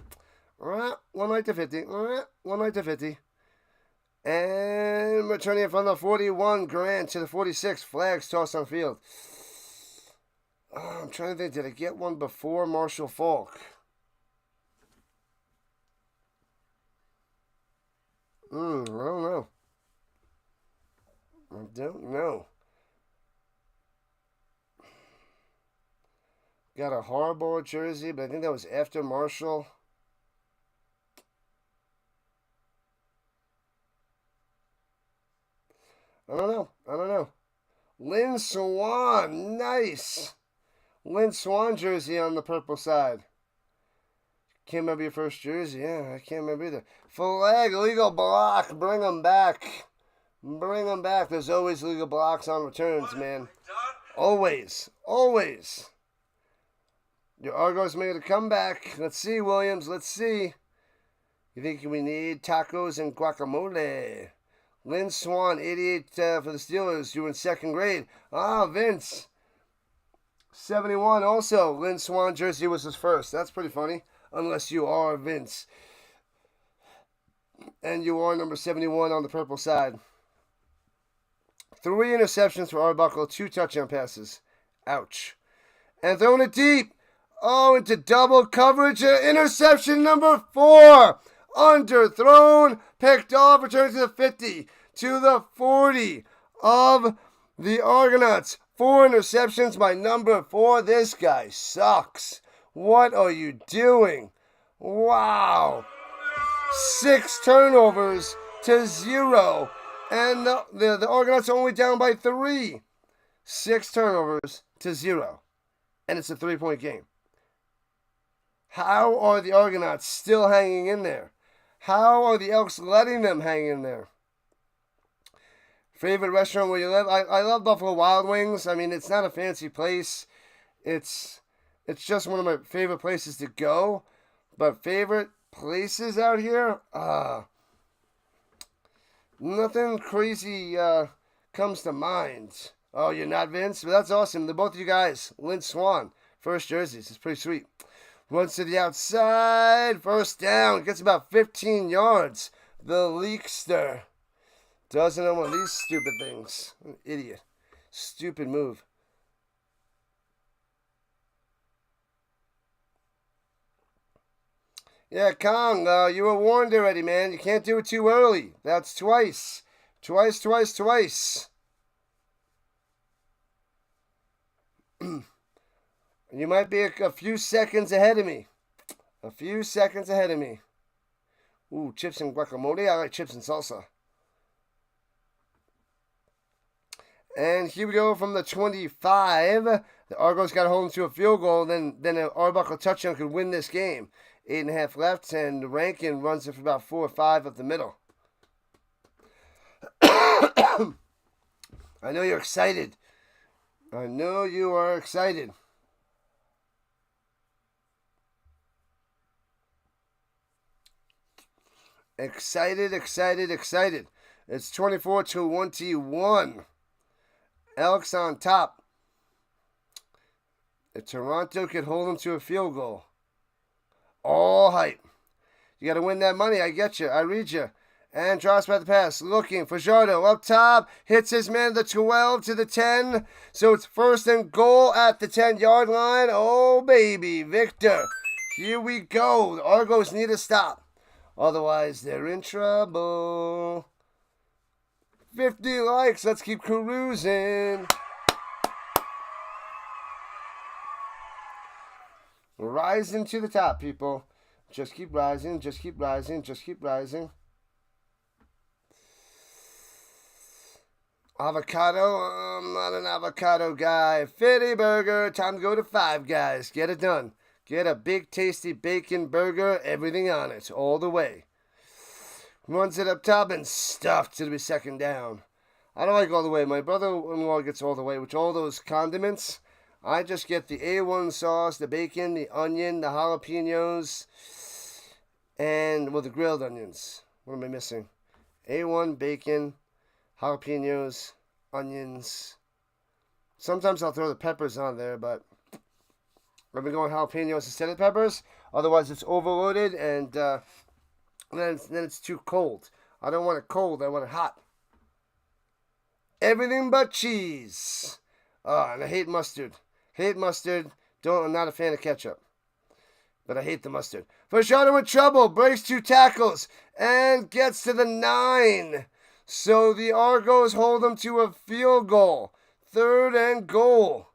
All right. 1 life to 50. All right. 1 life to 50. And returning it from the 41, Grant to the 46. Flags tossed on field. I'm trying to think, did I get one before Marshall Faulk? I don't know. Got a Harbaugh jersey, but I think that was after Marshall. I don't know. Lynn Swan, nice. Lynn Swan jersey on the purple side. Can't remember your first jersey. Yeah, I can't remember either. Flag, legal block. Bring them back. There's always legal blocks on returns, man. Always. Your Argos made a comeback. Let's see, Williams. Let's see. You think we need tacos and guacamole? Lynn Swan, 88 for the Steelers. You were in 2nd grade. Vince. 71 also. Lynn Swan jersey was his first. That's pretty funny. Unless you are Vince. And you are number 71 on the purple side. 3 interceptions for Arbuckle. 2 touchdown passes. Ouch. And throwing it deep. Oh, into double coverage. Interception number 4. Underthrown, picked off, returned to the 50, to the 40 of the Argonauts. 4 interceptions by number 4. This guy sucks. What are you doing? Wow. 6 turnovers to 0. And the Argonauts are only down by 3. 6 turnovers to 0. And it's a 3-point game. How are the Argonauts still hanging in there? How are the Elks letting them hang in there? Favorite restaurant where you live? I love Buffalo Wild Wings. I mean, it's not a fancy place. It's just one of my favorite places to go. But favorite places out here? Nothing crazy comes to mind. Oh, you're not Vince? Well, that's awesome. They're both of you guys. Lynn Swan. First jerseys. It's pretty sweet. Runs to the outside. First down. Gets about 15 yards. The Leakster. Doesn't know one of these stupid things. An idiot. Stupid move. Yeah, Kong, you were warned already, man. You can't do it too early. That's twice. Twice. You might be a few seconds ahead of me. A few seconds ahead of me. Ooh, chips and guacamole. I like chips and salsa. And here we go from the 25. The Argos got to hold them to a field goal. Then an Arbuckle touchdown could win this game. 8.5 left, and Rankin runs it for about 4 or 5 up the middle. I know you're excited. I know you are excited. Excited. It's 24-21. Elks on top. If Toronto could hold them to a field goal. All hype. You got to win that money. I get you. I read you. And drops back the pass. Looking for Jardo up top. Hits his man the 12 to the 10. So it's 1st and goal at the 10-yard line. Oh, baby. Victor. Here we go. The Argos need to stop. Otherwise, they're in trouble. 50 likes. Let's keep cruising. Rising to the top, people. Just keep rising. Just keep rising. Just keep rising. Avocado. I'm not an avocado guy. Fitty burger. Time to go to Five Guys. Get it done. Get a big, tasty bacon burger. Everything on it. All the way. Runs it up top and stuffed to be 2nd down. I don't like all the way. My brother-in-law gets all the way, which all those condiments. I just get the A1 sauce, the bacon, the onion, the jalapenos, and, well, the grilled onions. What am I missing? A1, bacon, jalapenos, onions. Sometimes I'll throw the peppers on there, but I've been going jalapenos instead of peppers. Otherwise, it's overloaded, and then it's too cold. I don't want it cold. I want it hot. Everything but cheese. And I hate mustard. I'm not a fan of ketchup. But I hate the mustard. Fashano in trouble. Breaks 2 tackles. And gets to the 9. So the Argos hold them to a field goal. 3rd and goal.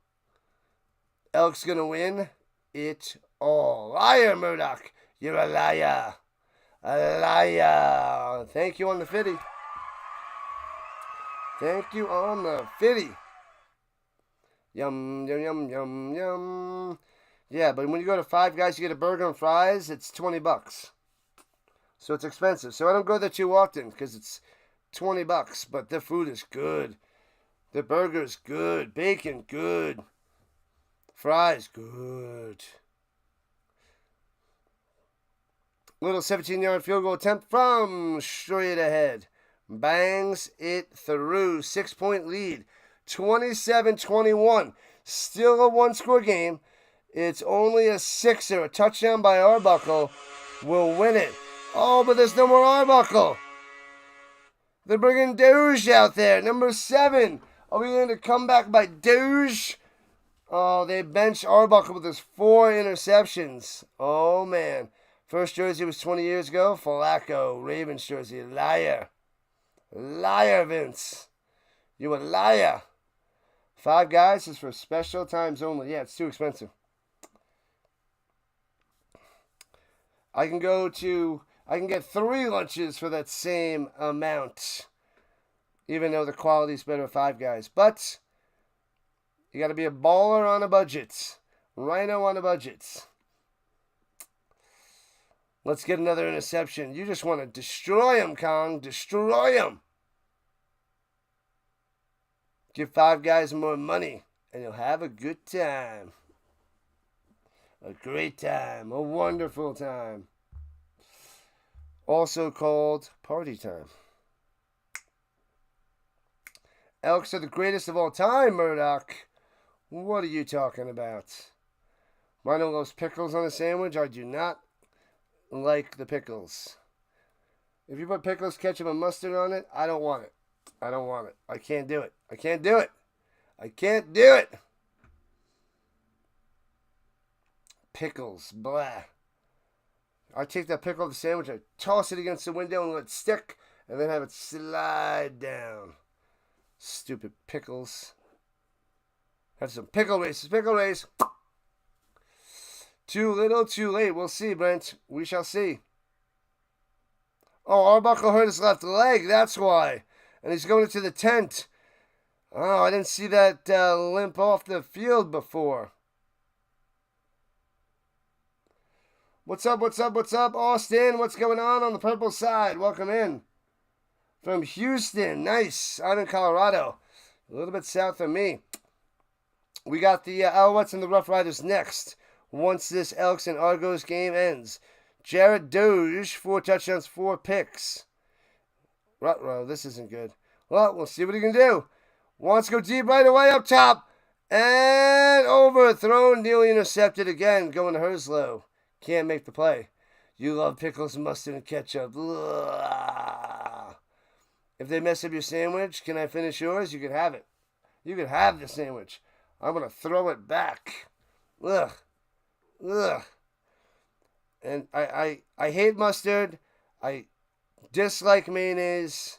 Elks gonna win it all. Liar, Murdoch. You're a liar. A liar. Thank you on the fitty. Thank you on the fitty. Yum, yum, yum, yum, yum. Yeah, but when you go to Five Guys, you get a burger and fries, it's $20. So it's expensive. So I don't go there too often because it's $20. But the food is good. The burger's good. Bacon, good. Fries, good. Little 17-yard field goal attempt from straight ahead. Bangs it through. 6-point lead. 27-21. Still a one-score game. It's only a 6er. A touchdown by Arbuckle will win it. Oh, but there's no more Arbuckle. They're bringing Doge out there. Number 7. Are we going to come back by Doge? Oh, they benched Arbuckle with his 4 interceptions. Oh, man. First jersey was 20 years ago. Flacco, Ravens jersey. Liar. Liar, Vince. You a liar. Five Guys is for special times only. Yeah, it's too expensive. I can get 3 lunches for that same amount. Even though the quality's better at Five Guys. But you got to be a baller on a budget. Rhino on a budget. Let's get another interception. You just want to destroy him, Kong. Destroy him. Give Five Guys more money, and you'll have a good time. A great time. A wonderful time. Also called party time. Elks are the greatest of all time, Murdoch. What are you talking about? Rhino loves pickles on a sandwich. I do not like the pickles. If you put pickles, ketchup, and mustard on it, I don't want it. I don't want it. I can't do it. I can't do it. I can't do it. Pickles. Blah. I take that pickle off the sandwich, I toss it against the window and let it stick, and then have it slide down. Stupid pickles. That's some pickle races. Pickle race. Too little, too late. We'll see, Brent. We shall see. Oh, Arbuckle hurt his left leg. That's why. And he's going into the tent. Oh, I didn't see that limp off the field before. What's up, what's up, what's up, Austin? What's going on the purple side? Welcome in. From Houston. Nice. Out in Colorado. A little bit south of me. We got the Alouettes and the Rough Riders next. Once this Elks and Argos game ends. Jared Doge, 4 touchdowns, 4 picks. Ruh-roh, this isn't good. Well, we'll see what he can do. Wants to go deep right away up top. And overthrown, nearly intercepted again. Going to Herslow. Can't make the play. You love pickles, mustard, and ketchup. Ugh. If they mess up your sandwich, can I finish yours? You can have it. You can have the sandwich. I'm going to throw it back. Ugh. Ugh. And I hate mustard. I dislike mayonnaise.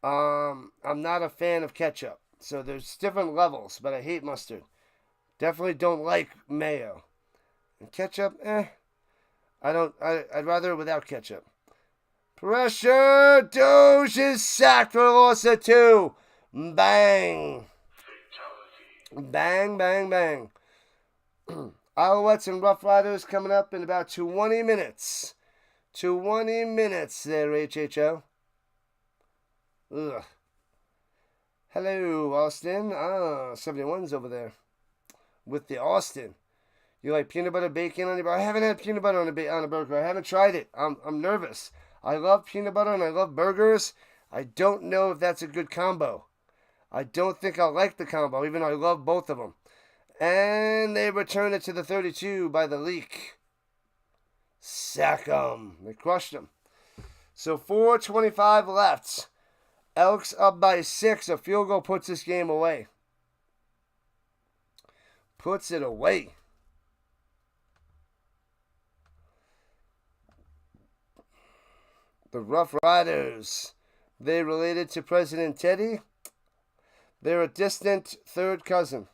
I'm not a fan of ketchup. So there's different levels, but I hate mustard. Definitely don't like mayo. And ketchup, I'd rather it without ketchup. Pressure! Doge is sacked for a loss of 2. Bang! Bang, bang, bang. Alouettes and Rough Riders coming up in about 20 minutes. 20 minutes there, HHO. Ugh. Hello, Austin. 71's over there. With the Austin. You like peanut butter bacon on your burger? I haven't had peanut butter on a burger. I haven't tried it. I'm nervous. I love peanut butter and I love burgers. I don't know if that's a good combo. I don't think I'll like the combo, even though I love both of them. And they return it to the 32 by the leak. Sack 'em. They crushed them. So 4:25 left. Elks up by 6. A field goal puts this game away. Puts it away. The Rough Riders. They related to President Teddy. They're a distant third cousin.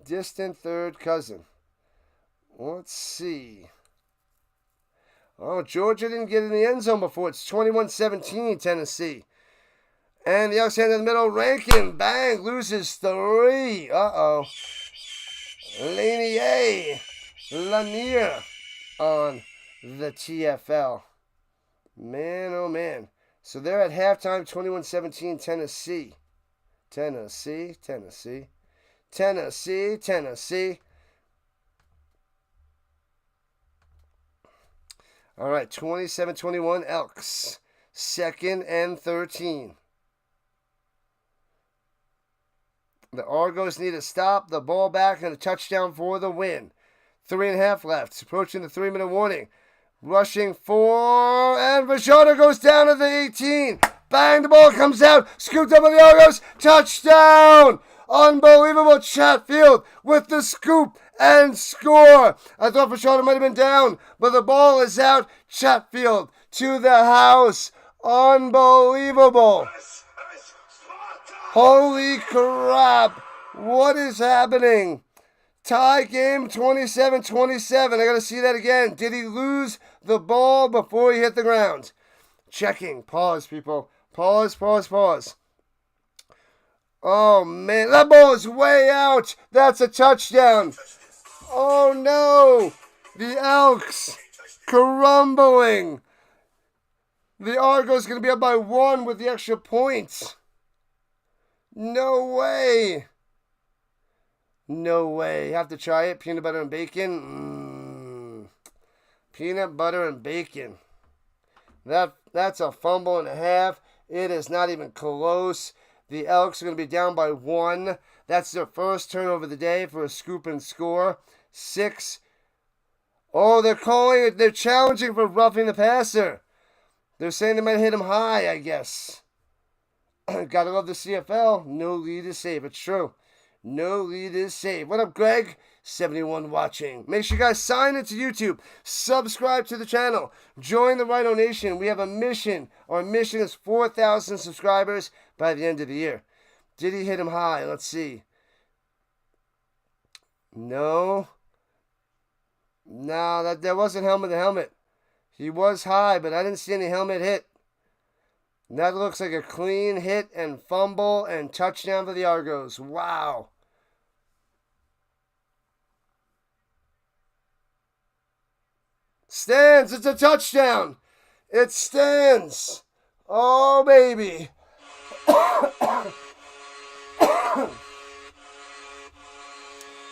Distant third cousin. Let's see. Oh, Georgia didn't get in the end zone before. It's 21-17, Tennessee. And the Elks hand in the middle. Rankin, bang, loses 3. Uh-oh. Lanier on the TFL. Man, oh man. So they're at halftime, 21-17, Tennessee. Tennessee. All right, 27-21 Elks. 2nd and 13. The Argos need to stop, the ball back, and a touchdown for the win. 3.5 left. Approaching the 3-minute warning. Rushing 4, and Vachota goes down to the 18. Bang, the ball comes out. Scooped up by the Argos. Touchdown! Unbelievable. Chatfield with the scoop and score. I thought Vachota might have been down, but the ball is out. Chatfield to the house. Unbelievable. Holy crap. What is happening? Tie game, 27-27. I got to see that again. Did he lose the ball before he hit the ground? Checking. Pause, people. Pause. Oh, man. That ball is way out. That's a touchdown. Oh, no. The Elks crumbling. The Argos going to be up by 1 with the extra points. No way. You have to try it. Peanut butter and bacon. Peanut butter and bacon. That's a fumble and a half. It is not even close. The Elks are going to be down by 1. That's their first turnover of the day for a scoop and score. 6. Oh, they're calling it. They're challenging for roughing the passer. They're saying they might hit him high, I guess. Gotta love the CFL. No lead is safe. It's true. No lead is safe. What up, Greg? 71 watching. Make sure you guys sign into YouTube. Subscribe to the channel. Join the Rhino Nation. We have a mission. Our mission is 4,000 subscribers by the end of the year. Did he hit him high? Let's see. No. No, that wasn't helmet to helmet. He was high, but I didn't see any helmet hit. That looks like a clean hit and fumble and touchdown for the Argos. Wow. Stands. It's a touchdown. It stands. Oh, baby.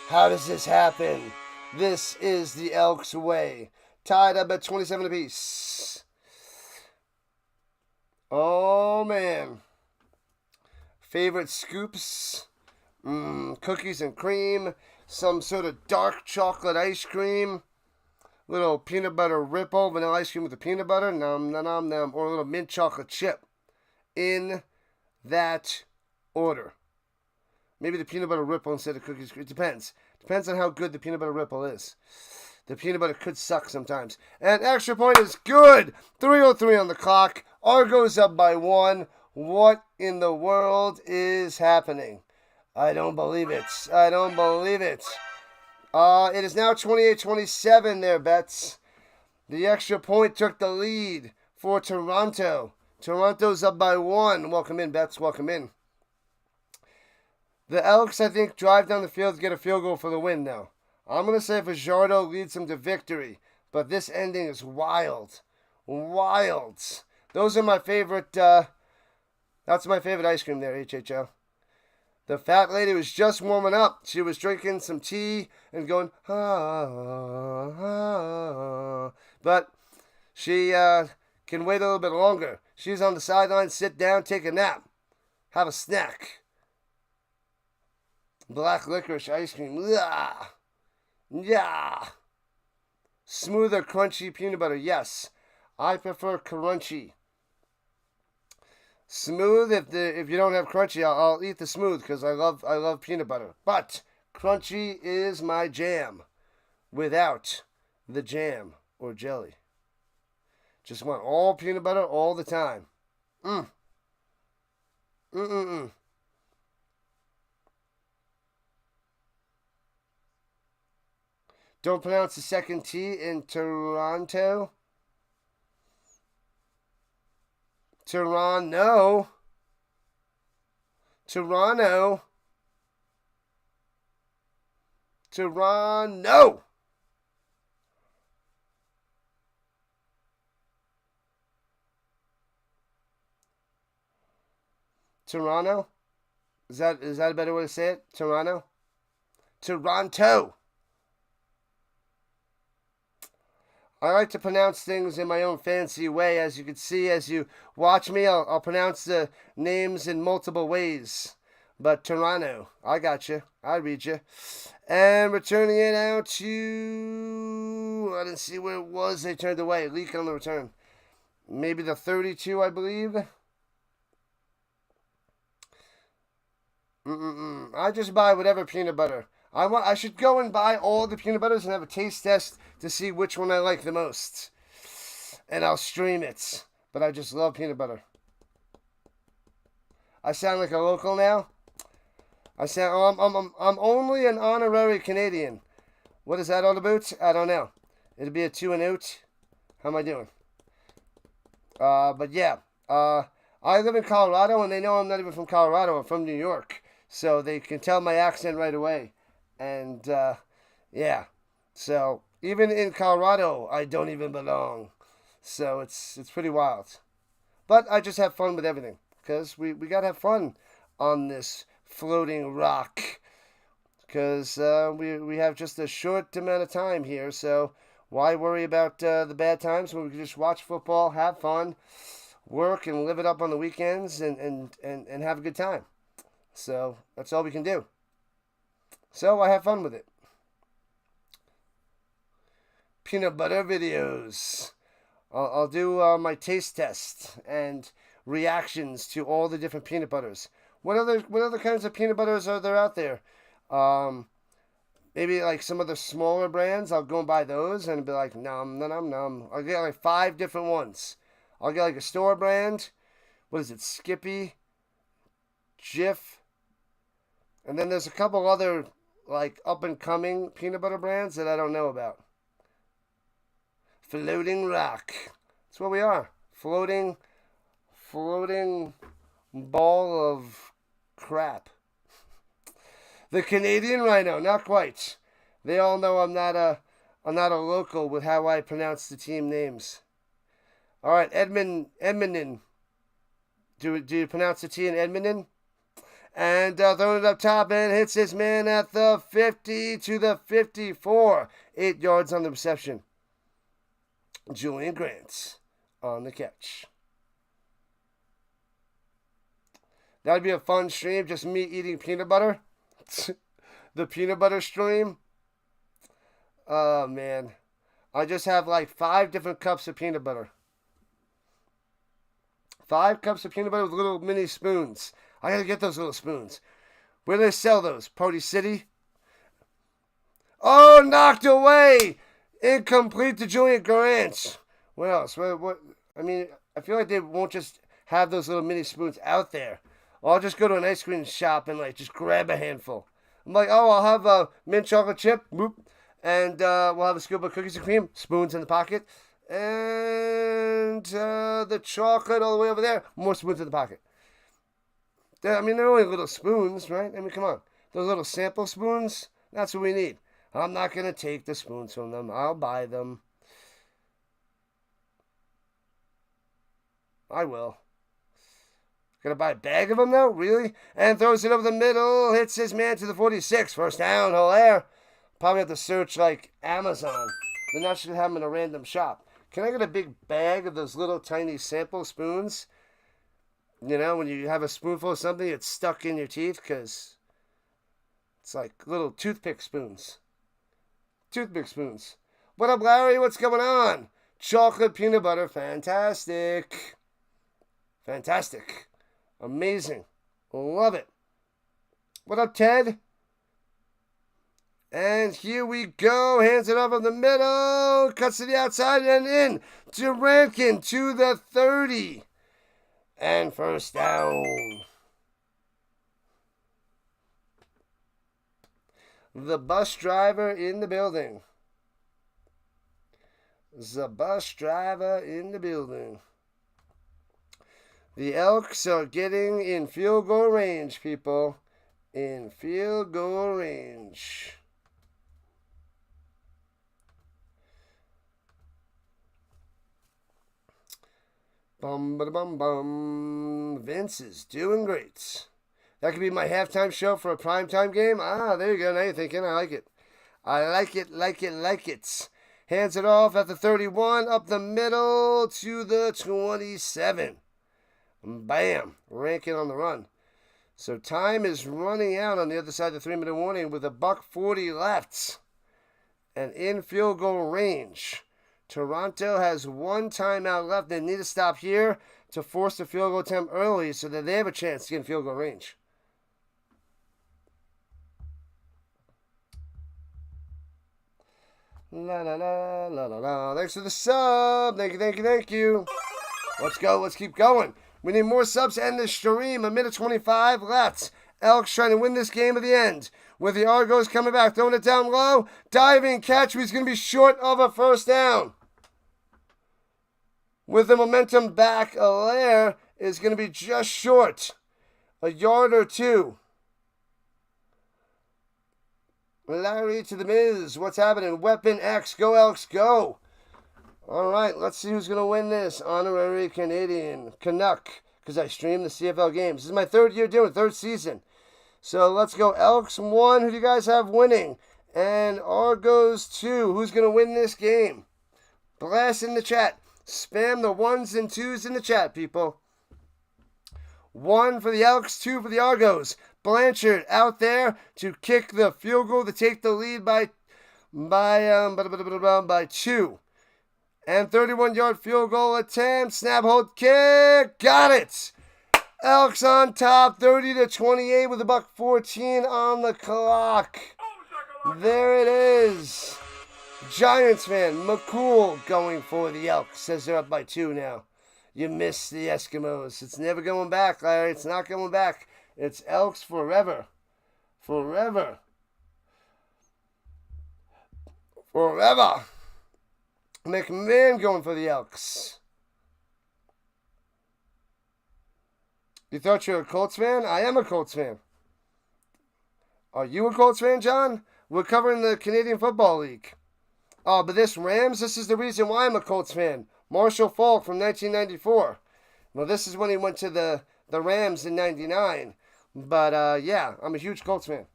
How does this happen? This is the Elks way. Tied up at 27 apiece. Oh, man. Favorite scoops? Cookies and cream. Some sort of dark chocolate ice cream. Little peanut butter ripple. Vanilla ice cream with the peanut butter. Nom, nom, nom, nom. Or a little mint chocolate chip. In that order. Maybe the peanut butter ripple instead of cookies. It depends. Depends on how good the peanut butter ripple is. The peanut butter could suck sometimes. And extra point is good. 3:03 on the clock. Argos up by 1. What in the world is happening? I don't believe it. I don't believe it. It is now 28-27 there, Bets. The extra point took the lead for Toronto. Toronto's up by 1. Welcome in, Bets. Welcome in. The Elks, I think, drive down the field to get a field goal for the win, though. I'm going to say Fajardo leads them to victory, but this ending is wild. Wild. Those are my favorite, that's my favorite ice cream there, HHO. The fat lady was just warming up. She was drinking some tea and going, but she can wait a little bit longer. She's on the sideline, sit down, take a nap, have a snack. Black licorice ice cream. Yeah. Smoother, crunchy peanut butter. Yes. I prefer crunchy. Smooth, if you don't have crunchy, I'll eat the smooth because I love peanut butter. But crunchy is my jam without the jam or jelly. Just want all peanut butter all the time. Don't pronounce the second T in Toronto. Toronto. Toronto. Toronto. Toronto? Is that a better way to say it? Toronto? Toronto. I like to pronounce things in my own fancy way. As you can see, as you watch me, I'll pronounce the names in multiple ways. But Toronto, I got you. I read you. And returning it out to... I didn't see where it was. They turned away. Leak on the return. Maybe the 32, I believe. I just buy whatever peanut butter. I should go and buy all the peanut butters and have a taste test to see which one I like the most. And I'll stream it. But I just love peanut butter. I sound like a local now? I'm only an honorary Canadian. What is that all about? I don't know. It'll be a 2 and out. How am I doing? But yeah. I live in Colorado and they know I'm not even from Colorado. I'm from New York. So they can tell my accent right away. And, yeah, so even in Colorado, I don't even belong. So it's pretty wild. But I just have fun with everything. Because we got to have fun on this floating rock. Because we have just a short amount of time here. So why worry about the bad times when we can just watch football, have fun, work, and live it up on the weekends and have a good time. So that's all we can do. So I have fun with it. Peanut butter videos. I'll do my taste test and reactions to all the different peanut butters. What other kinds of peanut butters are there out there? Maybe like some of the smaller brands. I'll go and buy those and be like, nom, nom, nom, nom. I'll get like 5 different ones. I'll get like a store brand. What is it? Skippy, Jif, And then there's a couple other, like, up-and-coming peanut butter brands that I don't know about. Floating Rock. That's what we are. Floating ball of crap. The Canadian Rhino, not quite. They all know I'm not a local with how I pronounce the team names. All right, Edmonton. Do you pronounce the T in Edmonton? And throwing it up top and hits his man at the 50 to the 54. 8 yards on the reception. Julian Grant on the catch. That would be a fun stream, just me eating peanut butter. The peanut butter stream. Oh, man. I just have like 5 different cups of peanut butter. 5 cups of peanut butter with little mini spoons. I gotta get those little spoons. Where do they sell those? Party City? Oh, knocked away! Incomplete to Julian Grant. What else? What? I mean, I feel like they won't just have those little mini spoons out there. Or I'll just go to an ice cream shop and like just grab a handful. I'm like, oh, I'll have a mint chocolate chip. Boop. And we'll have a scoop of cookies and cream. Spoons in the pocket. And the chocolate all the way over there. More spoons in the pocket. I mean, they're only little spoons, right? I mean, come on. Those little sample spoons, that's what we need. I'm not going to take the spoons from them. I'll buy them. I will. Gonna buy a bag of them, though? Really? And throws it over the middle. Hits his man to the 46. First down, Hilaire. Probably have to search, like, Amazon. They're not just going to have them in a random shop. Can I get a big bag of those little tiny sample spoons? You know, when you have a spoonful of something, it's stuck in your teeth because it's like little toothpick spoons. Toothpick spoons. What up, Larry? What's going on? Chocolate peanut butter. Fantastic. Fantastic. Amazing. Love it. What up, Ted? And here we go. Hands it up in the middle. Cuts to the outside and in to Rankin to the 30. And first down. The bus driver in the building. The bus driver in the building. The Elks are getting in field goal range, people. In field goal range. Bum, ba, bum, bum. Vince is doing great. That could be my halftime show for a primetime game. Ah, there you go. Now you're thinking. I like it. I like it, like it, like it. Hands it off at the 31, up the middle to the 27. Bam. Rankin on the run. So time is running out on the other side of the 3-minute warning with $1:40 left. And in field goal range. Toronto has 1 timeout left. They need to stop here to force the field goal attempt early so that they have a chance to get in field goal range. La la la la la la. Thanks for the sub. Thank you, thank you, thank you. Let's go. Let's keep going. We need more subs to end this stream. 1:25 left. Elks trying to win this game at the end. With the Argos coming back, throwing it down low. Diving catch. He's going to be short of a first down. With the momentum back, Hilaire is going to be just short. A yard or two. Larry to the Miz. What's happening? Weapon X. Go Elks, go. All right, let's see who's going to win this. Honorary Canadian. Canuck. Because I stream the CFL games. This is my 3rd year doing it. 3rd season. So let's go. Elks 1. Who do you guys have winning? And Argos 2. Who's going to win this game? Blast in the chat. Spam the 1s and 2s in the chat, people. 1 for the Elks, 2 for the Argos. Blanchard out there to kick the field goal to take the lead by 2. And 31-yard field goal attempt. Snap, hold, kick. Got it. Elks on top, 30-28 with $1:14 on the clock. There it is. Giants fan, McCool going for the Elks. Says they're up by 2 now. You missed the Eskimos. It's never going back, Larry. It's not going back. It's Elks forever. Forever. Forever. McMahon going for the Elks. You thought you were a Colts fan? I am a Colts fan. Are you a Colts fan, John? We're covering the Canadian Football League. Oh, but this is the reason why I'm a Colts fan. Marshall Faulk from 1994. Well, this is when he went to the Rams in 99. But, yeah, I'm a huge Colts fan.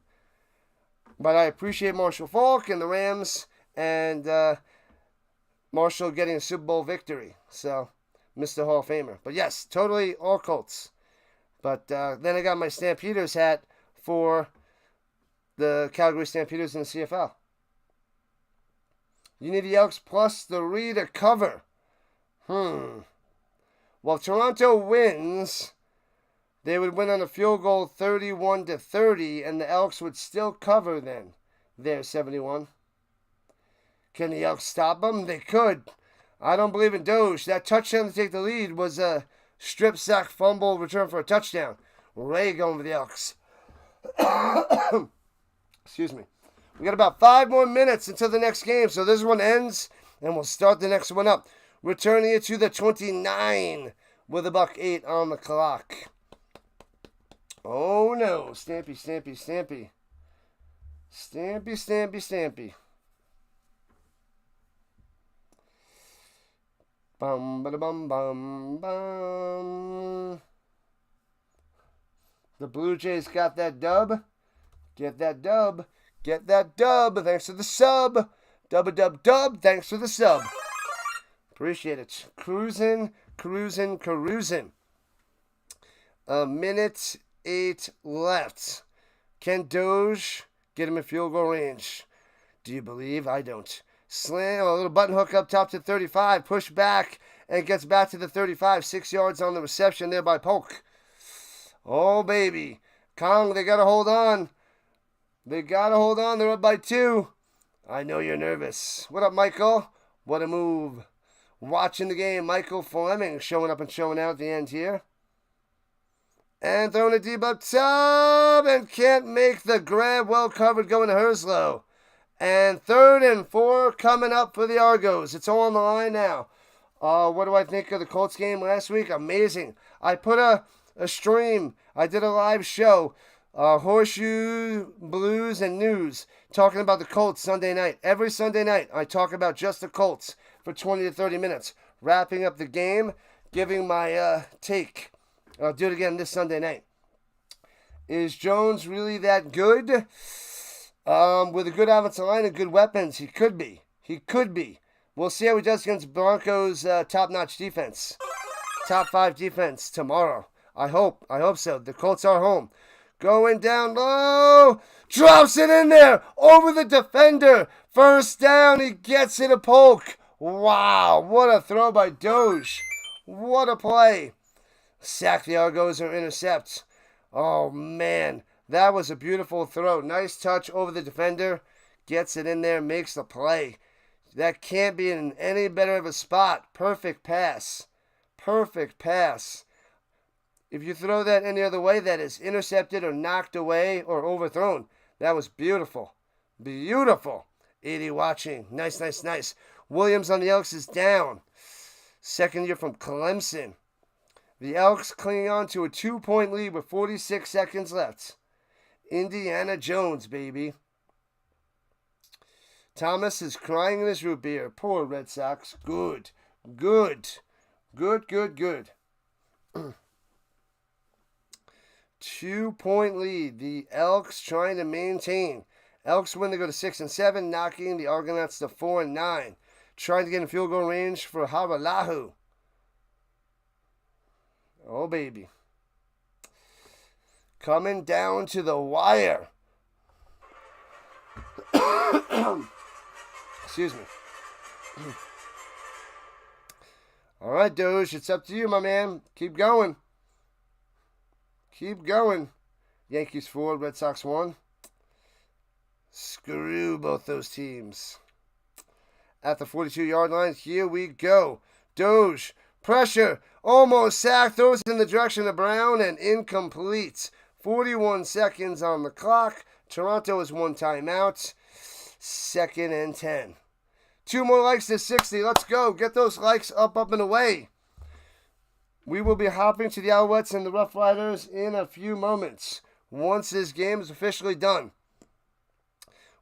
But I appreciate Marshall Faulk and the Rams and Marshall getting a Super Bowl victory. So, Mr. Hall of Famer. But, yes, totally all Colts. But then I got my Stampeders hat for the Calgary Stampeders in the CFL. You need the Elks plus 3 to cover. Well, if Toronto wins, they would win on a field goal 31-30, and the Elks would still cover then. They're 71. Can the Elks stop them? They could. I don't believe in Doge. That touchdown to take the lead was a strip sack fumble return for a touchdown. Ray going for the Elks. Excuse me. We got about 5 more minutes until the next game, so this one ends, and we'll start the next one up. Returning it to the 29 with $1:08 on the clock. Oh no, Stampy, Stampy, Stampy. Stampy, Stampy, Stampy. Bum, ba bum, bum, bum. The Blue Jays got that dub. Get that dub. Get that dub. Thanks for the sub. Dub. Thanks for the sub. Appreciate it. Cruising. A minute 8 left. Can Doge get him in field goal range? Do you believe? I don't. Slam, a little button hook up top to 35. Push back and gets back to the 35. 6 yards on the reception there by Polk. Oh, baby. Kong, they got to hold on. They're up by 2. I know you're nervous. What up, Michael? What a move. Watching the game, Michael Fleming showing up and showing out at the end here. And throwing a deep up top and can't make the grab. Well covered going to Herslow. And 3rd and 4 coming up for the Argos. It's all on the line now. What do I think of the Colts game last week? Amazing. I put a stream. I did a live show. Horseshoe, Blues, and News. Talking about the Colts Sunday night. Every Sunday night I talk about just the Colts for 20 to 30 minutes. Wrapping up the game. Giving my take. I'll do it again this Sunday night. Is Jones really that good? With a good offensive line and good weapons, he could be. We'll see how he does against Broncos' top-notch defense. Top 5 defense tomorrow. I hope so. The Colts are home. Going down low. Drops it in there. Over the defender. First down. He gets it a Polk. Wow. What a throw by Doge. What a play. Sack the Argos or intercept. Oh, man. That was a beautiful throw. Nice touch over the defender. Gets it in there. Makes the play. That can't be in any better of a spot. Perfect pass. If you throw that any other way, that is intercepted or knocked away or overthrown. That was beautiful. 80 watching. Nice. Williams on the Elks is down. Second year from Clemson. The Elks clinging on to a 2-point lead with 46 seconds left. Indiana Jones, baby. Thomas is crying in his root beer. Poor Red Sox. Good. 2-point lead. The Elks trying to maintain. Elks win to go to 6-7, knocking the Argonauts to 4-9. Trying to get in field goal range for Haralahu. Oh, baby. Coming down to the wire. Excuse me. All right, Doge, it's up to you, my man. Keep going. Yankees 4, Red Sox 1. Screw both those teams. At the 42-yard line, here we go. Doge, pressure, almost sacked, throws in the direction of Brown, and incomplete. 41 seconds on the clock. Toronto is 1 timeout. 2nd and 10. 2 more likes to 60. Let's go. Get those likes up and away. We will be hopping to the Alouettes and the Rough Riders in a few moments once this game is officially done.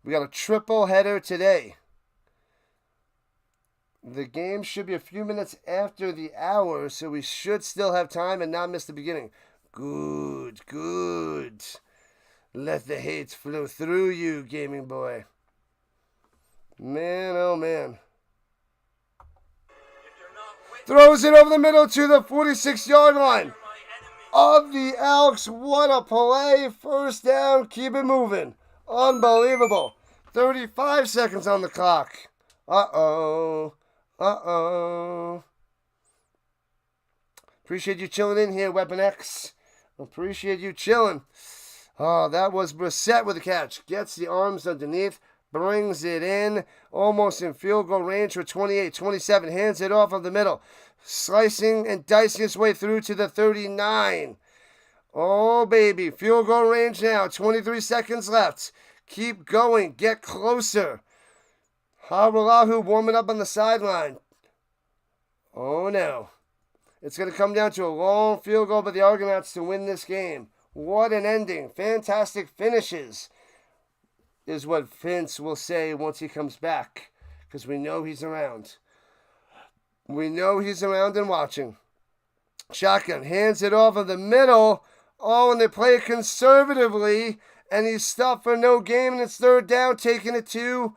We got a triple header today. The game should be a few minutes after the hour, so we should still have time and not miss the beginning. Good, good. Let the hate flow through you, gaming boy. Man, oh man. Throws it over the middle to the 46-yard line of the Elks. What a play. First down, keep it moving. Unbelievable. 35 seconds on the clock. Uh-oh. Uh-oh. Appreciate you chilling in here, Weapon X. Appreciate you chilling. Oh, that was Brissett with the catch. Gets the arms underneath. Brings it in. Almost in field goal range for 28-27. Hands it off of the middle. Slicing and dicing his way through to the 39. Oh, baby. Field goal range now. 23 seconds left. Keep going. Get closer. Haralahu warming up on the sideline. Oh, no. It's going to come down to a long field goal by the Argonauts to win this game. What an ending. Fantastic finishes is what Vince will say once he comes back, because we know he's around. We know he's around and watching. Shotgun hands it off of the middle. Oh, and they play it conservatively, and he's stopped for no gain, and it's 3rd down, taking it to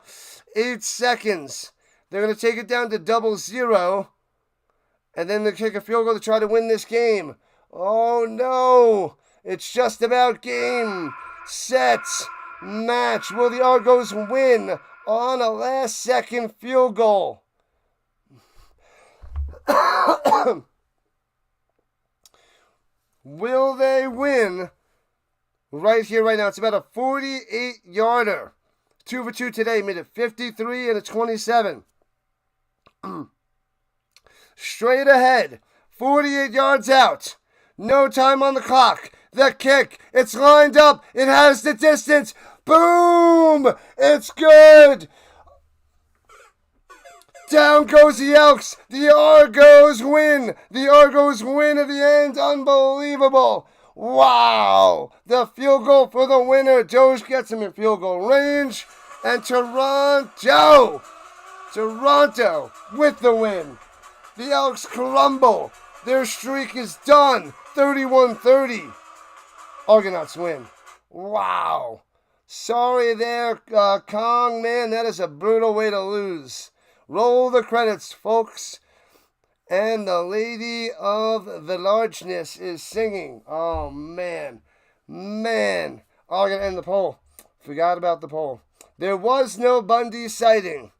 8 seconds. They're going to take it down to 0-0, and then they kick a field goal to try to win this game. Oh, no. It's just about game, set, match. Will the Argos win on a last-second field goal? Will they win right here, right now? It's about a 48-yarder. 2 for 2 today. Made it 53 and a 27. Straight ahead. 48 yards out. No time on the clock. The kick. It's lined up. It has the distance. Boom! It's good. Down goes the Elks. The Argos win. The Argos win at the end. Unbelievable. Wow. The field goal for the winner. Doge gets him in field goal range. And Toronto with the win. The Elks crumble. Their streak is done. 31-30. Argonauts win. Wow. Sorry there, Kong, man. That is a brutal way to lose. Roll the credits, folks. And the Lady of the Largeness is singing. Oh, man. Man. Oh, I'm going to end the poll. Forgot about the poll. There was no Bundy sighting.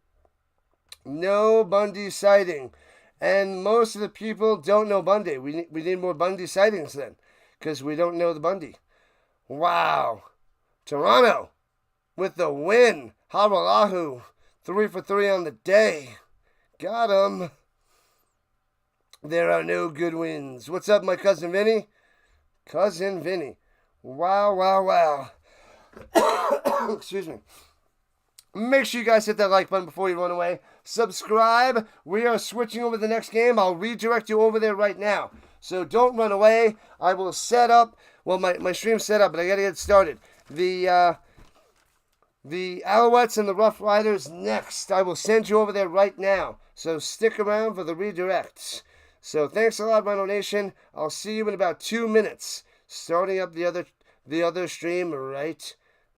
No Bundy sighting. And most of the people don't know Bundy. We need more Bundy sightings then, because we don't know the Bundy. Wow. Toronto with the win. Haralahu, 3 for 3 on the day. Got him. There are no good wins. What's up, my cousin Vinny? Cousin Vinny. Wow, wow, wow. Excuse me. Make sure you guys hit that like button before you run away. Subscribe. We are switching over to the next game. I'll redirect you over there right now. So don't run away. I will set up. Well, my stream's set up, but I got to get started. The Alouettes and the Rough Riders next. I will send you over there right now. So stick around for the redirects. So thanks a lot, Rhino Nation. I'll see you in about 2 minutes. Starting up the other stream right